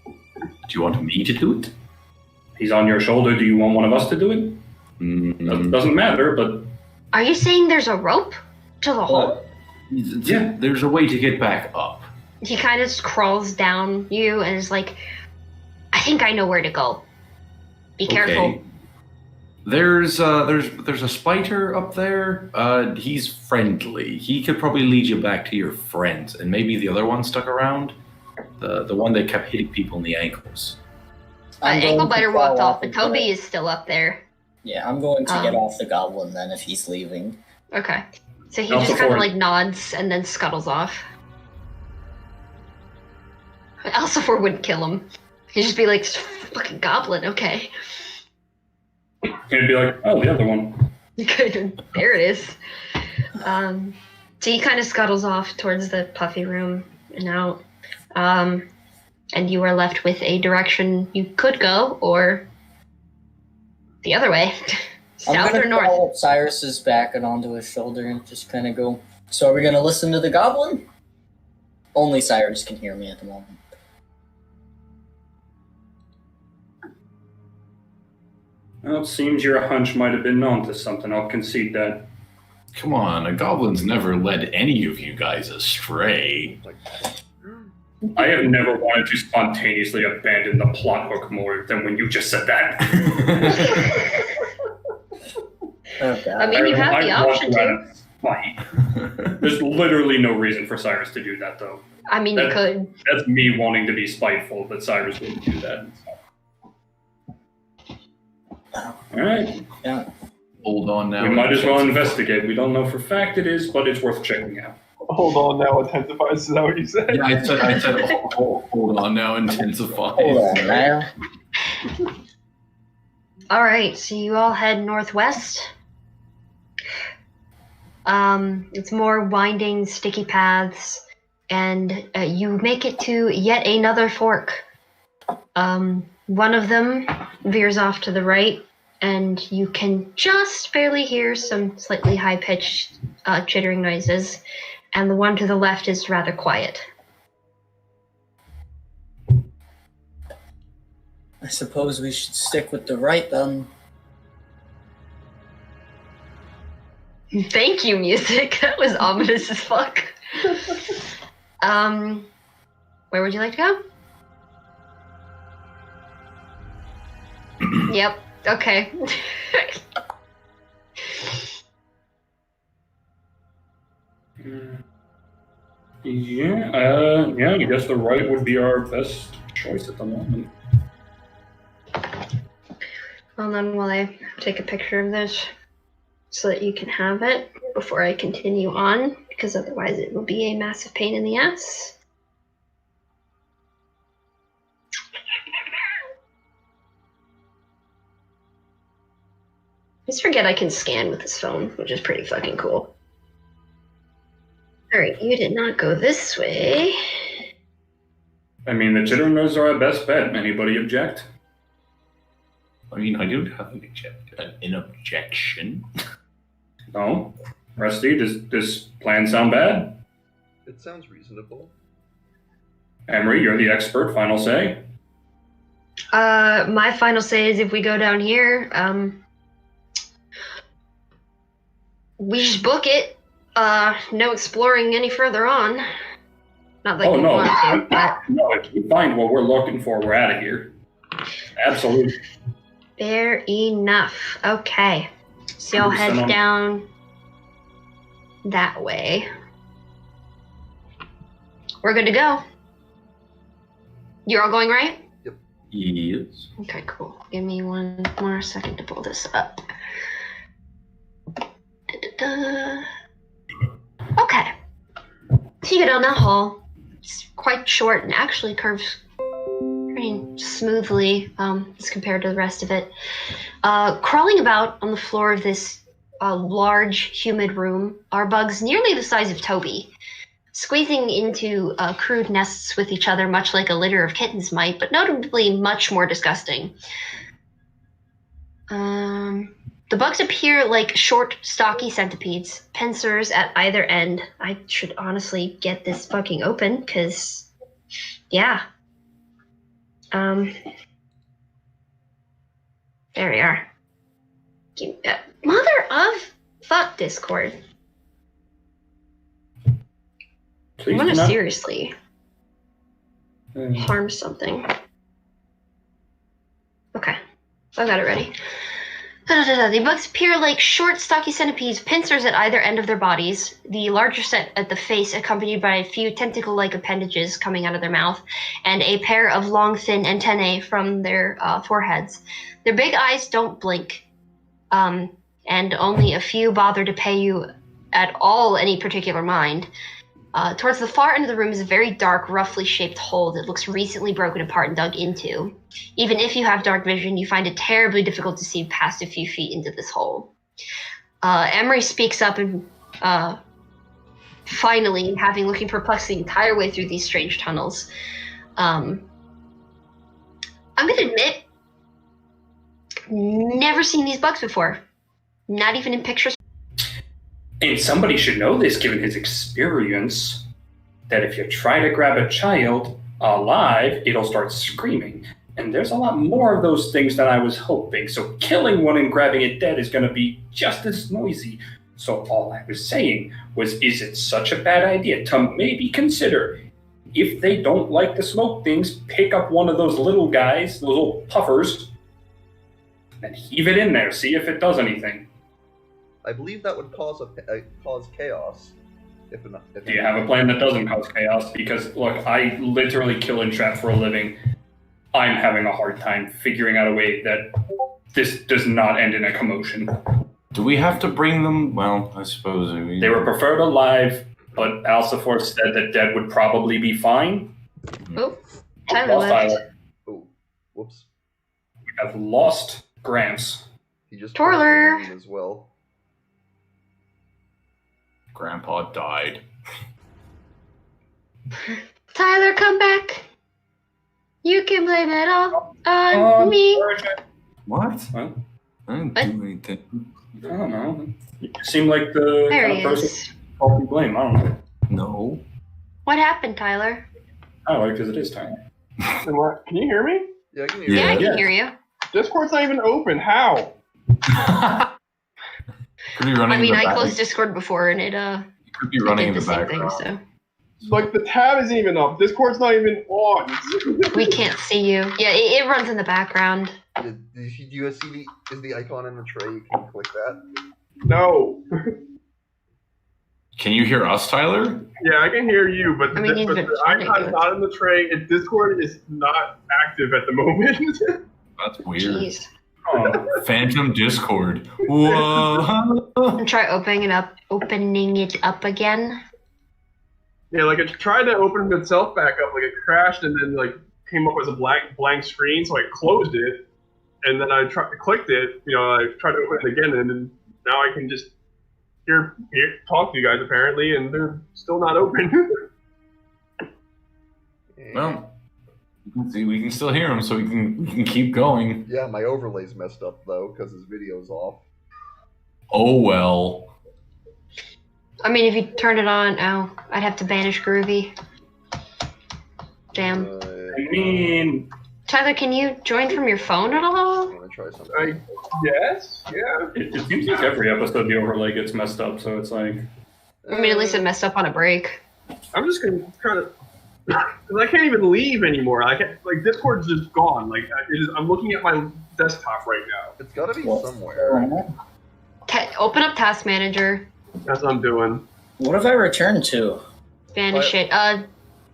F: Do you want me to do it?
D: He's on your shoulder. Do you want one of us to do it? Doesn't matter, but
C: Are you saying there's a rope to the hole?
F: Yeah, there's a way to get back up.
C: He kind of crawls down you and is like, I think I know where to go. Be careful.
F: There's a spider up there. He's friendly. He could probably lead you back to your friends, and maybe the other one stuck around. The one that kept hitting people in the ankles.
C: Anklebiter walked off, but Toby is still up there.
B: Yeah, I'm going to get off the goblin then if he's leaving.
C: Okay. So he
D: Also
C: just kind of
D: for-
C: like nods and then scuttles off. Alcifor wouldn't kill him. He'd just be like, fucking goblin, okay.
D: he'd be like, oh, the other one.
C: There it is. So he kind of scuttles off towards the puffy room and out. And you are left with a direction you could go, or the other way.
B: I'm
C: South
B: gonna
C: or north?
B: crawl up Cyrus's back and onto his shoulder and just kind of go. So are we gonna listen to the goblin? Only Cyrus can hear me at the moment.
D: Well, it seems your hunch might have been onto something. I'll concede that.
F: Come on, a goblin's never led any of you guys astray.
D: I have never wanted to spontaneously abandon the plot hook more than when you just said that.
B: Okay.
C: I mean, you have the option to.
D: Spite. There's literally no reason for Cyrus to do that, though.
C: I mean, you could.
D: That's me wanting to be spiteful, but Cyrus wouldn't do that. All right.
B: Yeah.
F: Hold on now.
D: We might as well investigate. We don't know for fact it is, but it's worth checking out.
E: Hold on now, intensifies. Is that what you said?
F: Yeah, I said hold on now, intensify.
B: Hold on now.
C: All right, so you all head northwest. It's more winding, sticky paths, and you make it to yet another fork. One of them veers off to the right, and you can just barely hear some slightly high-pitched chittering noises, and the one to the left is rather quiet.
B: I suppose we should stick with the right then.
C: Thank you, music. That was ominous as fuck. Where would you like to go? Yep. Okay.
D: Yeah, I guess the right would be our best choice at the moment.
C: Well, then while I take a picture of this so that you can have it before I continue on, because otherwise it will be a massive pain in the ass. I just forget I can scan with this phone, which is pretty fucking cool. Alright, you did not go this way.
D: I mean, the chittering noises are our best bet. Anybody object?
F: I mean, I do have an objection.
D: No? Rusty, does this plan sound bad?
A: It sounds reasonable.
D: Emery, you're the expert. Final say?
C: My final say is if we go down here, we just book it. No exploring any further on. Not that you want to, but...
D: No, if we find what we're looking for, we're out of here. Absolutely.
C: Fair enough. Okay. So y'all head down that way. We're good to go. You're all going right?
F: Yes.
C: Okay, cool. Give me one more second to pull this up. Da-da-da. Okay. So you get down that hall. It's quite short and actually curves pretty smoothly as compared to the rest of it. Crawling about on the floor of this large, humid room are bugs nearly the size of Toby, squeezing into crude nests with each other much like a litter of kittens might, but notably much more disgusting. The bugs appear like short, stocky centipedes, pincers at either end. I should honestly get this fucking open, because, yeah. There we are. Mother of fuck, Discord.
D: Please
C: I want to
D: do not-
C: seriously harm something. Okay, I've got it ready. The bugs appear like short, stocky centipedes, pincers at either end of their bodies, the larger set at the face accompanied by a few tentacle-like appendages coming out of their mouth, and a pair of long, thin antennae from their foreheads. Their big eyes don't blink, and only a few bother to pay you at all any particular mind. Towards the far end of the room is a very dark, roughly shaped hole that looks recently broken apart and dug into. Even if you have dark vision, you find it terribly difficult to see past a few feet into this hole. Emery speaks up and finally, having looking perplexed the entire way through these strange tunnels. I'm going to admit, never seen these bugs before. Not even in pictures.
D: And somebody should know this, given his experience, that if you try to grab a child alive, it'll start screaming. And there's a lot more of those things than I was hoping, so killing one and grabbing it dead is going to be just as noisy. So all I was saying was, is it such a bad idea to maybe consider, if they don't like the smoke things, pick up one of those little guys, those little puffers, and heave it in there, see if it does anything.
A: I believe that would cause cause chaos.
D: Do you have a plan that doesn't cause chaos? Because, look, I literally kill and trap for a living. I'm having a hard time figuring out a way that this does not end in a commotion.
F: Do we have to bring them? Well, I suppose
D: They were preferred alive, but Alcifor said that dead would probably be fine.
C: Oh, Tyler
D: Lost
C: left.
D: Tyler.
A: Oh, whoops.
D: We have lost Gramps.
A: He just
C: Twirler.
A: posted the name as well.
F: Grandpa died.
C: Tyler, come back. You can blame it all on me.
F: What?
D: Well,
F: I didn't
C: What?
F: do anything.
D: I don't know. You seem like the
C: There
D: kind
C: he
D: of person
C: is.
D: who can blame. I don't know.
F: No.
C: What happened, Tyler?
D: Oh, because it is time.
E: And what? Can you hear me?
A: Yeah, I can hear
C: Yeah, I
A: you.
C: can
D: Yeah.
C: hear you.
E: Discord's not even open. How?
F: Could be running
C: I mean,
F: in the
C: I
F: back.
C: closed Discord before and it
F: Could be
C: it
F: running in
C: did
F: the
C: the same thing,
F: background.
C: so
E: Like the tab isn't even up. Discord's not even on.
C: we can't see you. Yeah, it runs in the background.
A: Do you see is the icon in the tray? You can click that.
E: No.
F: Can you hear us, Tyler?
E: Yeah, I can hear you, but,
C: I mean,
E: but
C: even
E: the
C: Johnny
E: icon's
C: does.
E: not in the tray, and Discord is not active at the moment.
F: That's weird.
C: Jeez.
D: Oh,
F: Phantom Discord. Whoa.
C: And try opening it up again.
E: Yeah, like it tried to open itself back up, like it crashed and then like came up as a blank screen, so I closed it, and then I clicked it. I tried to open it again, and then now I can just hear talk to you guys apparently, and they're still not open.
F: Well, you can see we can still hear him, so we can keep going.
A: Yeah, my overlay's messed up though because his video's off.
F: Oh well.
C: I mean, if you turn it on, I'd have to banish Groovy. Damn.
D: I mean,
C: Tyler, can you join from your phone at all?
A: I'm gonna try something.
E: I guess, yeah.
D: it seems like every episode the overlay gets messed up, so it's like...
C: I mean, at least it messed up on a break.
E: I'm just gonna try to. Because I can't even leave anymore. I can't, like Discord's just gone. Like I'm looking at my desktop right now.
A: It's gotta be somewhere.
C: Open up Task Manager.
E: That's what I'm doing.
B: What have I returned to?
C: Banish it.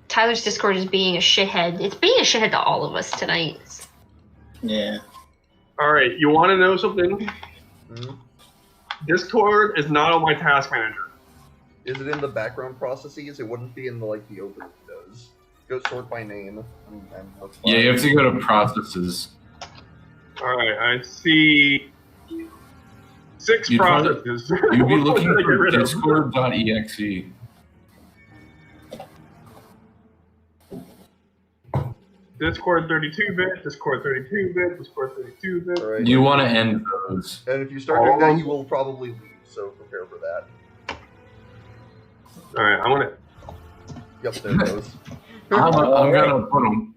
C: Tyler's Discord is being a shithead. It's being a shithead to all of us tonight.
B: Yeah.
E: All right, you want to know something?
A: Hmm?
E: Discord is not on my task manager.
A: Is it in the background processes? It wouldn't be in the open windows. Go sort by name. And look
F: Yeah, you have to go to processes.
E: All right, I see 6
F: You'd probably-
E: processes.
F: You'd be
E: What
F: looking
E: should I get
F: for
E: rid of?
F: discord.exe.
E: Discord 32-bit, Discord 32-bit, Discord 32-bit.
A: Alright.
F: You want to end those.
A: And if you start doing that, you will probably leave, so prepare for that.
E: All right, I want
A: Yep, there it goes.
F: I'm gonna put them.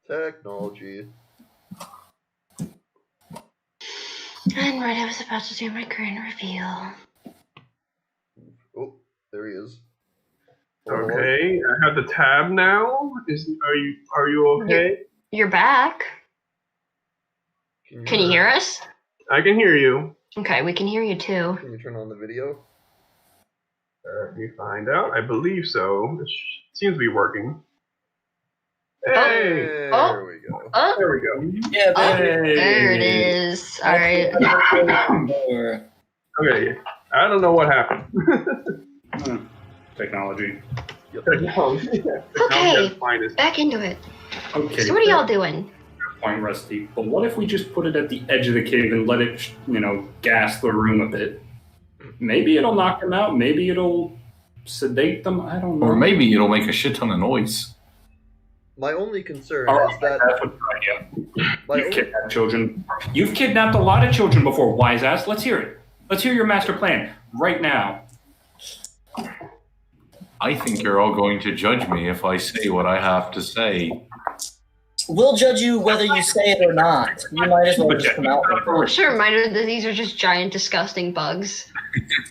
A: Technology.
C: And right, I was about to do my grand reveal.
A: Oh, there he is.
E: to. Okay, I have the tab now. Are you okay?
C: You're back. Can you hear us?
E: I can hear you.
C: Okay, we can hear you too.
A: Can you turn on the video?
E: Let me find out. I believe so. It seems to be working.
C: Oh.
E: Hey,
A: There
C: Oh.
A: we go.
C: Oh,
E: there we go.
B: Yeah,
C: oh,
B: baby.
C: there it is. All right.
E: Okay, I don't know what happened.
D: Technology.
E: Technology at its finest.
C: Back into it.
D: Okay.
C: So what are y'all doing?
D: Point, Rusty. But what if we just put it at the edge of the cave and let it, gas the room a bit? Maybe it'll knock them out. Maybe it'll sedate them. I don't know.
F: Or maybe it'll make a shit ton of noise.
A: My only concern
D: Oh,
A: is that
D: that's what idea.
A: my
D: You've
A: only,
D: kidnapped children. You've kidnapped a lot of children before, wise ass. Let's hear it. Let's hear your master plan right now.
F: I think you're all going to judge me if I say what I have to say.
B: We'll judge you whether you say it or not. You might as well just come out with it.
C: Just a reminder that these are just giant, disgusting bugs.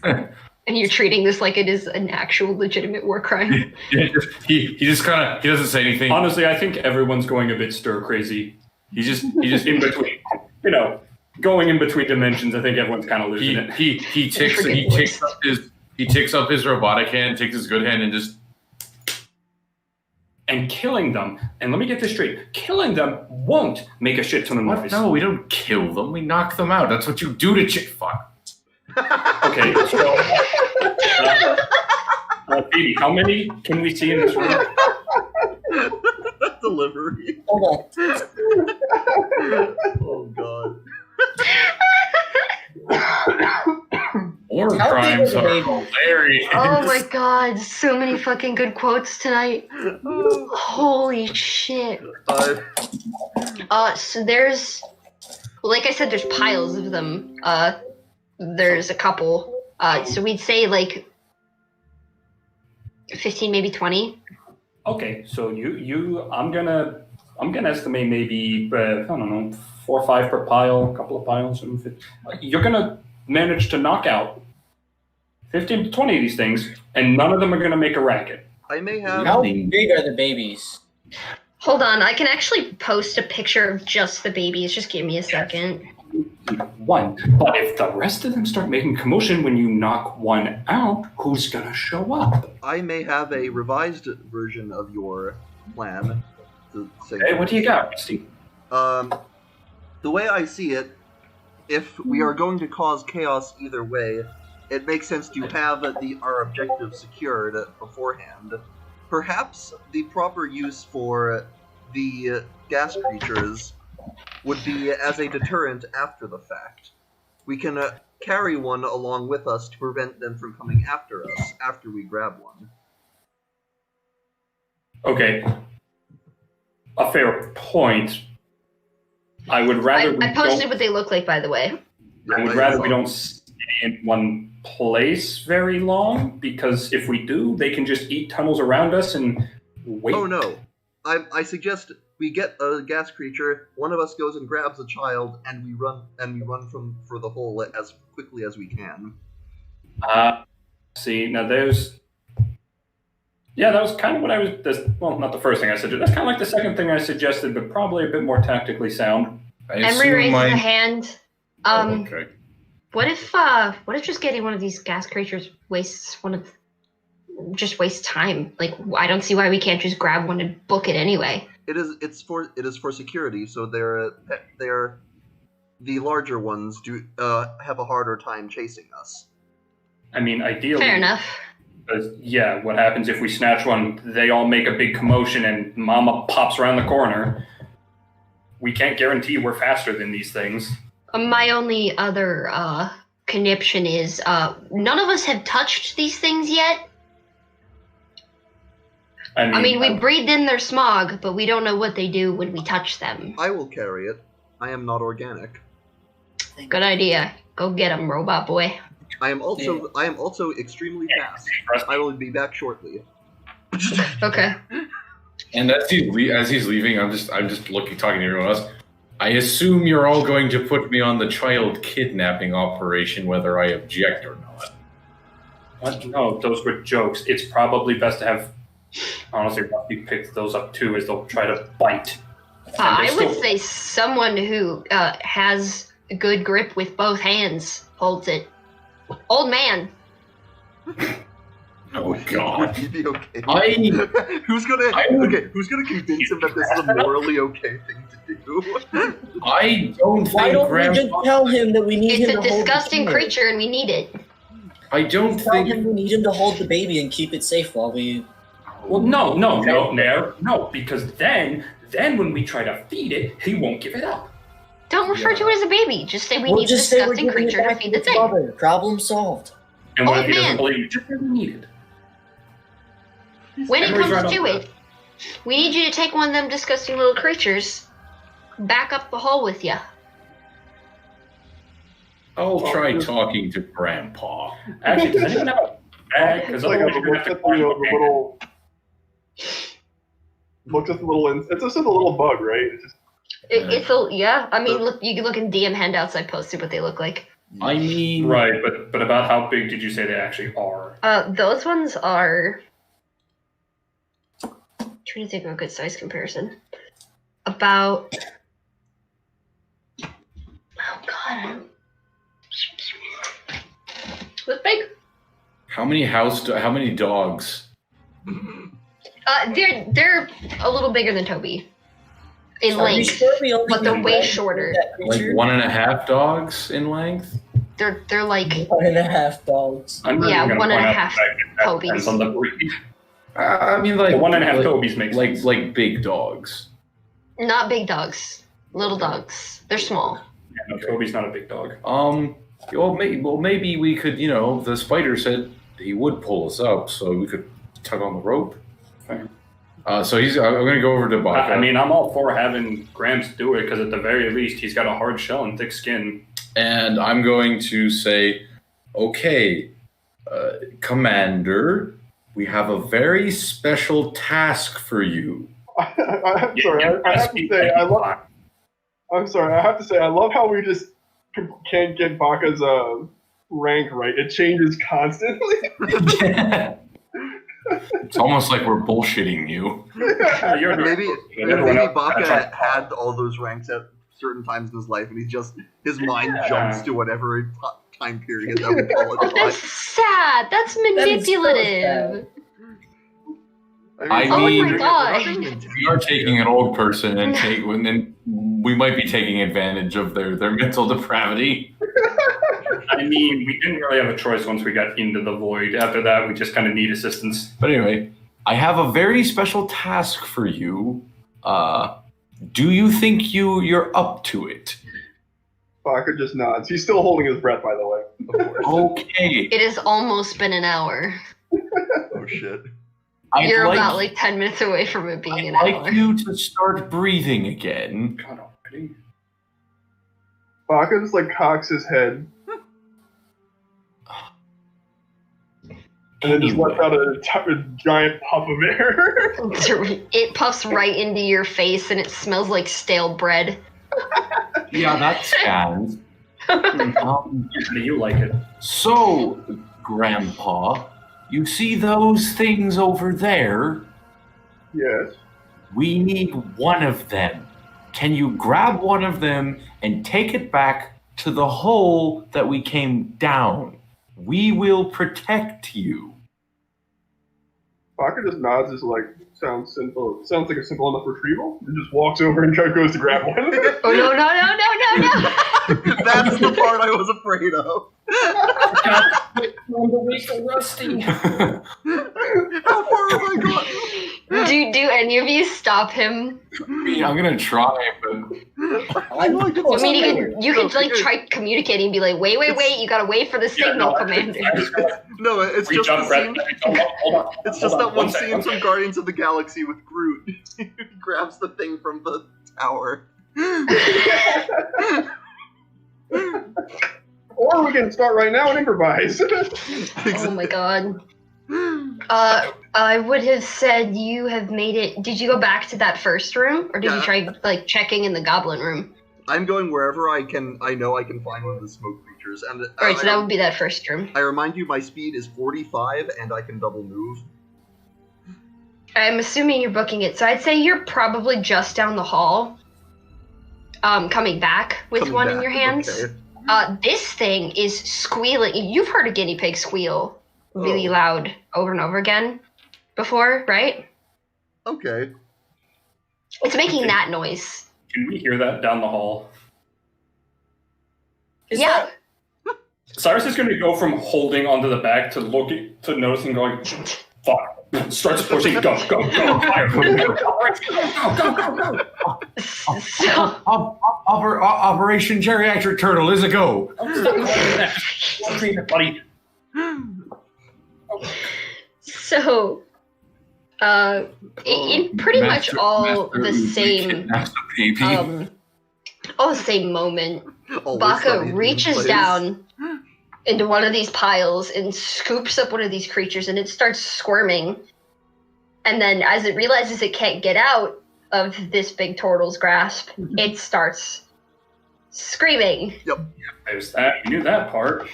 C: And you're treating this like it is an actual legitimate war crime.
F: he doesn't say anything.
D: Honestly, I think everyone's going a bit stir crazy.
F: He just
D: In between, going in between dimensions. I think everyone's kind of losing it.
F: he ticks up his robotic hand, takes his good hand, and just
D: and killing them. And let me get this straight: killing them won't make a shit ton of
F: What?
D: noise.
F: No, we don't kill them. We knock them out. That's what you do to fuck.
D: Okay, so Phoebe, how many can we see in this room?
A: Delivery.
B: Hold on.
A: Oh god.
F: War
B: How big
F: crimes
B: are the
F: are
B: babies?
F: hilarious.
C: Oh my god, so many fucking good quotes tonight. Holy shit. So there's, like I said, there's piles of them. There's a couple. So we'd say like 15, maybe 20.
D: Okay, so I'm gonna estimate maybe I don't know, 4 or 5 per pile, a couple of piles. You're gonna manage to knock out 15 to 20 of these things, and none of them are gonna make a racket.
A: I may have.
B: How big are the babies?
C: Hold on, I can actually post a picture of just the babies. Just give me a second.
D: One, but if the rest of them start making commotion when you knock one out, who's gonna show up?
A: I may have a revised version of your plan. To say
D: Hey, what do you got, Steve?
A: The way I see it, if we are going to cause chaos either way, it makes sense to have our objective secured beforehand. Perhaps the proper use for the gas creatures would be as a deterrent after the fact. We can carry one along with us to prevent them from coming after us after we grab one.
D: Okay. A fair point. I would rather
C: I posted what they look like, by the way.
D: I would rather we don't stay in one place very long, because if we do, they can just eat tunnels around us and wait.
A: Oh no. I suggest we get a gas creature, one of us goes and grabs a child, and we run for the hole as quickly as we can.
D: See, now there's... Yeah, that was kind of what I was... Well, not the first thing I suggested. That's kind of like the second thing I suggested, but probably a bit more tactically sound.
C: Emery raises a hand.
F: Okay.
C: What if just getting one of these gas creatures wastes time? Like, I don't see why we can't just grab one and book it anyway.
A: It is for security, so they're the larger ones do have a harder time chasing us.
D: I mean, ideally...
C: Fair enough.
D: Because, yeah, what happens if we snatch one, they all make a big commotion and Mama pops around the corner. We can't guarantee we're faster than these things.
C: My only other conniption is none of us have touched these things yet. I mean, we breathed in their smog, but we don't know what they do when we touch them.
A: I will carry it. I am not organic.
C: Good idea. Go get them, robot boy.
A: I am also extremely fast. I will be back shortly.
C: Okay.
F: And as he's leaving, I'm just talking to everyone else. I assume you're all going to put me on the child kidnapping operation, whether I object or not.
D: What? No, those were jokes. It's probably best to have, honestly, Buffy pick those up too, as they'll try to bite.
C: I would say someone who has a good grip with both hands holds it. Old man.
F: Oh God!
A: Would he be okay? Who's gonna convince him that this is a morally okay thing to do?
F: I don't think.
B: Why don't we just tell him that we need
C: It's
B: him
C: a
B: to hold
C: disgusting
B: the
C: creature and we need it.
F: I don't
B: Tell
F: think.
B: him we need him to hold the baby and keep it safe while we...
D: Well, no, because then when we try to feed it, he won't give it up.
C: Don't refer to it as a baby. Just say we
B: We'll
C: need a
B: just say we're
C: disgusting
B: giving it
C: creature to
B: back
C: feed
B: to
C: the thing.
B: mother. Problem solved.
D: And what
C: Oh,
D: if he doesn't
C: man.
D: believe it? Just really need it.
C: When it
D: Emery's
C: comes
D: right
C: to
D: on
C: it, we need you to take one of them disgusting little creatures back up the hole with you.
F: I'll try talking to Grandpa.
D: Actually, does anyone have a bag? Because
E: It's like
D: otherwise
E: a
D: you're going to have to climb the bag.
E: Look at the little. It's just a little bug, right? It's just,
C: It's a yeah. I mean, look. You can look in DM handouts I posted what they look like.
F: I mean,
D: Right, but about how big did you say they actually are?
C: Those ones are. Trying to think of a good size comparison. About. Oh God. What's big?
F: how many dogs?
C: They're a little bigger than Toby in
B: Are we
C: length,
B: sure we only
C: but they're
B: need
C: way
B: one
C: shorter.
B: that
F: Like
B: creature?
F: 1.5 dogs in length?
C: They're like
B: 1.5 dogs.
D: I'm not
C: Yeah,
D: even gonna
C: 1.5
D: point out the fact that
C: Tobies.
D: depends on the breed.
F: I mean, like
D: The 1.5
F: like,
D: Tobies makes sense.
F: like big dogs.
C: not big dogs, little dogs. They're small.
D: Yeah, no, Toby's not a big dog.
F: Maybe we could. The spider said he would pull us up, so we could tug on the rope.
D: Fair.
F: So I'm going to go over to Baka.
D: I mean, I'm all for having Gramps do it because at the very least, he's got a hard shell and thick skin.
F: And I'm going to say, okay, Commander, we have a very special task for you.
E: I'm sorry. I have to say, I'm sorry. I have to say, I love how we just can't get Baka's rank right. It changes constantly.
F: It's almost like we're bullshitting you.
A: Maybe
D: Everyone else-
A: Baka had all those ranks at certain times in his life, and his mind jumps to whatever time period that we call it.
C: That's sad. That's manipulative.
F: I
C: Oh
F: mean,
C: my god.
F: we are taking an old person and then we might be taking advantage of their mental depravity.
D: I mean, we didn't really have a choice once we got into the void. After that, we just kind of need assistance.
F: But anyway, I have a very special task for you. Do you think you're up to it?
E: Baka just nods. He's still holding his breath, by the way.
A: Of course.
F: Okay.
C: It has almost been an hour.
A: Oh shit.
C: You're about like 10 minutes away from it being an
F: I'd
C: hour.
F: like you to start breathing again.
D: God already.
E: Baka just like cocks his head. And then just lets out a giant puff of air.
C: It puffs right into your face and it smells like stale bread.
F: Yeah, that scans.
D: You like it.
F: So, Grandpa, you see those things over there?
E: Yes.
F: We need one of them. Can you grab one of them and take it back to the hole that we came down? We will protect you.
E: Baka just nods as like, sounds simple. Sounds like a simple enough retrieval. And just walks over and goes to grab one.
C: Oh no.
A: That's the part I was afraid of.
B: So rusty.
A: How far have I gotten?
C: Do any of you stop him?
F: I mean, I'm gonna try, but
C: I mean, you could like try communicating and be like, wait, you gotta wait for the signal, Commander.
A: No, it's
D: Reach
A: just
D: up,
A: the scene.
D: hold on.
A: It's
D: Hold
A: just
D: on,
A: that one
D: second,
A: scene from Guardians of the Galaxy with Groot. He grabs the thing from the tower.
E: Or we can start right now and improvise.
C: Oh my god. I would have said you have made it. Did you go back to that first room, or did you try like checking in the goblin room?
A: I'm going wherever I know I can find one of the smoke creatures. And
C: All right, so that would be that first room.
A: I remind you, my speed is 45, and I can double move.
C: I'm assuming you're booking it, so I'd say you're probably just down the hall, coming back with
A: Coming
C: one in
A: back,
C: your hands.
A: okay.
C: This thing is squealing. You've heard a guinea pig squeal really loud over and over again before, right?
A: Okay.
C: It's making that noise.
D: Can we hear that down the hall?
C: Yeah.
D: Cyrus is going to go from holding onto the back to looking to noticing, going, fuck. Starts pushing. Go, fire. Go.
C: So,
F: Operation Geriatric Turtle is a go.
D: I'm still going to that. Just clean it, buddy.
C: So, in pretty much all the same, all the same moment,
A: Always
C: Baka
A: sunny in
C: reaches
A: place.
C: down into one of these piles and scoops up one of these creatures, and it starts squirming. And then, as it realizes it can't get out of this big turtle's grasp, it starts screaming.
D: There's that. You knew that part.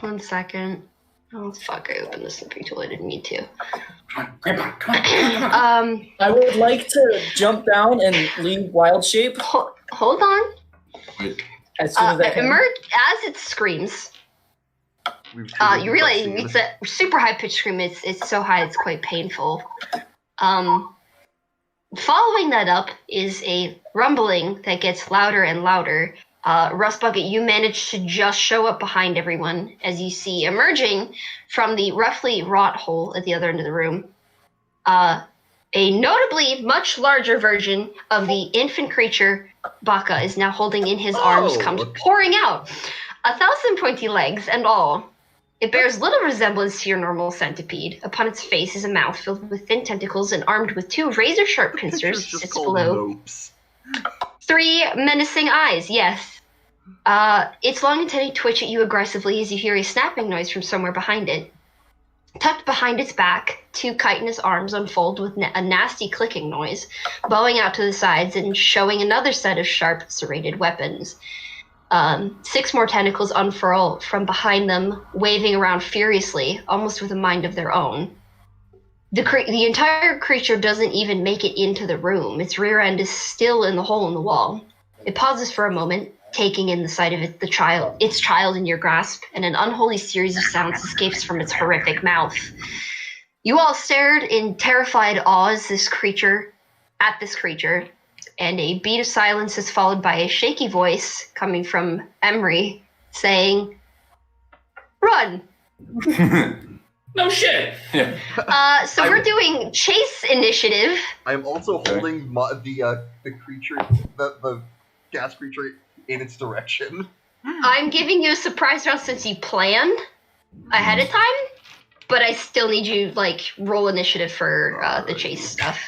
C: 1 second. Oh fuck! I opened the slippery tool. I didn't need to.
D: Come on, Grandpa. Come on.
B: I would like to jump down and leave wild shape
C: Hold on.
B: as soon as I can.
C: Emerge as it screams. You realize it's a super high pitched scream. It's so high it's quite painful. Following that up is a rumbling that gets louder and louder. Rust Bucket, you manage to just show up behind everyone as you see emerging from the roughly wrought hole at the other end of the room. A notably much larger version of the infant creature Baka is now holding in his arms comes pouring out. 1,000 pointy legs and all. It bears little resemblance to your normal centipede. Upon its face is a mouth filled with thin tentacles and armed with 2 razor-sharp pincers. Sits below.
A: Nopes.
C: 3 menacing eyes, yes. Its long antennae twitch at you aggressively as you hear a snapping noise from somewhere behind it. Tucked behind its back, 2 chitinous arms unfold with a nasty clicking noise, bowing out to the sides and showing another set of sharp, serrated weapons. 6 more tentacles unfurl from behind them, waving around furiously, almost with a mind of their own. The entire creature doesn't even make it into the room. Its rear end is still in the hole in the wall. It pauses for a moment, taking in the sight of its child in your grasp, and an unholy series of sounds escapes from its horrific mouth. You all stared in terrified awe at this creature, and a beat of silence is followed by a shaky voice coming from Emery saying, "Run!"
D: No shit!
F: Yeah.
C: So we're doing chase initiative.
A: I'm also holding the creature, the gas creature, in its direction.
C: I'm giving you a surprise round since you planned ahead of time, but I still need you, roll initiative for the chase stuff.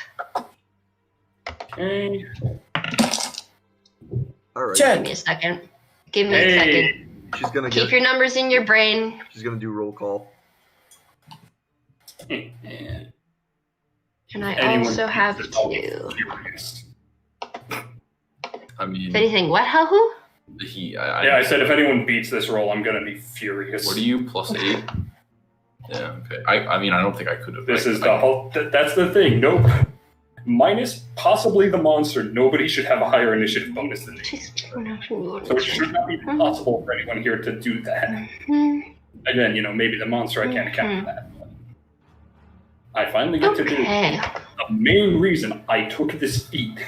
D: Okay.
A: Alright.
C: Give me a second. Give me a second.
A: She's gonna
C: Keep your numbers in your brain.
A: She's gonna do roll call.
C: And I
D: Anyone
C: also have
D: beats this, I'll be
C: to...
D: furious.
F: I mean,
C: If anything, what, Hahu?
D: I said if anyone beats this roll, I'm gonna be furious.
F: What are you, +8? Yeah, okay. I mean, I don't think I could have.
D: This is the whole. That's the thing. Nope. Minus possibly the monster. Nobody should have a higher initiative bonus than me. So it should not be possible for anyone here to do that. Again, maybe the monster, I can't account for that. But I finally get to do the main reason I took this feat.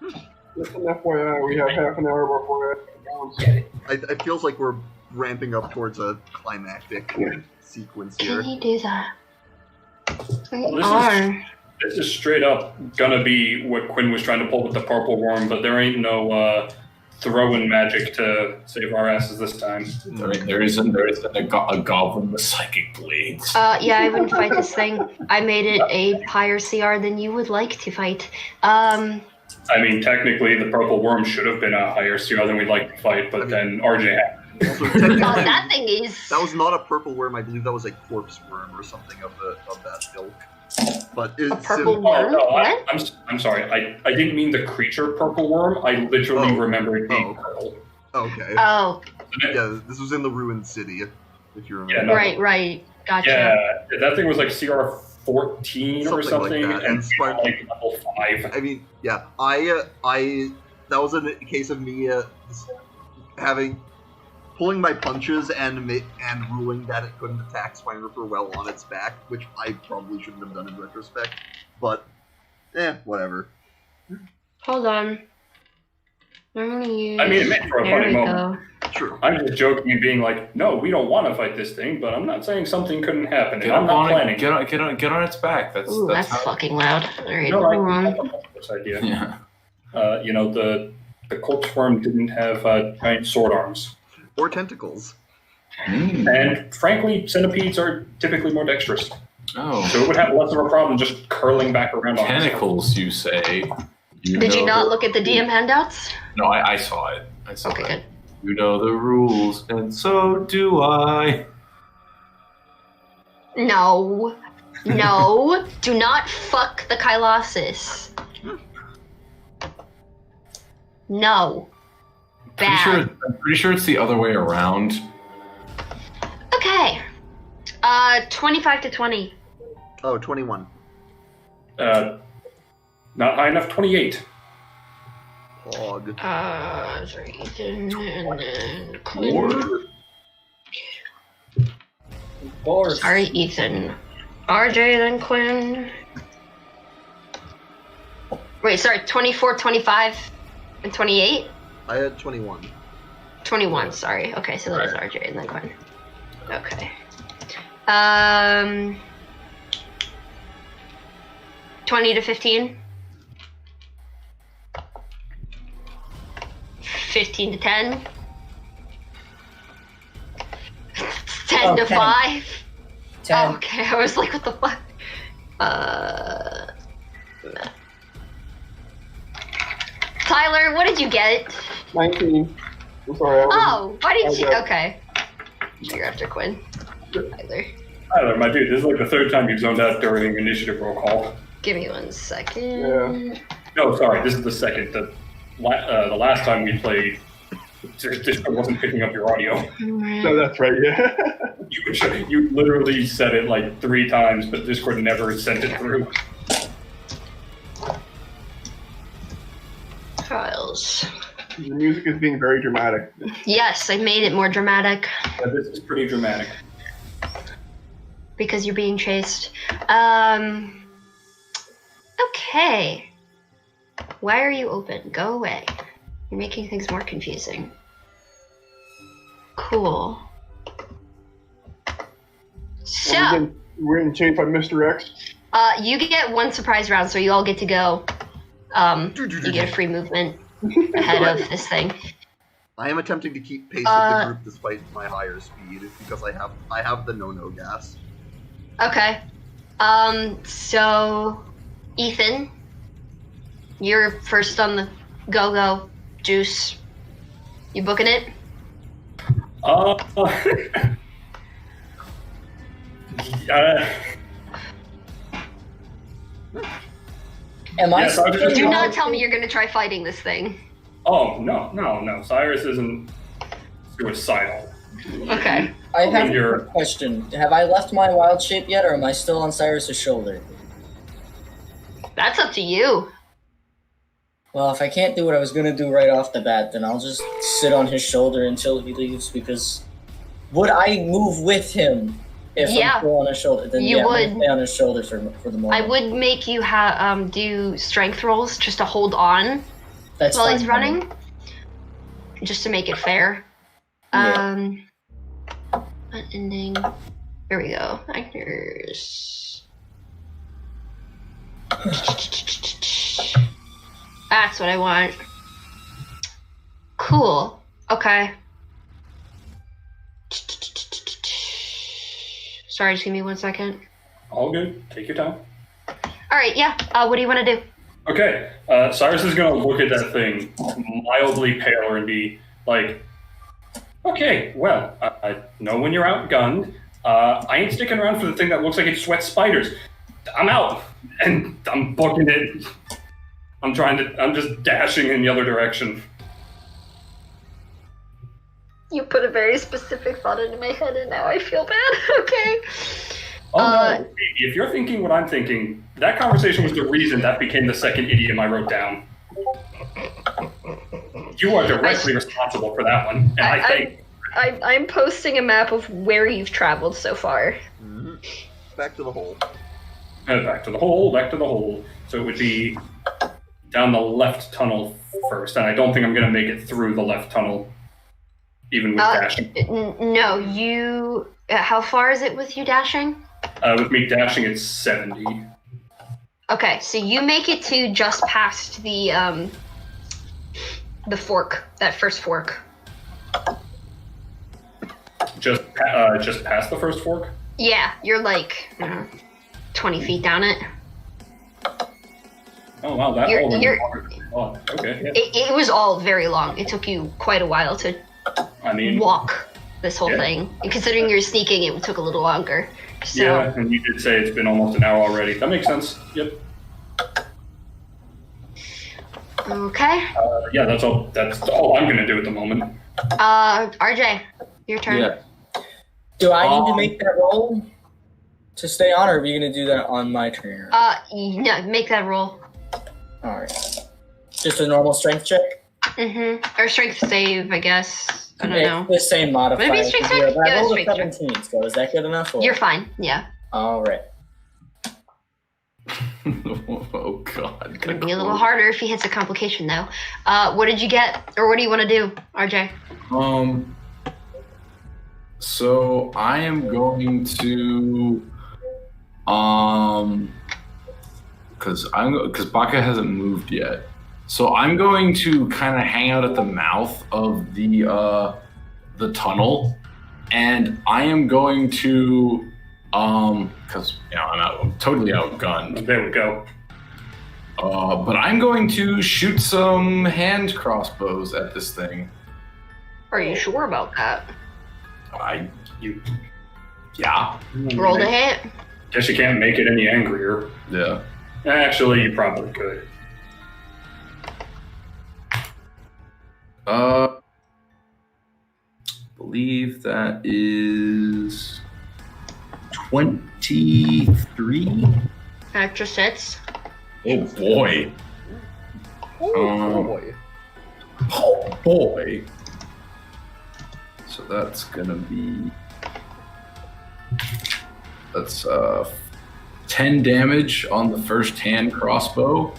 E: Just an FYI, we have half an hour before it bounce.
A: It feels like we're ramping up towards a climactic sequence here.
C: Can you do that?
D: This is straight up gonna be what Quinn was trying to pull with the purple worm, but there ain't no throw-in magic to save our asses this time.
F: I mean, there isn't a goblin with psychic blades.
C: Yeah, I wouldn't fight this thing. I made it a higher CR than you would like to fight.
D: I mean, technically, the purple worm should have been a higher CR than we'd like to fight, but then RJ had.
C: That thing is...
A: That was not a purple worm. I believe that was a corpse worm or something of that ilk. But it's
C: a purple worm?
D: No,
C: What?
D: I'm sorry. I didn't mean the creature purple worm. I literally remembered being purple.
A: Okay.
C: Oh.
A: Yeah, this was in the ruined city, if you remember.
D: Yeah, no.
C: Right. Gotcha.
D: Yeah, that thing was like CR 14 or something,
A: like that.
D: and like level 5.
A: I mean, yeah, that was a case of me pulling my punches and ruling that it couldn't attack Swinerifer well on its back, which I probably shouldn't have done in retrospect. But, whatever.
C: Hold on. I'm gonna use...
D: I mean, it made for a funny moment.
A: True.
D: I'm just joking and being like, no, we don't want to fight this thing, but I'm not saying something couldn't happen.
F: Get
D: I'm
F: on
D: not
F: it.
D: planning.
F: Get on its back. That's how...
C: fucking loud. Alright,
D: No,
C: hold on.
D: this idea.
F: Yeah.
D: The corpse worm didn't have giant sword arms.
A: Or tentacles.
D: And frankly, centipedes are typically more dexterous.
F: Oh.
D: So it would have less of a problem just curling back around on
F: Tentacles, you say?
C: Did you not look at the DM handouts?
F: No, I saw it. I saw
C: Okay,
F: it.
C: good.
F: You know the rules, and so do I.
C: No. Do not fuck the Kylosis. No. Bad.
F: I'm pretty sure it's the other way around.
C: Okay. 25 to 20.
A: Oh, 21.
D: Not high enough, 28.
A: Hog.
B: course.
C: Sorry, Ethan. RJ, then Quinn. Wait, sorry, 24, 25, and 28?
A: I had 21.
C: 21, sorry. Okay, so that was RJ and then Quinn. Okay. 20 to 15. 15 to 10. 10 to
B: 10.
C: 5.
B: 10.
C: Oh, okay, I was like, what the fuck? Tyler, what did you get?
E: 19. I'm sorry.
C: Oh, why did you?
E: Okay.
C: Okay. You're after Quinn. Tyler.
D: Tyler, my dude, this is like the third time you've zoned out during initiative roll call.
C: Give me 1 second.
E: Yeah.
D: No, sorry, this is the second. The last time we played, Discord wasn't picking up your audio.
E: No, that's right. Yeah.
D: You literally said it like 3 times, but Discord never sent it through.
C: Trials.
E: The music is being very dramatic.
C: Yes, I made it more dramatic
D: Yeah, this is pretty dramatic.
C: because you're being chased. Okay. Why are you open? Go away. You're making things more confusing. Cool. So,
E: We're getting chased by Mr. X.
C: you get 1 surprise round, so you all get to go. You get a free movement ahead of this thing.
A: I am attempting to keep pace with the group despite my higher speed because I have the no gas.
C: Okay. So, Ethan, you're first on the go-go juice. You booking it?
B: Am I?
D: Yes, I was just-
C: Do not tell me you're gonna try fighting this thing.
D: Oh, no. Cyrus isn't suicidal.
C: Okay.
B: I have
D: You're-
B: a question. Have I left my wild shape yet, or am I still on Cyrus's shoulder?
C: That's up to you.
B: Well, if I can't do what I was gonna do right off the bat, then I'll just sit on his shoulder until he leaves, because would I move with him if
C: Yeah.
B: I'm still on his shoulder? Then
C: You
B: yeah, I'm
C: would.
B: gonna stay on his shoulder for the moment.
C: I would make you do strength rolls just to hold on
B: That's
C: while
B: fine.
C: he's running, just to make it fair.
B: Yeah.
C: Ending. Here we go. Actors. That's what I want. Cool. Okay. Sorry, just give me 1 second.
D: All good. Take your time.
C: All right, yeah. What do you want to do?
D: Okay, Cyrus is gonna look at that thing mildly paler and be like, okay, well, I know when you're outgunned. I ain't sticking around for the thing that looks like it sweats spiders. I'm out, and I'm booking it. I'm just dashing in the other direction.
C: You put a very specific thought into my head, and now I feel bad. Okay.
D: Oh no, if you're thinking what I'm thinking, that conversation was the reason that became the second idiom I wrote down. You are directly responsible for that one, and I think...
C: I'm posting a map of where you've traveled so far.
A: Mm-hmm. Back to the hole.
D: Back to the hole. So it would be down the left tunnel first, and I don't think I'm going to make it through the left tunnel, even with dashing.
C: No, you... how far is it with you dashing?
D: With me dashing, it's 70.
C: Okay, so you make it to just past the fork, that first fork.
D: Just past the first fork?
C: Yeah, you're like, 20 feet down it.
D: Oh, wow, that
C: You're-
D: hole is
C: you're-
D: longer. Oh, okay, yeah.
C: It was all very long. It took you quite a while to
D: I mean,
C: walk this whole
D: Yeah.
C: thing. And considering you're sneaking, it took a little longer. So,
D: yeah, and you did say it's been almost an hour already. That makes sense. Yep.
C: okay.
D: Yeah, that's all I'm going to do at the moment.
C: RJ, your turn.
F: Yeah.
B: Do I need to make that roll to stay on, or are we gonna do that on my turn?
C: No, make that roll.
B: All right. Just a normal strength check.
C: Mm-hmm. Or strength save, I guess. I don't know.
B: The same modifier.
C: Maybe it's strength check?
B: But I
C: Yeah,
B: rolled a
C: strength check.
B: 17, so is that good enough? Or?
C: You're fine. Yeah.
B: All right.
F: Oh God.
C: Gonna be a little harder if he hits a complication, though. What did you get, or what do you want to do, RJ?
F: So I am going to, because Baka hasn't moved yet. So I'm going to kind of hang out at the mouth of the tunnel, and I am going to, because I'm totally outgunned.
D: There we go.
F: But I'm going to shoot some hand crossbows at this thing.
C: Are you sure about that?
F: Yeah.
C: Roll the hit.
D: Guess you can't make it any angrier.
F: Yeah.
D: Actually, you probably could.
F: Believe that is 23.
C: That just hits.
F: Oh boy.
A: Oh boy.
F: Oh boy. So that's gonna be 10 damage on the first hand crossbow,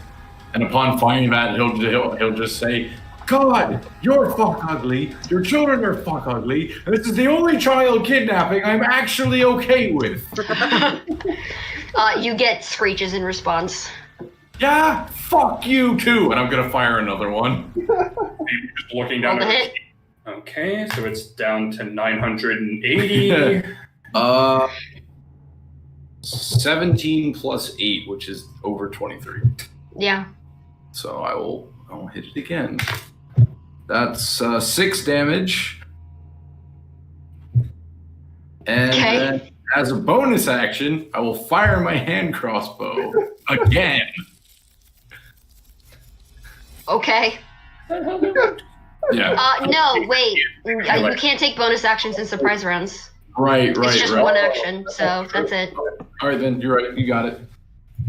F: and upon firing that, he'll just say, "God, you're fuck ugly. Your children are fuck ugly. And this is the only child kidnapping I'm actually okay with."
C: You get screeches in response.
F: Yeah, fuck you too. And I'm gonna fire another one.
D: Maybe just looking down.
C: Roll the hit.
D: Okay, so it's down to 980.
F: 17 plus 8, which is over 23.
C: Yeah.
F: So I'll hit it again. That's 6 damage. And then as a bonus action, I will fire my hand crossbow again.
C: Okay.
F: Yeah.
C: No, wait. You can't take bonus actions in surprise rounds.
F: Right.
C: It's just one action, so that's it.
F: All right, then. You're right. You got it.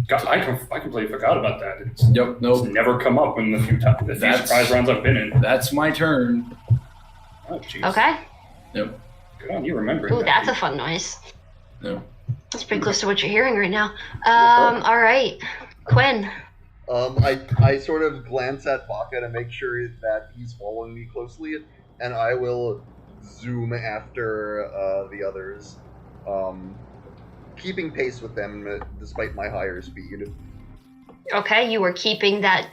D: God, I completely forgot about that. It's
F: Nope.
D: never come up in the few surprise rounds I've been in.
F: That's my turn.
D: Oh, jeez.
C: Okay.
F: Yep.
D: Good on you remembering.
C: Ooh, that's a fun noise.
F: No.
C: That's pretty close to what you're hearing right now. All right. Quinn.
A: I sort of glance at Baka to make sure that he's following me closely, and I will zoom after the others, keeping pace with them despite my higher speed.
C: Okay, you were keeping that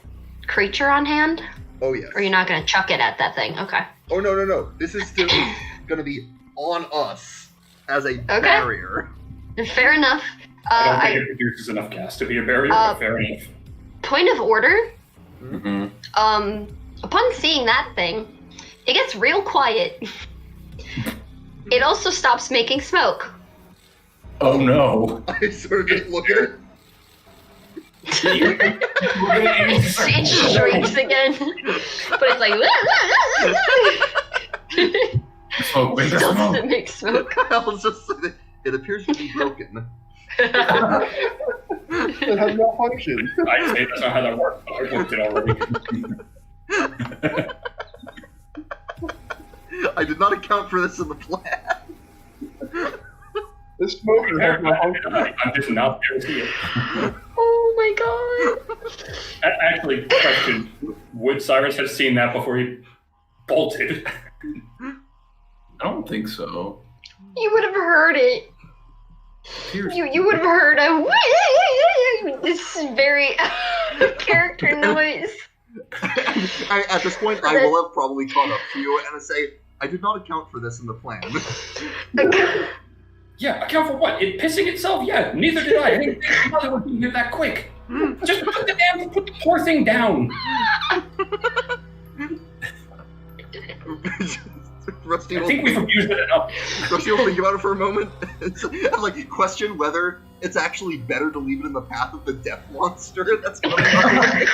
C: creature on hand?
A: Oh, yes.
C: Or you're not going to chuck it at that thing? Okay.
A: Oh, no. This is still going to be on us as a barrier.
C: Fair enough.
D: I don't think it produces enough gas to be a barrier, but fair enough.
C: Point of order.
F: Mm-hmm.
C: Upon seeing that thing, it gets real quiet. It also stops making smoke.
F: Oh no.
A: I sort of just look at it.
C: It shrieks again. But it's like...
F: Smoke,
C: It still doesn't make smoke.
A: I was just saying, it appears to be broken.
E: It has no function.
D: I'd say that's not how that works, but I looked it already.
A: I did not account for this in the plan.
E: This smoker has no function.
D: I'm just not there to see it.
C: Oh my god.
D: Actually, question. Would Cyrus have seen that before he bolted?
F: I don't think so.
C: You would have heard it. You would have heard this very character noise.
A: At this point, I will have probably caught up to you and say, I did not account for this in the plan.
D: Yeah, account for what? It pissing itself? Yeah, neither did I. I didn't think it would be here that quick. Just put the poor thing down.
A: Rusty
D: I think we've abused it enough.
A: Rusty will think about it for a moment and like question whether it's actually better to leave it in the path of the death monster that's coming up.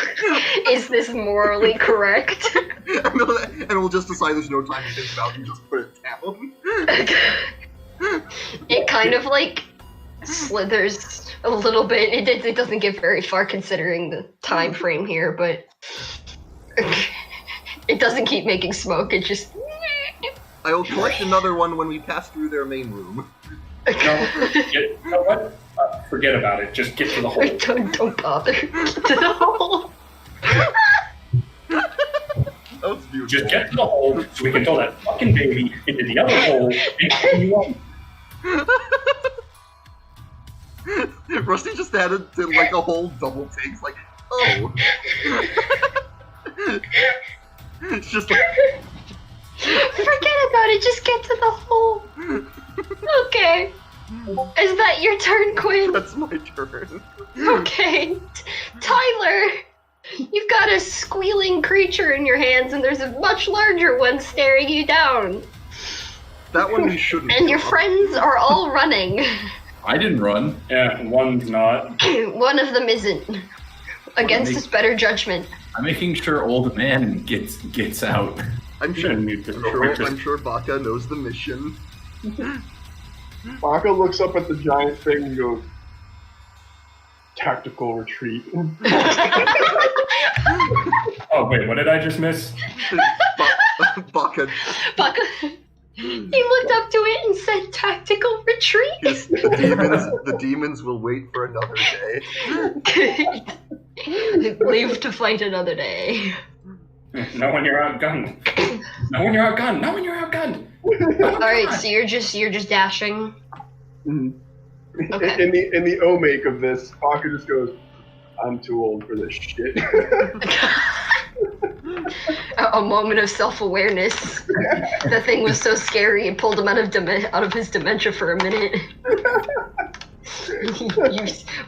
C: Is this morally correct?
A: And we'll just decide there's no time to think about it and just put it down.
C: It kind of like slithers a little bit. It doesn't get very far considering the time frame here, but it doesn't keep making smoke. It just
A: I will collect another one when we pass through their main room.
D: No, you know what? Forget about it. Just get to the hole.
C: Don't bother. To the hole.
A: That was beautiful.
D: Just get to the hole so we can throw that fucking baby into the other hole and continue on.
A: Rusty just added to like a whole double takes, like, oh. It's just like,
C: Forget about it. Just get to the hole. Okay. Is that your turn, Quinn?
A: that's my turn.
C: Okay. Tyler, you've got a squealing creature in your hands, and there's a much larger one staring you down.
A: That one we shouldn't.
C: And your
A: drop.
C: friends are all running.
F: I didn't run.
D: Yeah, one's not.
C: One of them isn't. Against his better judgment.
F: I'm making sure old man gets out.
A: I'm sure.
D: Shouldn't mute this real
A: I'm
D: quick,
A: sure,
D: just-
A: I'm sure Baka knows the mission.
E: Baka looks up at the giant thing and goes, tactical retreat.
D: Oh wait, what did I just miss?
A: Baka.
C: Baka, he looked up to it and said tactical retreat.
A: Yes, the demons will wait for another day.
C: Leave to fight another day.
D: Not when you're outgunned. Not when you're outgunned. Not when you're outgunned.
C: Alright, so you're just dashing.
E: Mhm.
C: Okay.
E: In the O-make of this, Baka just goes, I'm too old for this shit.
C: A moment of self-awareness. The thing was so scary, it pulled him out of his dementia for a minute.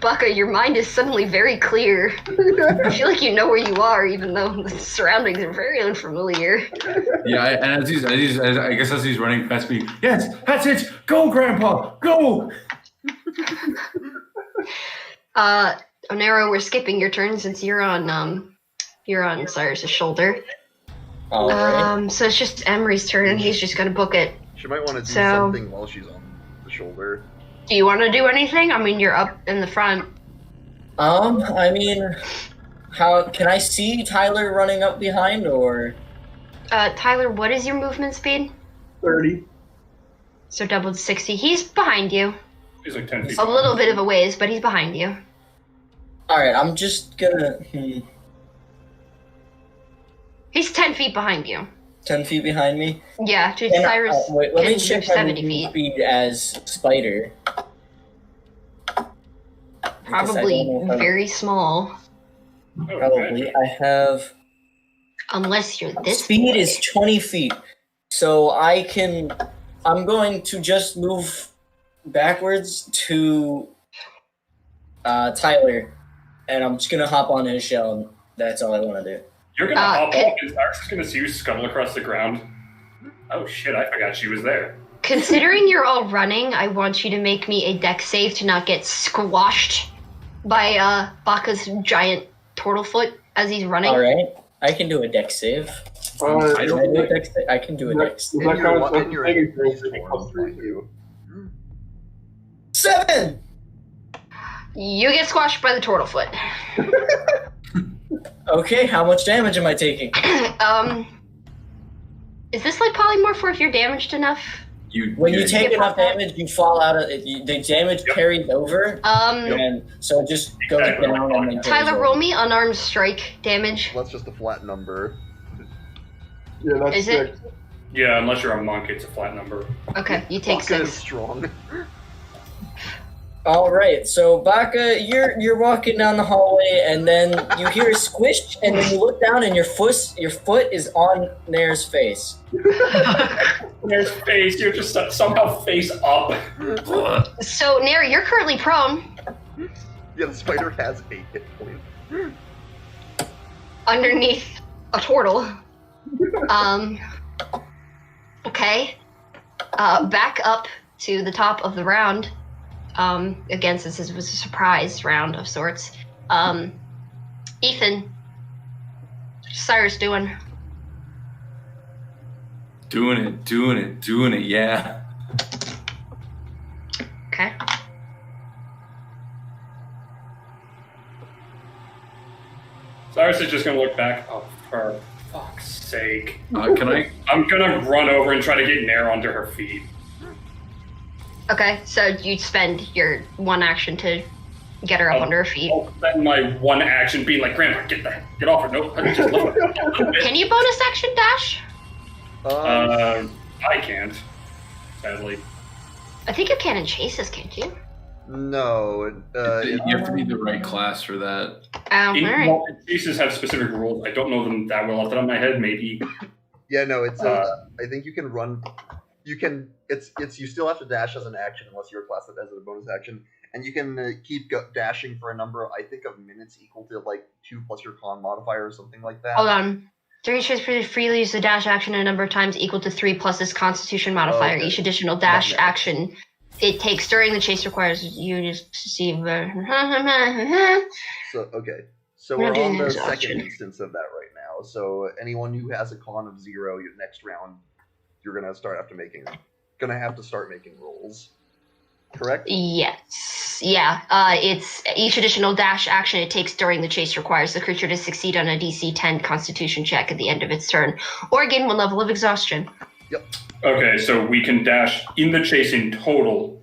C: Baka, your mind is suddenly very clear. I feel like you know where you are, even though the surroundings are very unfamiliar.
F: Yeah, and I guess as he's running past me, yes, that's it. Go, Grandpa, go.
C: Onero, we're skipping your turn since you're on Cyrus's shoulder.
B: Alright.
C: So it's just Emery's turn, and he's just gonna book it.
A: She might want to do
C: So-
A: something while she's on the shoulder.
C: Do you want to do anything? I mean, you're up in the front.
B: I mean, how can I see Tyler running up behind, or?
C: Tyler, what is your movement speed?
E: 30.
C: So doubled 60. He's behind you.
D: He's like 10 feet.
C: A little bit of a ways, but he's behind you.
B: Alright, I'm just gonna.
C: He's 10 feet behind you.
B: 10 feet behind me.
C: Yeah, to
B: And,
C: Cyrus
B: wait, let me
C: can do
B: check my
C: 70
B: movement
C: feet.
B: speed as Spider. Because I
C: Probably
B: don't know if
C: very small.
D: Oh,
B: Probably.
D: okay.
B: I have.
C: Unless you're this
B: Speed
C: boy.
B: is 20 feet. So I'm going to just move backwards to Tyler. And I'm just going to hop on his shell. And that's all I want to do.
D: You're gonna hop
C: can-
D: off and Cyrus is gonna see you scuttle across the ground. Oh shit, I forgot she was there.
C: Considering you're all running, I want you to make me a dex save to not get squashed by Baka's giant turtle foot as he's running.
B: Alright. I can do a dex save.
F: I don't
B: I can do a dex
E: Does
B: save.
E: that count as
A: And you're
E: saving
A: in
E: throws
A: full
E: if it
A: form,
E: comes through
A: mind you.
B: 7!
C: You get squashed by the turtle foot.
B: Okay, how much damage am I taking?
C: Is this like polymorph where if you're damaged enough?
B: When you take
C: Yeah.
B: enough damage, you fall out of it. The damage carries over, and so it just goes
D: Exactly.
B: down and then
C: Tyler,
B: carries
C: roll
B: over.
C: me unarmed strike damage.
A: That's just a flat number.
E: Yeah, that's
C: Is it?
E: 6.
D: Yeah, unless you're a monk, it's a flat number.
C: Okay, you take
A: Baka is
C: 6.
A: strong.
B: All right, so Baka, you're walking down the hallway, and then you hear a squish, and then you look down, and your foot is on Nair's face.
D: There's face, you're just somehow face up.
C: So, Nair, you're currently prone
A: Yeah, the spider has 8 hit points.
C: underneath a turtle. Okay. Back up to the top of the round. Again, since this was a surprise round of sorts. Ethan, what's Cyrus doing?
F: Doing it, yeah.
C: Okay.
D: Cyrus is just gonna look back. Oh, for fuck's sake.
F: Can I?
D: I'm gonna run over and try to get Nair under her feet.
C: Okay, so you spend your one action to get her up under her feet.
D: I'll spend my one action being like, Grandpa, get off her. Nope. Just look.
C: Can you bonus action dash?
D: I can't, sadly.
C: I think you can in chases, can't you?
A: No.
F: You have to be the right class for that.
C: Alright.
D: Well, chases have specific rules. I don't know them that well off the top of my head. Maybe.
A: Yeah, no, it's. I think you can run. You can. It's. You still have to dash as an action unless you're a class that has a bonus action, and you can keep dashing for a number. I think of minutes equal to like 2 plus your con modifier or something like that.
C: Hold on. During chase freely use the dash action a number of times equal to 3 plus this Constitution modifier.
A: Okay.
C: Each additional dash action it takes during the chase requires you to see.
A: So okay. So
C: We're
A: we're
C: doing
A: on the
C: exhaustion.
A: second instance of that right now. So anyone who has a con of 0, your next round, you're gonna have to start making rolls. Correct?
C: Yes. Yeah. It's each additional dash action it takes during the chase requires the creature to succeed on a DC 10 Constitution check at the end of its turn, or gain 1 level of exhaustion.
A: Yep.
D: Okay, so we can dash in the chase in total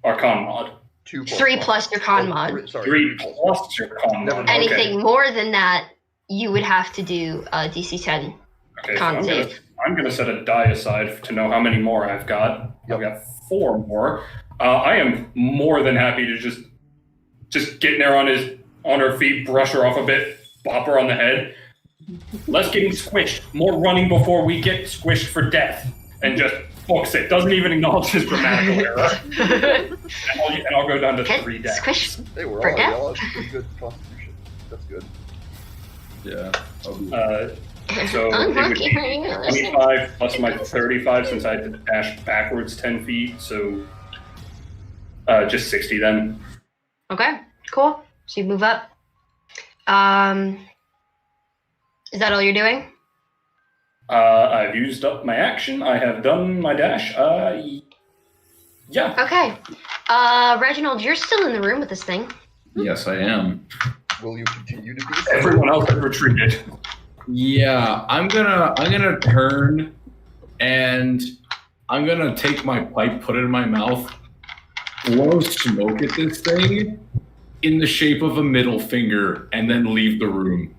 D: our con mod.
A: 2
C: 3 plus your con mod.
D: 3 plus your con
A: Never
D: mod.
A: mind.
C: Anything more than that, you would have to do a DC 10
D: Okay, so
C: con save.
D: I'm gonna set a die aside to know how many more I've got. I've got 4 more. I am more than happy to just get Nair on her feet, brush her off a bit, bop her on the head. Less getting squished, more running before we get squished for death, and just books it. Doesn't even acknowledge his grammatical error. and I'll go down to 3 deaths.
C: Squish.
A: They were
C: For
A: all
C: death?
A: y'all have pretty good constitution. That's good.
F: Yeah.
D: So it would be 25 plus my 35 since I had to dash backwards 10 feet, so just 60 then.
C: Okay, cool. So you move up. Is that all you're doing?
D: I've used up my action. I have done my dash. Yeah.
C: Okay. Reginald, you're still in the room with this thing.
F: Yes, I am.
A: Will you continue to be?
D: Everyone else has retreated.
F: Yeah, I'm gonna turn, and I'm gonna take my pipe, put it in my mouth, blow smoke at this thing in the shape of a middle finger, and then leave the room.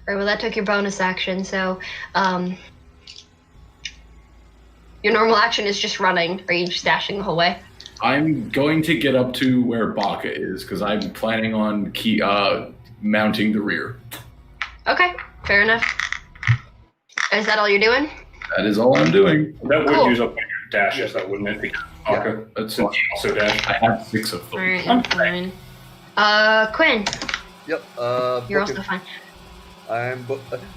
C: Right, well, that took your bonus action, so your normal action is just running. Are you just dashing the whole way?
F: I'm going to get up to where Baka is because I'm planning on mounting the rear.
C: Okay, fair enough. Is that all you're doing?
F: That is all I'm doing.
D: That would
C: Cool.
D: use up your dashes, that wouldn't it? Okay.
F: That's
D: Since you also dash.
F: I have 6 of them.
C: Alright,
D: I'm
C: fine. Quinn,
A: Yep.
C: you're
A: booking.
C: also fine.
A: I'm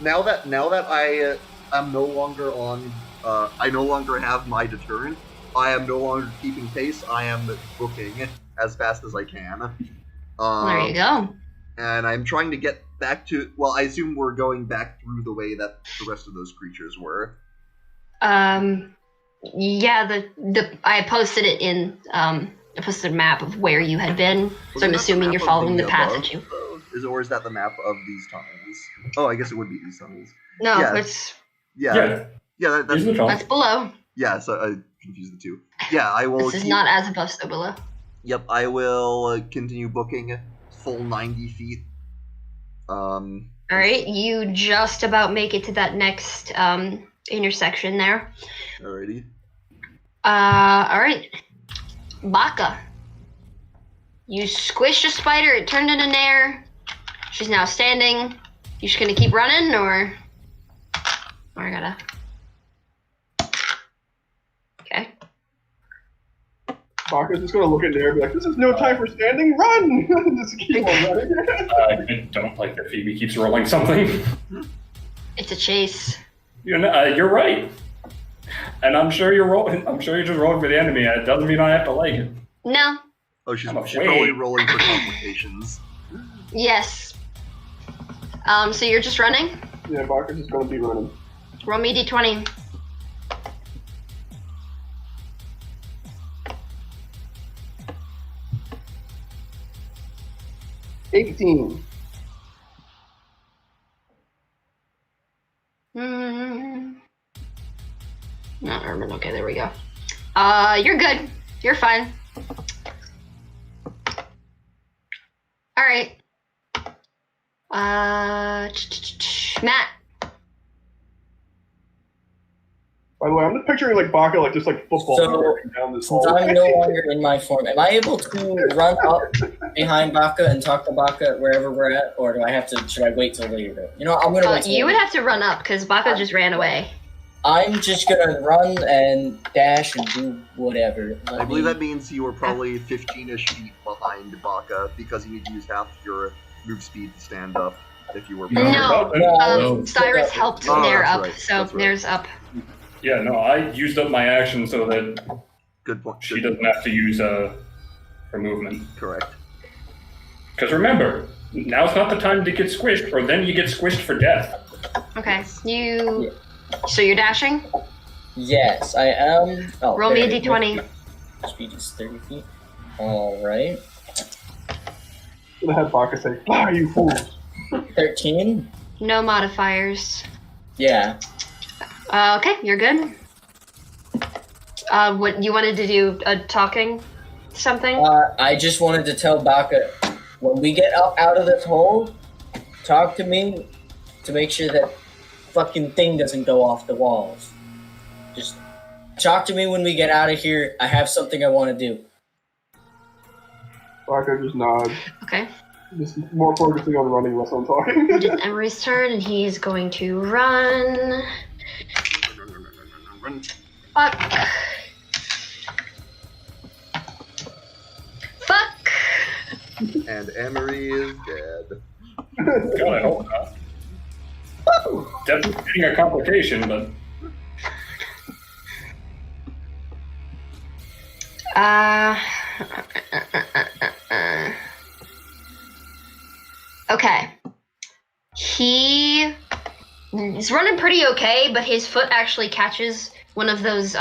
A: now that I am no longer on. I no longer have my deterrent. I am no longer keeping pace. I am booking as fast as I can.
C: There you go.
A: And I'm trying to get back to. Well, I assume we're going back through the way that the rest of those creatures were.
C: Yeah, I posted it in, I posted a map of where you had been, so I'm assuming you're following the path that you...
A: Or is that the map of these tunnels? Oh, I guess it would be these tunnels.
C: No,
A: Yeah.
C: it's...
A: Yeah.
D: Use the
C: That's below.
A: Yeah, so I confused the two. Yeah, I will...
C: This is not as above, so below.
A: Yep, I will continue booking full 90 feet.
C: Alright, you just about make it to that next, intersection there.
A: Alrighty.
C: Alright. Baka. You squished a spider, it turned into Nair. She's now standing. You just gonna keep running, or I gotta... Okay.
E: Baka's just gonna look at there and be like, "This is no time for standing. Run!" Just keep on running.
D: I don't like that Phoebe keeps rolling something.
C: It's a chase.
D: You're right. And I'm sure you're rolling. I'm sure you're just rolling for the enemy. It doesn't mean I have to like it.
C: No.
A: Oh, she's
D: I'm
A: probably
D: afraid.
A: rolling for complications.
C: Yes. So you're just running?
E: Yeah, Baka's just gonna be running.
C: Roll me d20.
E: $18.
C: Not Ermin. Okay, there we go. You're good. You're fine. All right. Matt.
E: By the way, I'm just picturing like Baka like just like football
B: So,
E: walking down this
B: Since
E: hall.
B: I'm no longer in my form, am I able to run up behind Baka and talk to Baka wherever we're at, or do I have to? Should I wait till later? You know, I'm gonna wait. Till
C: You would
B: later.
C: have to run up because Baka just ran away.
B: I'm just gonna run and dash and do whatever.
A: I believe that means you were probably 15-ish feet behind Baka because you need to use half your move speed to stand up if you were.
C: No, Cyrus helped Nair
A: that's
C: up,
A: right,
C: so
A: that's right.
C: Nair's up.
D: Yeah, no, I used up my action so that
A: Good point.
D: she doesn't have to use her movement.
A: Correct.
D: Because remember, now's not the time to get squished, or then you get squished for death.
C: Okay, So you're dashing?
B: Yes, I am. Oh,
C: Roll me a
B: there.
C: d20.
B: Speed is 30 feet. All right.
E: I'm gonna have Baka say, "Fly, you fools!"
B: 13.
C: No modifiers.
B: Yeah.
C: Okay, you're good. What you wanted to do? Talking, something?
B: I just wanted to tell Baka, when we get up out of this hole, talk to me to make sure that fucking thing doesn't go off the walls. Just talk to me when we get out of here. I have something I want to do.
E: Baka just nods.
C: Okay.
E: Just more focusing on running less on talking.
C: It is Emery's turn, and he's going to run. Fuck. Fuck.
A: And Emery is dead.
D: God, I hope not. Definitely getting a complication, but
C: Okay. He's running pretty okay, but his foot actually catches one of those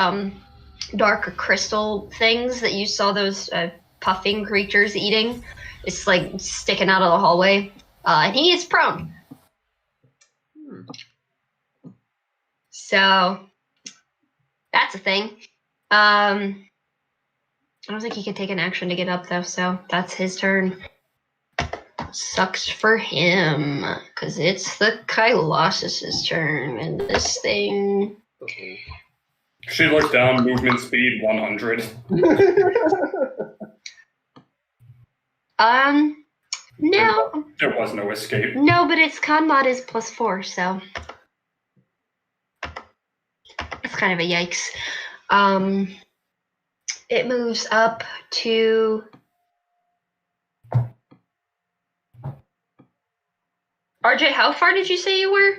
C: dark crystal things that you saw those puffing creatures eating. It's like sticking out of the hallway, and he is prone. So that's a thing. I don't think he could take an action to get up though, so that's his turn. Sucks for him, because it's the Colossus's turn, and this thing...
D: she looks down, movement speed 100.
C: No.
D: There was no escape.
C: No, but its con mod is +4, so... It's kind of a yikes. It moves up to... RJ, how far did you say you were?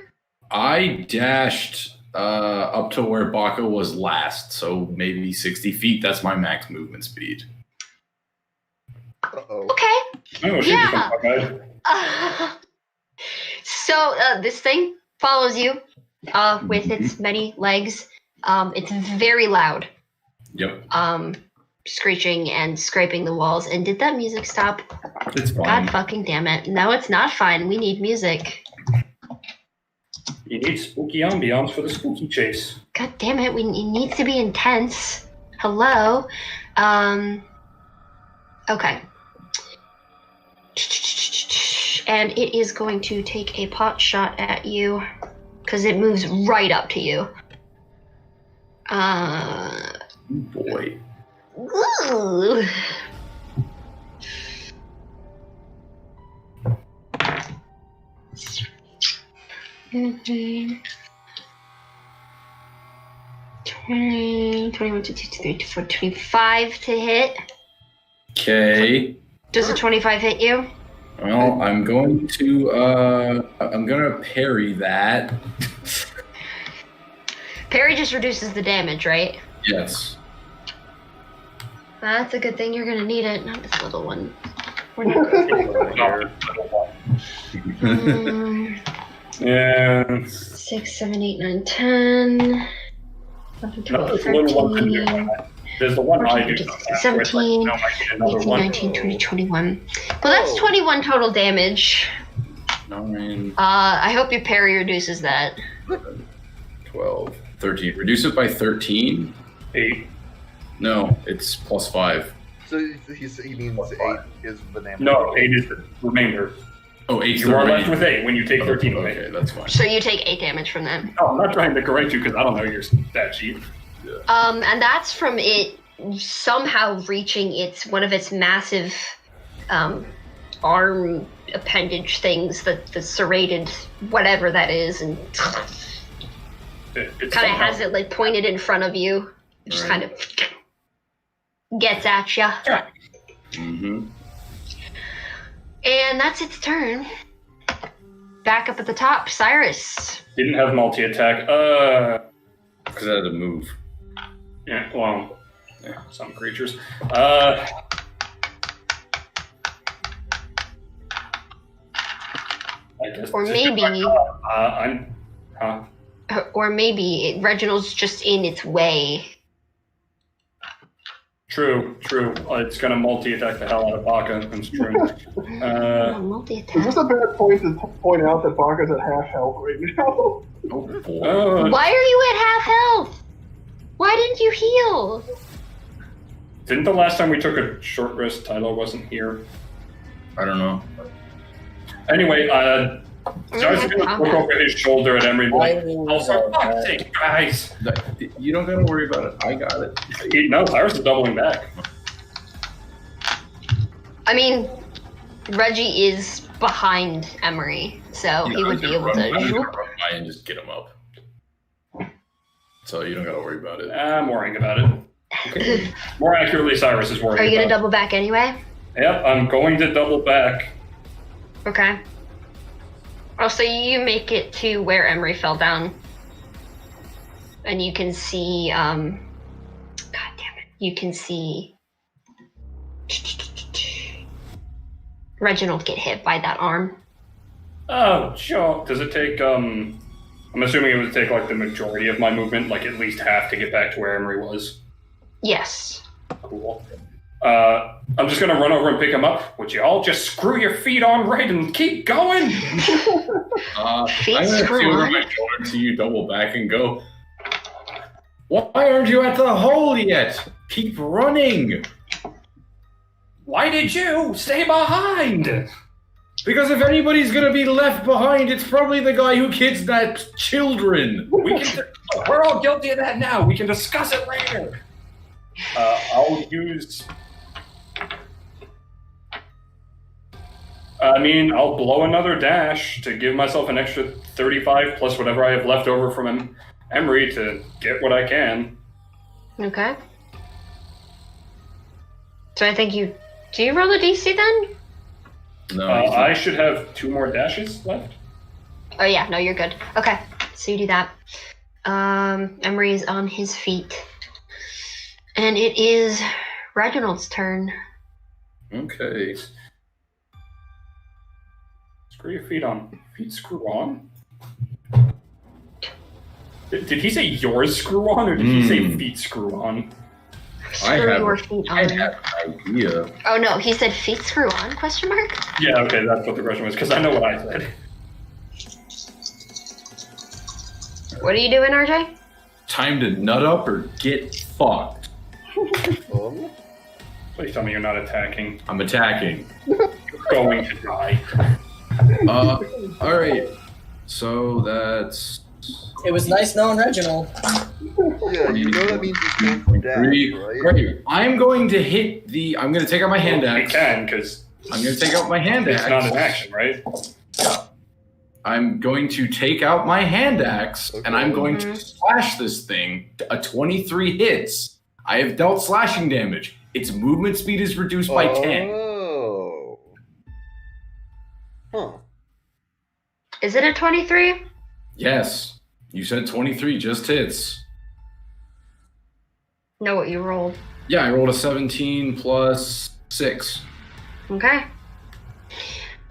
F: I dashed up to where Baka was last, so maybe 60 feet. That's my max movement speed.
A: Uh-oh.
C: Okay.
D: Oh, she
C: Yeah.
D: becomes
C: So this thing follows you with its many legs. It's very loud.
F: Yep,
C: Screeching and scraping the walls. And did that music stop?
F: it's fine.
C: God fucking damn it. No, it's not fine. We need music.
D: You need spooky ambiance for the spooky chase.
C: God damn it. It needs to be intense. Hello? Okay. And it is going to take a pot shot at you because it moves right up to you.
F: Boy.
C: Ooh. Mm-hmm. 20, 21, 22, 23, 24, 25 to hit.
F: Okay.
C: Does a 25 hit you?
F: Well, I'm going to parry that.
C: Parry just reduces the damage, right?
F: Yes.
C: That's a good thing. You're gonna need it. Not this little one. We're not
D: Yeah.
C: 6, 7, 8, 9, 10. 11, 12,
D: No, it's a little one can do
C: 13.
D: that. There's the one I do.
C: 17,
D: Now might be another
C: 18,
D: one.
C: 19, 20, 21. Well, that's 21 total damage.
F: 9,
C: I hope your parry reduces that.
F: 12, 13. Reduce it by 13?
D: 8.
F: No, it's plus 5.
A: So he means 8 is the name.
D: No, 8 is the remainder.
F: Oh, 8
D: You are left with 8 when you take 13 away.
F: Okay, that's fine.
C: So you take 8 damage from them.
D: No, I'm not trying to correct you because I don't know your stat sheet.
C: And that's from it somehow reaching one of its massive arm appendage things, the serrated whatever that is, and
D: It's
C: kind of has it like pointed in front of you, just kind of gets at you.
F: Mm-hmm.
C: And that's its turn. Back up at the top, Cyrus.
D: Didn't have multi-attack.
F: Because I had to move.
D: Yeah, well, some creatures. I guess.
C: Or maybe,
D: Huh?
C: or maybe Reginald's just in its way.
D: True. It's gonna multi-attack the hell out of Baka. That's true.
C: Multi-attack.
E: Is this a bad point to point out that Baka's at half health right now?
F: Oh, boy.
C: Why are you at half health? Why didn't you heal?
D: Didn't the last time we took a short rest, Tyler wasn't here?
F: I don't know.
D: Anyway, Jar's gonna look over his shoulder at Emery. Oh, for fuck's sake, guys!
F: You don't gotta worry about it. I got it.
D: No, Cyrus is doubling back.
C: I mean, Reggie is behind Emery, so he would be able
F: I'm gonna
C: to.
F: run by and just get him up. So you don't gotta worry about it.
D: I'm worrying about it. Okay. More accurately, Cyrus is worrying.
C: Are you gonna
D: about
C: double back anyway?
D: Yep, I'm going to double back.
C: Okay. Oh, so you make it to where Emery fell down. And you can see, God damn it. You can see Reginald get hit by that arm.
D: Oh, sure. Does it take, I'm assuming it would take, like, the majority of my movement, like, at least half to get back to where Emery was.
C: Yes.
D: Cool. I'm just gonna run over and pick him up. Would you all just screw your feet on right and keep going?
F: I'm
C: Feet
F: gonna
C: screw
F: see over
C: on.
F: my shoulder to you, double back, and go. Why aren't you at the hole yet? Keep running.
D: Why did you stay behind?
F: Because if anybody's gonna be left behind, it's probably the guy who kidnapped children.
D: We're all guilty of that now. We can discuss it later. I'll use. I'll blow another dash to give myself an extra 35 plus whatever I have left over from Emery to get what I can.
C: Okay. So I think do you roll a DC then?
F: No,
D: I should have 2 more dashes left.
C: Oh yeah, no, you're good. Okay, so you do that. Emery is on his feet. And it is Reginald's turn.
F: Okay.
D: Screw your feet on. Feet screw on? Did he say yours screw on, or did he say feet screw on?
C: Screw your feet on.
F: I have an idea.
C: Oh no, he said feet screw on, question mark?
D: Yeah, okay, that's what the question was, because I know what I said.
C: What are you doing, RJ?
F: Time to nut up or get fucked.
D: Please tell me you're not attacking.
F: I'm attacking.
D: You're going to die.
F: Alright. So that's...
B: It was nice knowing Reginald.
A: Yeah, you know that means you can't dash, right?
F: Great. I'm going to hit I'm going to take out my hand
D: You
F: axe.
D: can, because
F: I'm going to take out my hand
D: it's
F: axe.
D: not an action, right?
F: I'm going to take out my hand axe, and I'm going to
C: Mhm.
F: slash this thing. A 23 hits. I have dealt slashing damage. Its movement speed is reduced by 10.
A: Oh. Huh.
C: Is it a 23?
F: Yes. You said 23 just hits.
C: Know what you rolled.
F: Yeah, I rolled a 17 plus 6.
C: Okay.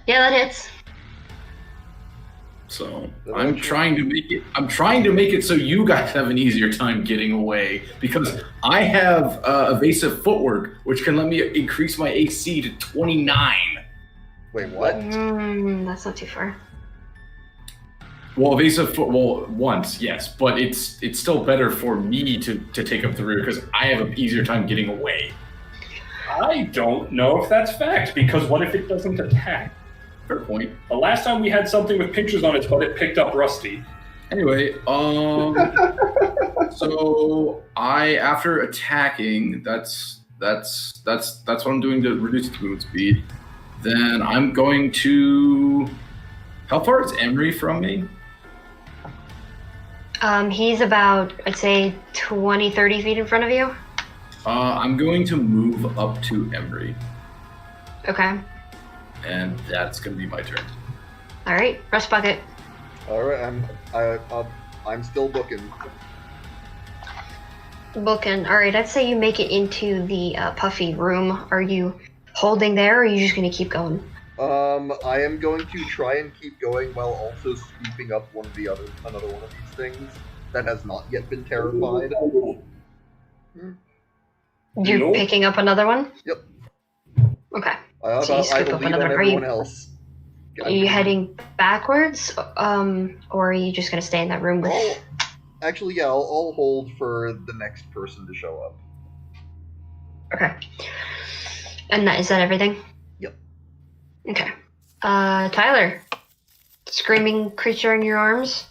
C: Yeah, that hits.
F: So I'm trying to make it so you guys have an easier time getting away, because I have evasive footwork, which can let me increase my AC to 29.
A: Wait, what?
C: That's not too far.
F: Well, evasive foot. Well, once, yes, but it's still better for me to take up the rear because I have an easier time getting away.
D: I don't know if that's fact, because what if it doesn't attack?
F: Fair point.
D: The last time we had something with pinchers on its butt, it picked up Rusty.
F: Anyway, so after attacking, that's what I'm doing to reduce the movement speed. Then I'm going to. How far is Emery from me?
C: He's about, I'd say, 20, 30 feet in front of you.
F: I'm going to move up to Emery,
C: Okay.
F: and that's going to be my turn.
C: All right. Rust bucket.
A: All right, I'm still booking.
C: Booking. All right. I'd say you make it into the puffy room. Are you holding there, or are you just going to keep going?
A: I am going to try and keep going while also sweeping up another one of these things that has not yet been terrified.
C: You're
D: Nope.
C: picking up another one?
A: Yep.
C: Okay.
A: I
C: So you
A: have
C: scoop
A: a
C: up
A: lead
C: another
A: on
C: one.
A: everyone else.
C: Are you heading backwards, or are you just gonna stay in that room with?
A: Actually, yeah, I'll hold for the next person to show up.
C: Okay. And is that everything?
A: Yep.
C: Okay. Tyler, screaming creature in your arms.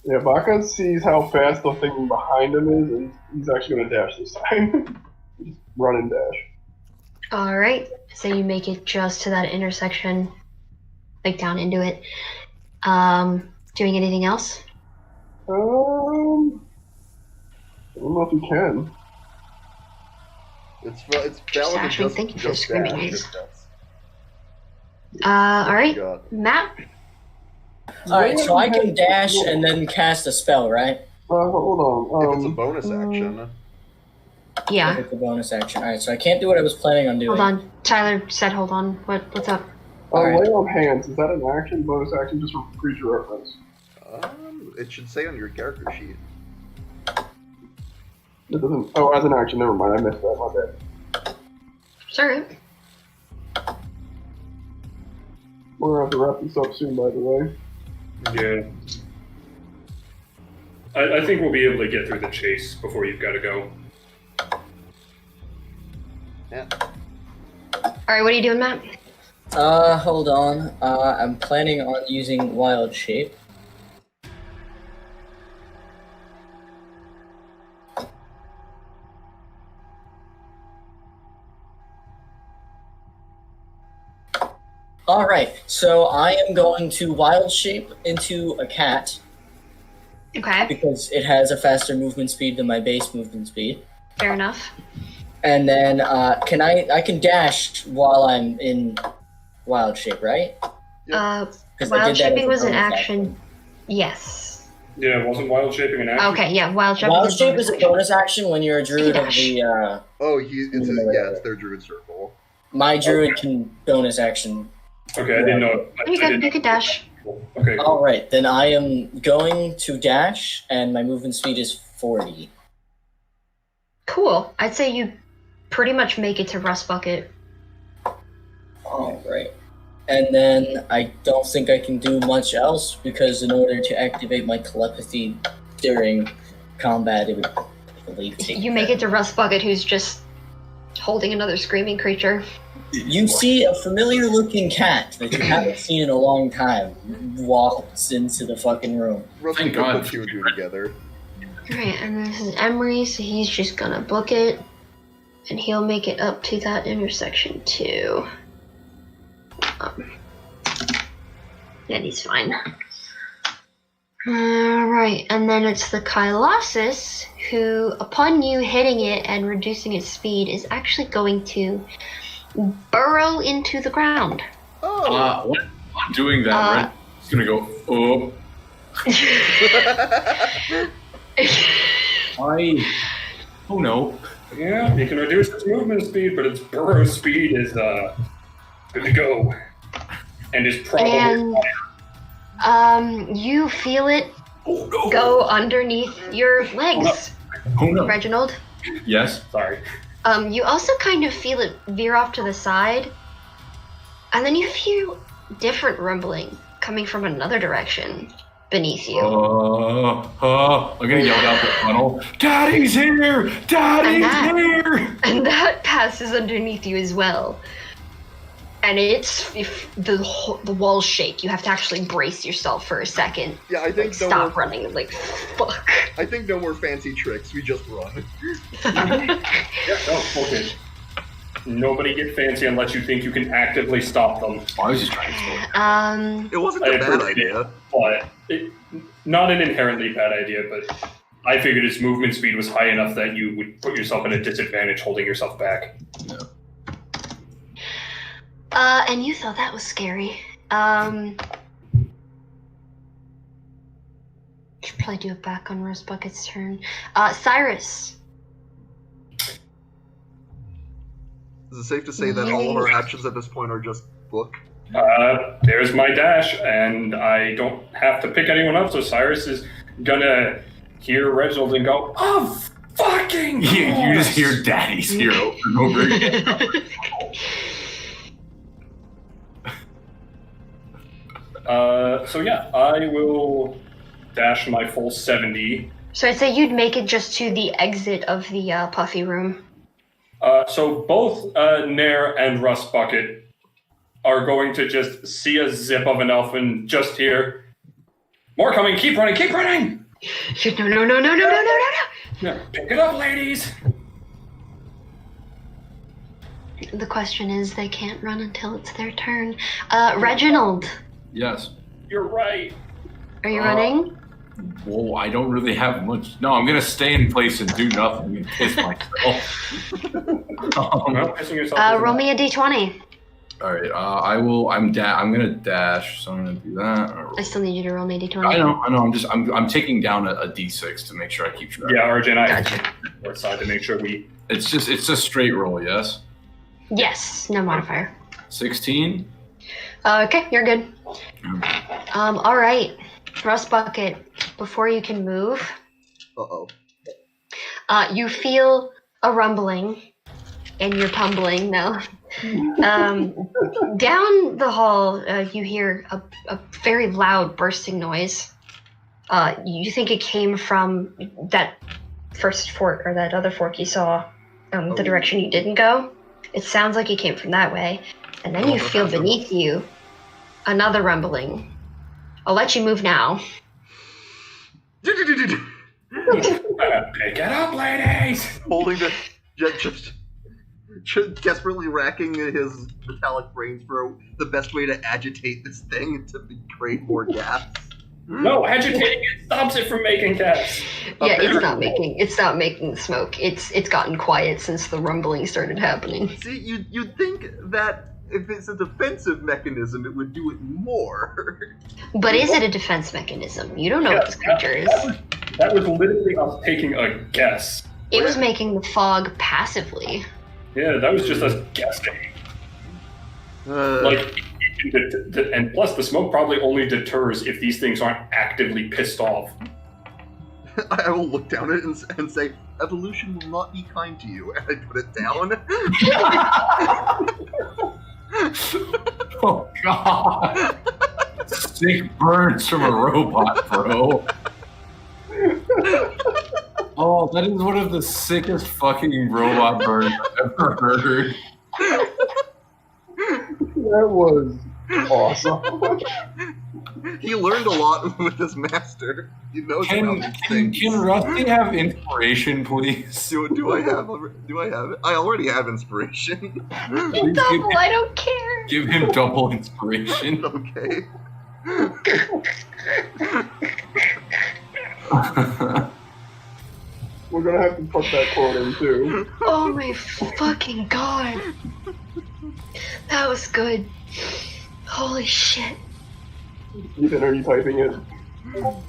E: Yeah, Baka sees how fast the thing behind him is, and he's actually going to dash this time. Just run and dash.
C: All right. So you make it just to that intersection, like down into it. Doing anything else?
E: I don't know if you can.
A: It's
C: Just
A: valid to
C: dashing.
A: just,
C: Thank you for the
A: just
C: screaming
A: dash,
C: noise.
A: if that's
C: All
A: what
C: right,
A: you got.
C: Matt.
B: All right, so I can dash and then cast a spell, right?
E: Hold on.
A: If it's a bonus action,
C: Yeah.
B: It's a bonus action. All right, so I can't do what I was planning on doing.
C: Hold on. Tyler said, "Hold on." What's up?
B: Alright.
E: Lay on hands. Is that an action, bonus action, just for creature reference?
A: it should say on your character sheet.
E: It doesn't. Oh, as an action. Never mind. I missed that. My bad.
C: Sorry.
E: We're gonna have to wrap this up soon, by the way.
D: Yeah. I think we'll be able to get through the chase before you've got to go.
A: Yeah.
C: All right. What are you doing, Matt?
B: Hold on. I'm planning on using Wild Shape. Alright, so I am going to Wild Shape into a cat
C: Okay.
B: because it has a faster movement speed than my base movement speed.
C: Fair enough.
B: And then I can dash while I'm in Wild Shape, right? 'Cause I
C: Wild
B: did that
C: shaping
B: as a
C: was an
B: bonus
C: action. Yes.
D: Yeah, wasn't wild shaping an action?
C: Okay. Yeah. Wild shaping.
B: Wild
C: was
B: Shape
C: bonus
B: is a
C: action.
B: bonus action when you're a druid of
C: Dash.
B: the
A: Oh, it's their druid circle.
B: my druid can bonus action.
D: Okay, I didn't know.
C: You can dash.
D: Okay, cool.
B: Alright, then I am going to dash and my movement speed is 40.
C: Cool. I'd say you pretty much make it to Rust Bucket.
B: Alright. And then I don't think I can do much else because in order to activate my telepathy during combat, it would, I believe, take
C: You make it to Rust Bucket, who's just holding another screaming creature.
B: You see a familiar looking cat that you haven't seen in a long time walks into the fucking room.
A: Rusty
F: Thank
A: can
F: God.
A: put two and two together.
C: Alright, and this is Emery, so he's just gonna book it. And he'll make it up to that intersection too. And he's fine. Alright, and then it's the Kylosis, who, upon you hitting it and reducing its speed, is actually going to burrow into the ground.
A: Oh!
F: When I'm doing that, right? It's gonna go, oh. Oh no.
D: Yeah, you can reduce its movement speed, but its burrow speed is good to go. And is probably
C: And you feel it go underneath your legs,
F: Oh no.
C: Reginald.
F: Yes.
D: sorry.
C: You also kind of feel it veer off to the side, and then you feel different rumbling coming from another direction, beneath you.
F: I'm gonna yell out the funnel. Daddy's here! Daddy's here!
C: And that passes underneath you as well. And if the walls shake, you have to actually brace yourself for a second.
A: Yeah, I think
C: stop running. Like, fuck.
A: I think no more fancy tricks. We just run.
D: Okay. Nobody get fancy unless you think you can actively stop them.
F: I was just trying to stop.
A: It wasn't a bad idea.
D: But not an inherently bad idea, but I figured its movement speed was high enough that you would put yourself at a disadvantage holding yourself back.
F: Yeah.
C: And you thought that was scary. Should probably do it back on Rose Bucket's turn. Cyrus.
A: Is it safe to say that all of our actions at this point are just book?
D: There's my dash, and I don't have to pick anyone up, so Cyrus is gonna hear Reginald and go, "Oh, fucking course!"
F: You just hear Daddy's here over and over again.
D: So yeah, I will dash my full 70.
C: So I'd say you'd make it just to the exit of the puffy room.
D: So both Nair and Rust Bucket are going to just see a zip of an elf and just hear, "More coming, keep running, keep running!"
C: No.
D: Yeah, pick it up, ladies!
C: The question is, they can't run until it's their turn. Reginald.
F: Yes.
D: You're right.
C: Are you running?
F: Well, I don't really have much. No, I'm gonna stay in place and do nothing and piss myself.
D: Well, pissing yourself
C: Roll me a d20.
F: All right. I'm gonna dash, so I'm gonna do that.
C: I still need you to roll me a d20.
F: I know. I'm taking down a d6 to make sure I keep track.
D: Yeah, RJ and I
C: Gotcha.
D: north side to make sure we.
F: It's a straight roll. Yes.
C: Yes, no modifier.
F: 16.
C: Okay, you're good. All right, Rust Bucket. Before you can move, you feel a rumbling, and you're tumbling now. Down the hall, you hear a very loud bursting noise. You think it came from that first fork, or that other fork you saw, the direction you didn't go. It sounds like it came from that way. And then you feel beneath you another rumbling. I'll let you move now.
D: Pick it up, ladies!
A: Holding the just desperately racking his metallic brains for the best way to agitate this thing to create more gas.
D: No, agitating it stops it from making gas.
C: Yeah, it's not making smoke. It's gotten quiet since the rumbling started happening.
A: See, you'd think that if it's a defensive mechanism, it would do it more.
C: But is it a defense mechanism? You don't know what this creature is.
D: That was literally us taking a guess.
C: It was making the fog passively.
D: Yeah, that was just us guessing. And plus, the smoke probably only deters if these things aren't actively pissed off.
A: I will look down at it and say, "Evolution will not be kind to you," and I put it down.
F: Oh God! Sick burns from a robot, bro. Oh, that is one of the sickest fucking robot burns I've ever heard.
E: That was awesome.
A: He learned a lot with his master. He knows about these things.
F: Can Rusty have inspiration, please?
A: Do I have it? I already have inspiration.
C: Double, I don't care.
F: Give him double inspiration.
A: Okay.
E: We're gonna have to put that quote in too.
C: Oh my fucking god. That was good. Holy shit.
E: Ethan, are you typing it?
A: Oh,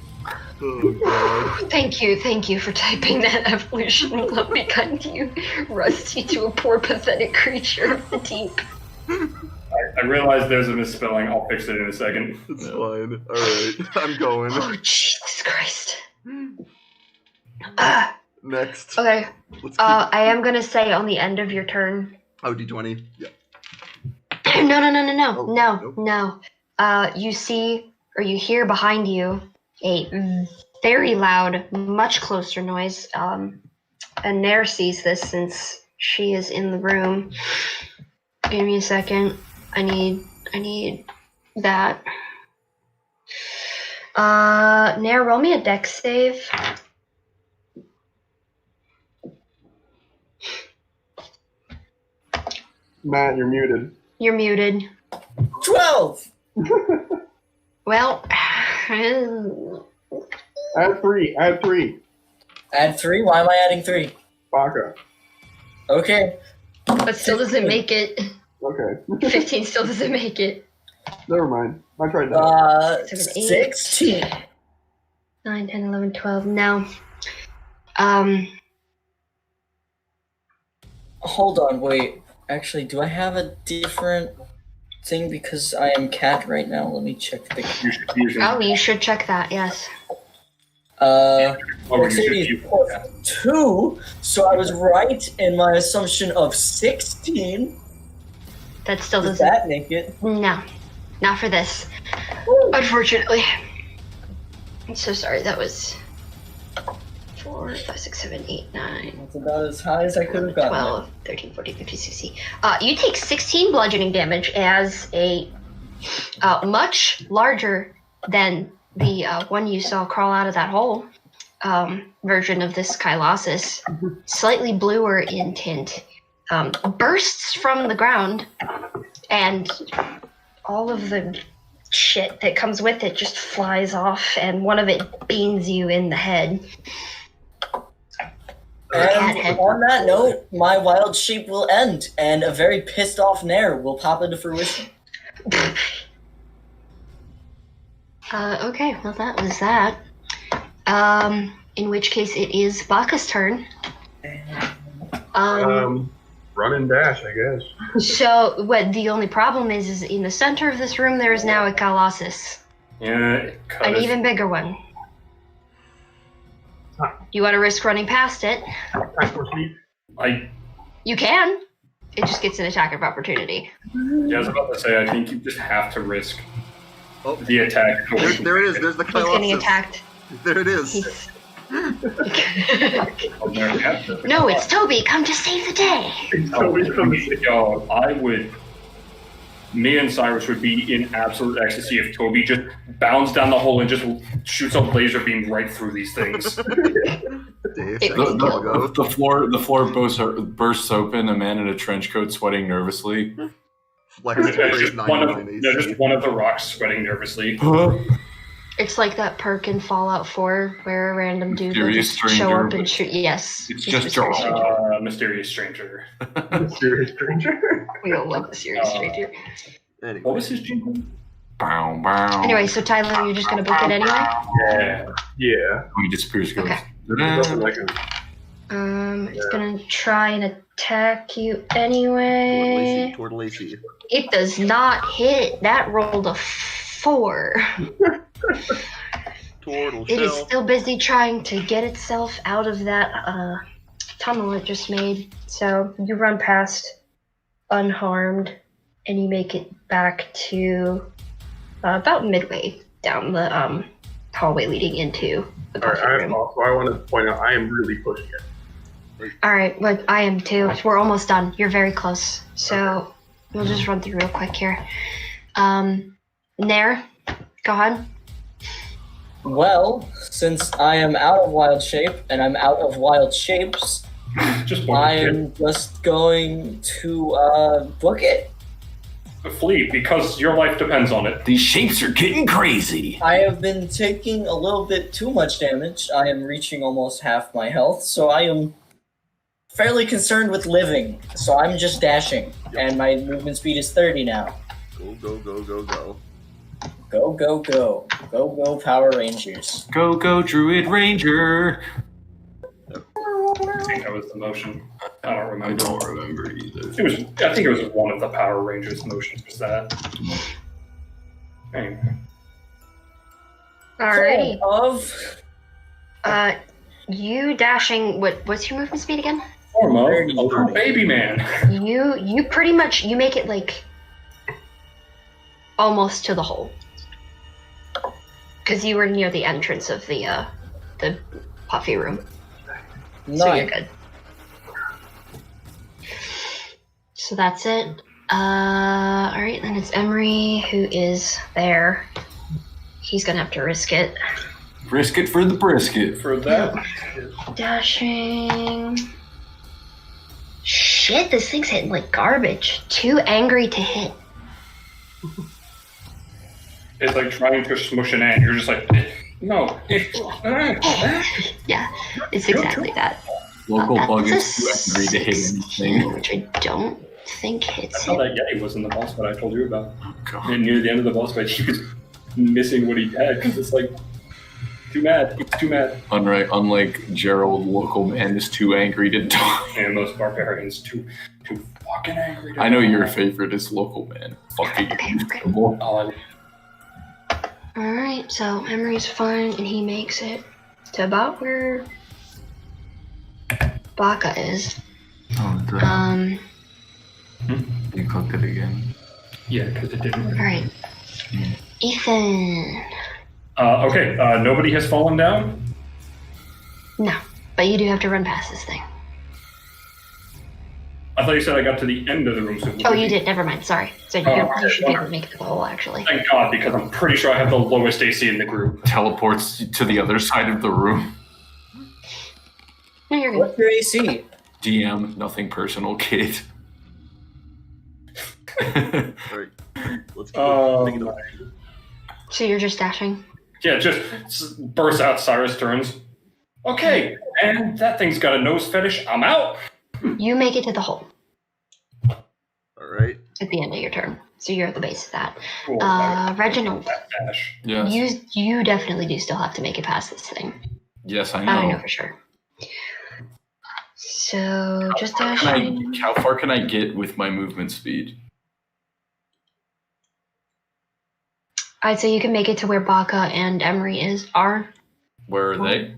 A: God.
C: Thank you for typing that. Evolution will not be kind to you, Rusty, to a poor pathetic creature of the deep.
D: I realize there's a misspelling. I'll fix it in a second.
A: It's fine. Alright, I'm going.
C: Oh, Jesus Christ.
A: Next.
C: Okay.
A: Let's keep...
C: I am gonna say on the end of your turn.
A: Oh, D20? Yeah.
C: No.
A: Oh, nope.
C: You see, or you hear behind you, a very loud, much closer noise. And Nair sees this since she is in the room. Give me a second. I need that. Nair, roll me a dex save.
E: Matt, you're muted.
C: You're muted.
B: 12!
C: Well,
E: Add 3.
B: Add 3? Why am I adding 3?
E: Baka.
B: Okay.
C: but still doesn't make it.
E: Okay.
C: 15 still doesn't make it.
E: Never mind. I tried that.
B: 16.
C: 9, 10, 11, 12. No.
B: Hold on, wait. Actually, do I have a different thing because I am cat right now? Let me check the.
C: Oh, you should check that. Yes.
B: Dexterity is +2, so I was right in my assumption of 16.
C: That still
B: Does
C: doesn't.
B: that make it?
C: No, not for this. Unfortunately. I'm so sorry. That was 4, 5, 6, 7, 8, 9.
B: That's about as high as I could have gotten.
C: 12, 13, 14, 15, 16. You take 16 bludgeoning damage as a much larger than the one you saw crawl out of that hole version of this Kylosis, slightly bluer in tint, bursts from the ground, and all of the shit that comes with it just flies off, and one of it beans you in the head.
B: And on that note, my wild shape will end, and a very pissed off Nair will pop into fruition.
C: Okay, well that was that. In which case it is Baka's turn.
E: Run and dash, I guess.
C: So what the only problem is in the center of this room there is now a Colossus.
D: Yeah,
C: An even bigger one. You want to risk running past it? You can. It just gets an attack of opportunity.
D: Yeah, I was about to say, I think you just have to risk the attack.
A: There it is. There's the
C: He's
A: Colossus.
C: getting attacked.
A: There it is.
C: He's...
D: No,
C: No, it's Toby. Come to save the day.
D: Me and Cyrus would be in absolute ecstasy if Toby just bounds down the hole and just shoots a laser beam right through these things.
F: The floor bursts open. A man in a trench coat sweating nervously.
D: Just one of the rocks sweating nervously.
C: It's like that perk in Fallout 4 where a random dude will
F: Mysterious
C: just show up
F: stranger,
C: and shoot. Yes.
F: It's just
D: Mysterious stranger.
E: Mysterious stranger.
C: We all love Mysterious stranger.
A: Anyway.
D: What was his jingle?
F: Bow, bow.
C: Anyway, so Tyler, you're just gonna book it anyway?
E: Yeah.
F: He disappears. Goes.
C: Okay.
E: Nothing like it.
C: It's gonna try and attack you anyway.
A: Toward Lacey.
C: It does not hit. That rolled a 4.
A: Turtle
C: It is
A: shell.
C: still busy trying to get itself out of that tunnel it just made. So you run past unharmed, and you make it back to about midway down the hallway leading into the coffee room.
E: Also, I want to point out, I am really pushing it.
C: All right, well, I am too. We're almost done. You're very close. So we'll just run through real quick here. Nair, go on.
B: Well, since I am out of wild shape and I'm out of wild shapes, I am just going to book it.
D: Flee, because your life depends on it.
F: These shapes are getting crazy.
B: I have been taking a little bit too much damage. I am reaching almost half my health, so I am fairly concerned with living. So I'm just dashing, and my movement speed is 30 now.
A: Go, go, go, go, go.
B: Go, go, go. Go, go, Power Rangers.
F: Go, go, Druid Ranger.
D: I think that was the motion. I don't remember.
F: I don't remember either.
D: I think it was one of the Power Rangers motions. Was that? Anyway.
C: Alrighty.
B: Of
C: You dashing. What's your movement speed again?
D: Oh, baby man.
C: You pretty much you make it like almost to the hole. Because you were near the entrance of the puffy room. So you're
B: Nice.
C: good. So that's it. Alright, then it's Emery who is there. He's gonna have to risk it.
F: Risk it for the brisket.
D: For that,
C: Dashing. Shit, this thing's hitting like garbage. Too angry to hit.
D: it's like trying to smush an ant. You're just like, no.
C: Yeah, it's exactly that.
F: Local
C: That's
F: bug
C: a
F: is too angry to hit
C: 16,
F: anything.
C: which I don't think hits
D: That's how
C: it.
D: that Yeti was in the boss fight I told you about.
F: Oh, God.
D: And near the end of the boss fight, he was missing what he had because it's like, too mad. He's too mad.
F: Unlike Gerald, local man is too angry to die.
D: And most barbarians too fucking angry. To
F: I know
D: die.
F: your favorite is local man. Fucking
C: Okay,
F: incredible.
D: Oh,
C: Alright, so Emery's fine, and he makes it to about where Baka is.
F: Oh, you cooked it again.
D: yeah, because it didn't work.
C: Alright. Ethan.
D: Okay, nobody has fallen down.
C: No, but you do have to run past this thing.
D: I thought you said I got to the end of the room. So
C: Oh, you did. Never mind. Sorry. So you
D: okay,
C: should be able to make it to the hole, actually.
D: Thank God, because I'm pretty sure I have the lowest AC in the group.
F: Teleports to the other side of the room.
C: No, you're good.
B: What's your AC?
F: DM, nothing personal, kid.
A: Alright. Let's keep
D: Oh,
A: thinking about
C: So you're just dashing?
D: yeah, just bursts out. Cyrus turns. Okay, and that thing's got a nose fetish. I'm out.
C: You make it to the hole
A: Alright.
C: at the end of your turn. So you're at the base of that.
D: Cool.
C: Reginald,
D: Dash.
F: Yes.
C: you definitely do still have to make it past this thing.
F: Yes, I
C: I don't know
F: know.
C: for sure. So just dashing.
F: How far can I get with my movement speed?
C: I'd say you can make it to where Baka and Emery are.
F: Where are they?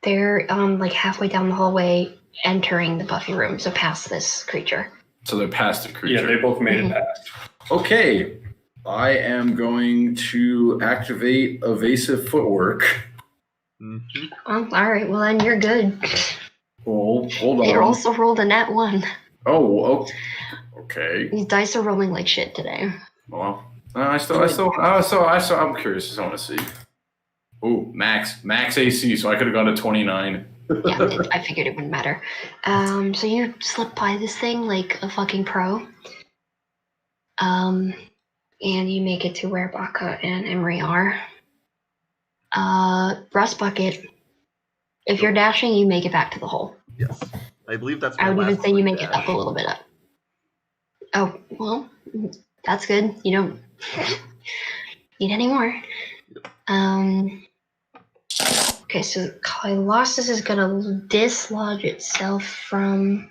C: They're like halfway down the hallway, entering the Buffy room, so past this creature.
F: So they're past the creature.
D: Yeah, they both made it past.
F: Okay. I am going to activate evasive footwork.
A: Mm-hmm.
C: Oh, all right. Well, then you're good.
F: Hold on.
C: They also rolled a nat 1.
F: Oh, okay.
C: These dice are rolling like shit today.
F: Well, I'm curious. I want to see. Ooh, max AC, so I could have gone to 29.
C: Yeah, I figured it wouldn't matter. So you slip by this thing like a fucking pro. And you make it to where Baka and Emery are. Rust Bucket. If you're dashing, you make it back to the hole.
A: Yes. I believe that's my
C: I would even
A: last
C: say you
A: quick
C: make it
A: dash.
C: up a little bit up. Oh, well, that's good. You don't need any more. Okay, so Colossus is gonna dislodge itself from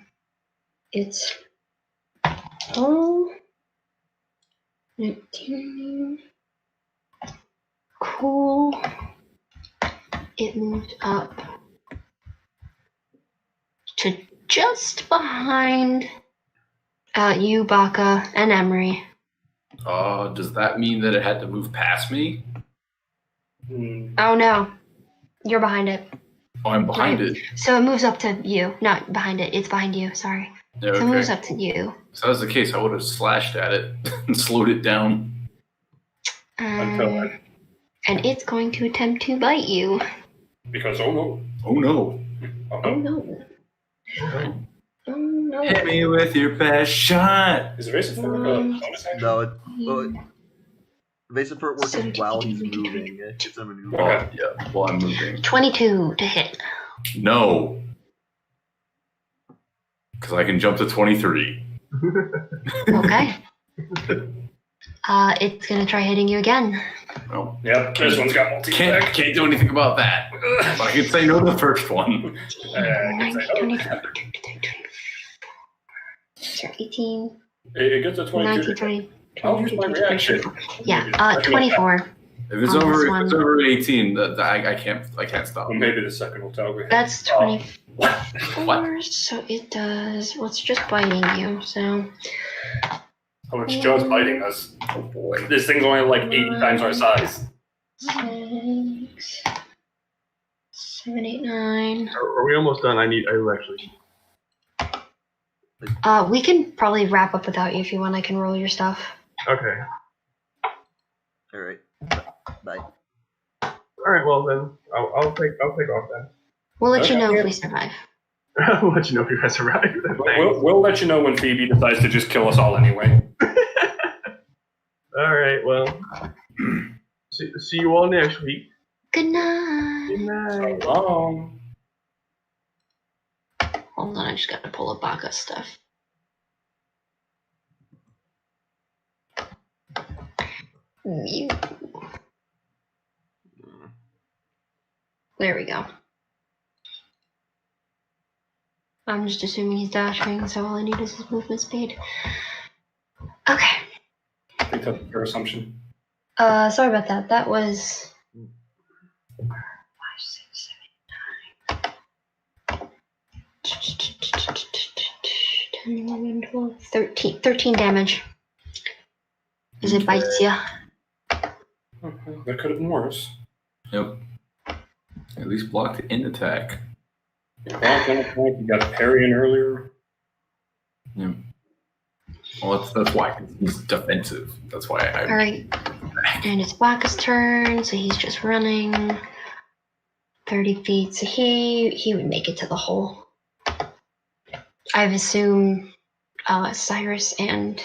C: its hole. 19. Cool. It moved up to just behind you, Baka, and Emery.
F: Does that mean that it had to move past me?
C: Oh no, you're behind it.
F: Oh, I'm behind it.
C: So it moves up to you, not behind it. It's behind you. Sorry.
F: Yeah,
C: So it moves
F: okay.
C: up to you.
F: If that was the case, I would have slashed at it and slowed it down.
D: Until I,
C: And it's going to attempt to bite you.
D: because oh no.
F: Oh no.
D: Oh,
C: Oh
D: no.
C: no. Oh no.
F: Hit me with your best shot.
D: Is evasive for bonus action?
A: No, evasive foot working while he's moving. It's a maneuver.
D: Okay.
F: Yeah, while I'm moving.
C: 22 to hit.
F: No. Because I can jump to 23.
C: Okay. It's gonna try hitting you again.
F: No.
D: Yep, this one's got multi
F: Can't do anything about that. But I can say no to the first one.
D: I can say no.
C: 18,
D: It gets a 22.
C: 19, 20.
D: I'll use my reaction.
C: Yeah, 24.
F: If it's
C: On
F: over,
C: this
F: if
C: one.
F: it's over 18, I can't stop.
D: Well, maybe the second will tell me.
C: That's 24.
F: What?
C: So it does. Well, it's just biting you. So
D: Oh, it's just biting us. Oh boy. This thing's only like 80 times our size.
C: 6, 7, 8, 9.
E: Are we almost done? I actually.
C: We can probably wrap up without you if you want. I can roll your stuff.
E: Okay.
A: All right. Bye.
E: All right. Well then, I'll take off then.
C: We'll let you know if we survive.
E: I'll let you know if you guys arrive.
D: We'll let you know when Phoebe decides to just kill us all anyway.
E: All right. Well, see you all next week.
C: Good night.
E: Good night.
D: So long.
C: Hold on, I just gotta pull up Baka stuff. Mew. There we go. I'm just assuming he's dashing, so all I need is his movement speed. Okay.
D: I think that's your assumption.
C: Sorry about that. That was 5, 6, 7, 9. 10, 11, 12, 13. 13 damage. As it bites ya.
D: Okay, that could have been worse.
F: Yep. At least blocked in attack.
D: You got parry in earlier.
F: Yep. Well, that's why he's defensive. That's why I.
C: Alright. And it's Baka's turn, so he's just running 30 feet. So he would make it to the hole. I've assumed Cyrus and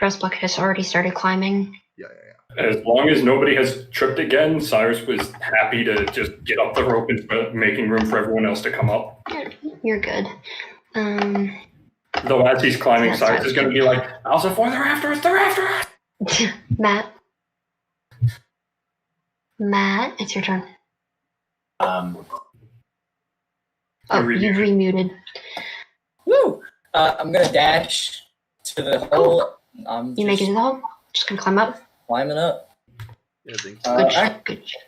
C: Dressbucket has already started climbing.
A: Yeah.
D: As long as nobody has tripped again, Cyrus was happy to just get up the rope and start making room for everyone else to come up.
C: You're good.
D: Though as he's climbing,
C: That's
D: Cyrus is going to be like, Alpha 4, they're after us, they're after us!
C: Matt, it's your turn.
B: Um,
C: Oh,
D: You're
C: you remuted.
B: woo! I'm gonna dash to the hole. I'm
C: You make it to the hole? Just gonna climb up?
B: climbing up.
A: Yeah, I think
C: Good
B: Uh,
C: shot, good shot.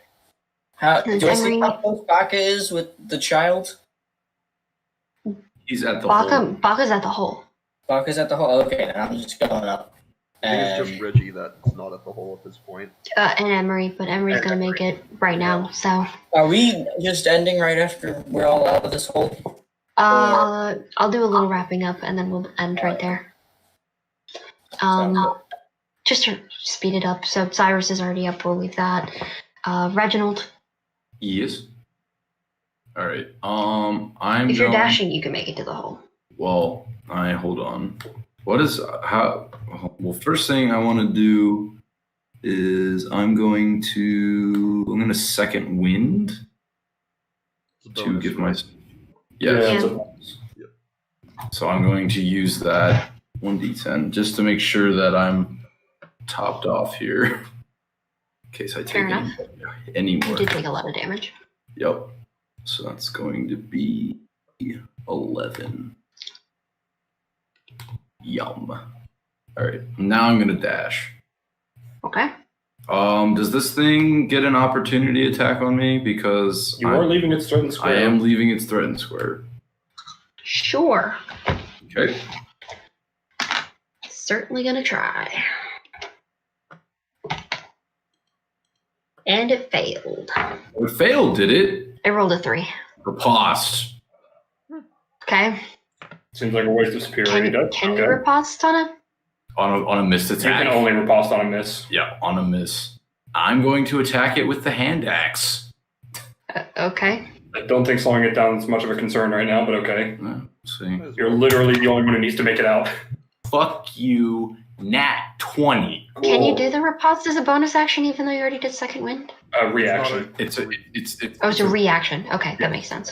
B: How
C: Is
B: do I see
C: Emery-
B: how close Baka is with the child?
F: He's at the hole.
C: Baka's at the hole.
B: Baka's at the hole. Okay, then I'm just going up.
A: I think it's
B: And
A: just Reggie that's not at the hole at this point.
C: And Emery, but Emery's gonna make it right now, so.
B: are we just ending right after we're all out of this hole?
C: I'll do a little wrapping up and then we'll end right there. Just to speed it up. So Cyrus is already up. We'll leave that. Reginald,
F: Yes. All right. I'm.
C: if you're
F: going-
C: dashing, you can make it to the hole.
F: Well, hold on. What is how? Well, first thing I want to do is I'm going to second wind
A: It's a
F: to
A: bonus,
F: give
A: right?
F: my. Yes.
D: it's a-
F: So I'm going to use that 1d10 just to make sure that I'm topped off here. In case I
C: Fair
F: take any
C: You
F: more.
C: did take a lot of damage.
F: Yep. So that's going to be 11. Yum. All right. Now I'm going to dash.
C: Okay.
F: Does this thing get an opportunity attack on me? Because
D: You are leaving it threatened square.
F: I am leaving its threatened square.
C: Sure.
F: Okay.
C: Certainly gonna try. And it failed.
F: It failed, did it?
C: I rolled a 3.
F: Riposte.
C: Okay.
D: Seems like a waste of superiority.
C: Can you riposte on it?
F: On a missed
D: You
F: attack.
D: can only riposte on a miss.
F: Yeah, on a miss. I'm going to attack it with the hand axe.
C: Okay.
D: I don't think slowing it down is much of a concern right now, but okay.
F: See.
D: You're literally the only one who needs to make it out.
F: Fuck you, nat 20.
C: Can you do the riposte as a bonus action even though you already did second wind?
D: Reaction.
F: It's
C: Oh, it's a reaction. Okay, that makes sense.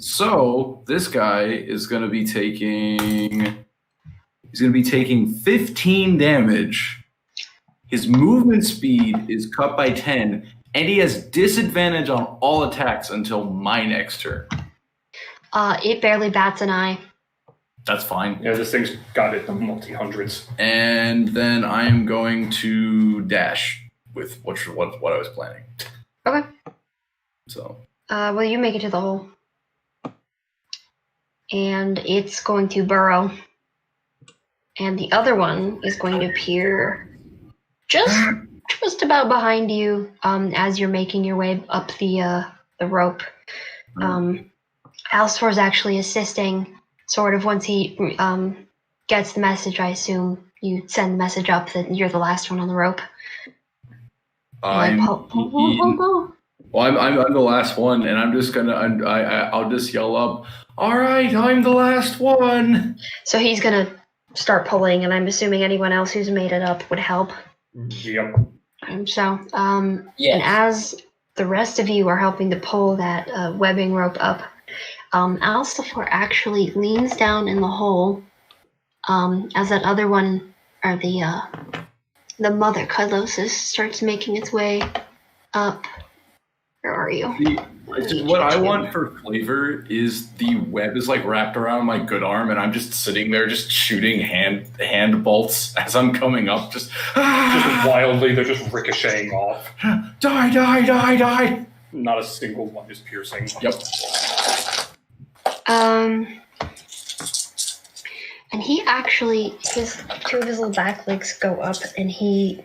F: So this guy is gonna be taking 15 damage. His movement speed is cut by 10, and he has disadvantage on all attacks until my next turn.
C: It barely bats an eye.
F: That's fine.
D: Yeah, this thing's got it the multi-hundreds.
F: And then I am going to dash with what I was planning.
C: Okay.
F: So
C: Well, you make it to the hole. And it's going to burrow. And the other one is going to peer just just about behind you, as you're making your way up the rope. Alstor is actually assisting, sort of, once he gets the message. I assume you send the message up that you're the last one on the rope.
F: Well, I'm the last one, and I'm just gonna I'll just yell up, "All right, I'm the last one."
C: So he's gonna start pulling, and I'm assuming anyone else who's made it up would help.
D: Yep.
C: And
B: Yes.
C: as the rest of you are helping to pull that webbing rope up, Alcifor actually leans down in the hole, as that other one, or the mother Kylosis, starts making its way up. Where are you?
F: What I want for flavor is the web is like wrapped around my good arm, and I'm just sitting there just shooting hand bolts as I'm coming up, just
D: wildly, they're just ricocheting off.
F: Die.
D: Not a single one is piercing.
F: Yep.
C: And he actually, two of his little back legs go up, and he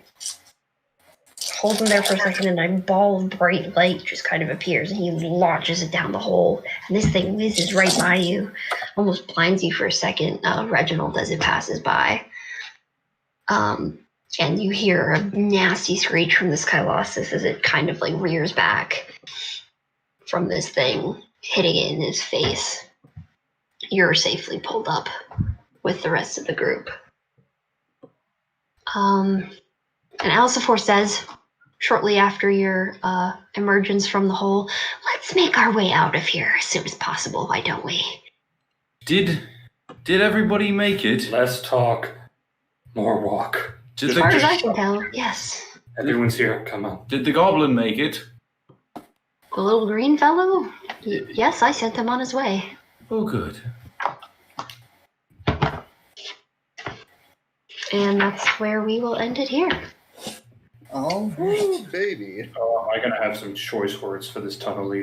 C: holds them there for a second, and a ball of bright light just kind of appears, and he launches it down the hole, and this thing whizzes right by you, almost blinds you for a second, Reginald, as it passes by. And you hear a nasty screech from this Kylosis as it kind of like rears back from this thing, hitting it in his face. You're safely pulled up with the rest of the group. And Alcifor says, shortly after your emergence from the hole, let's make our way out of here as soon as possible, why don't we?
F: Did everybody make it?
D: Less talk, more walk.
C: As far as I can tell, yes.
D: Everyone's here, come on.
F: Did the goblin make it?
C: The little green fellow? Yes, I sent him on his way.
F: Oh, good.
C: And that's where we will end it here.
B: All right.
A: Ooh, baby.
D: Oh, am I going to have some choice words for this tunnel leader?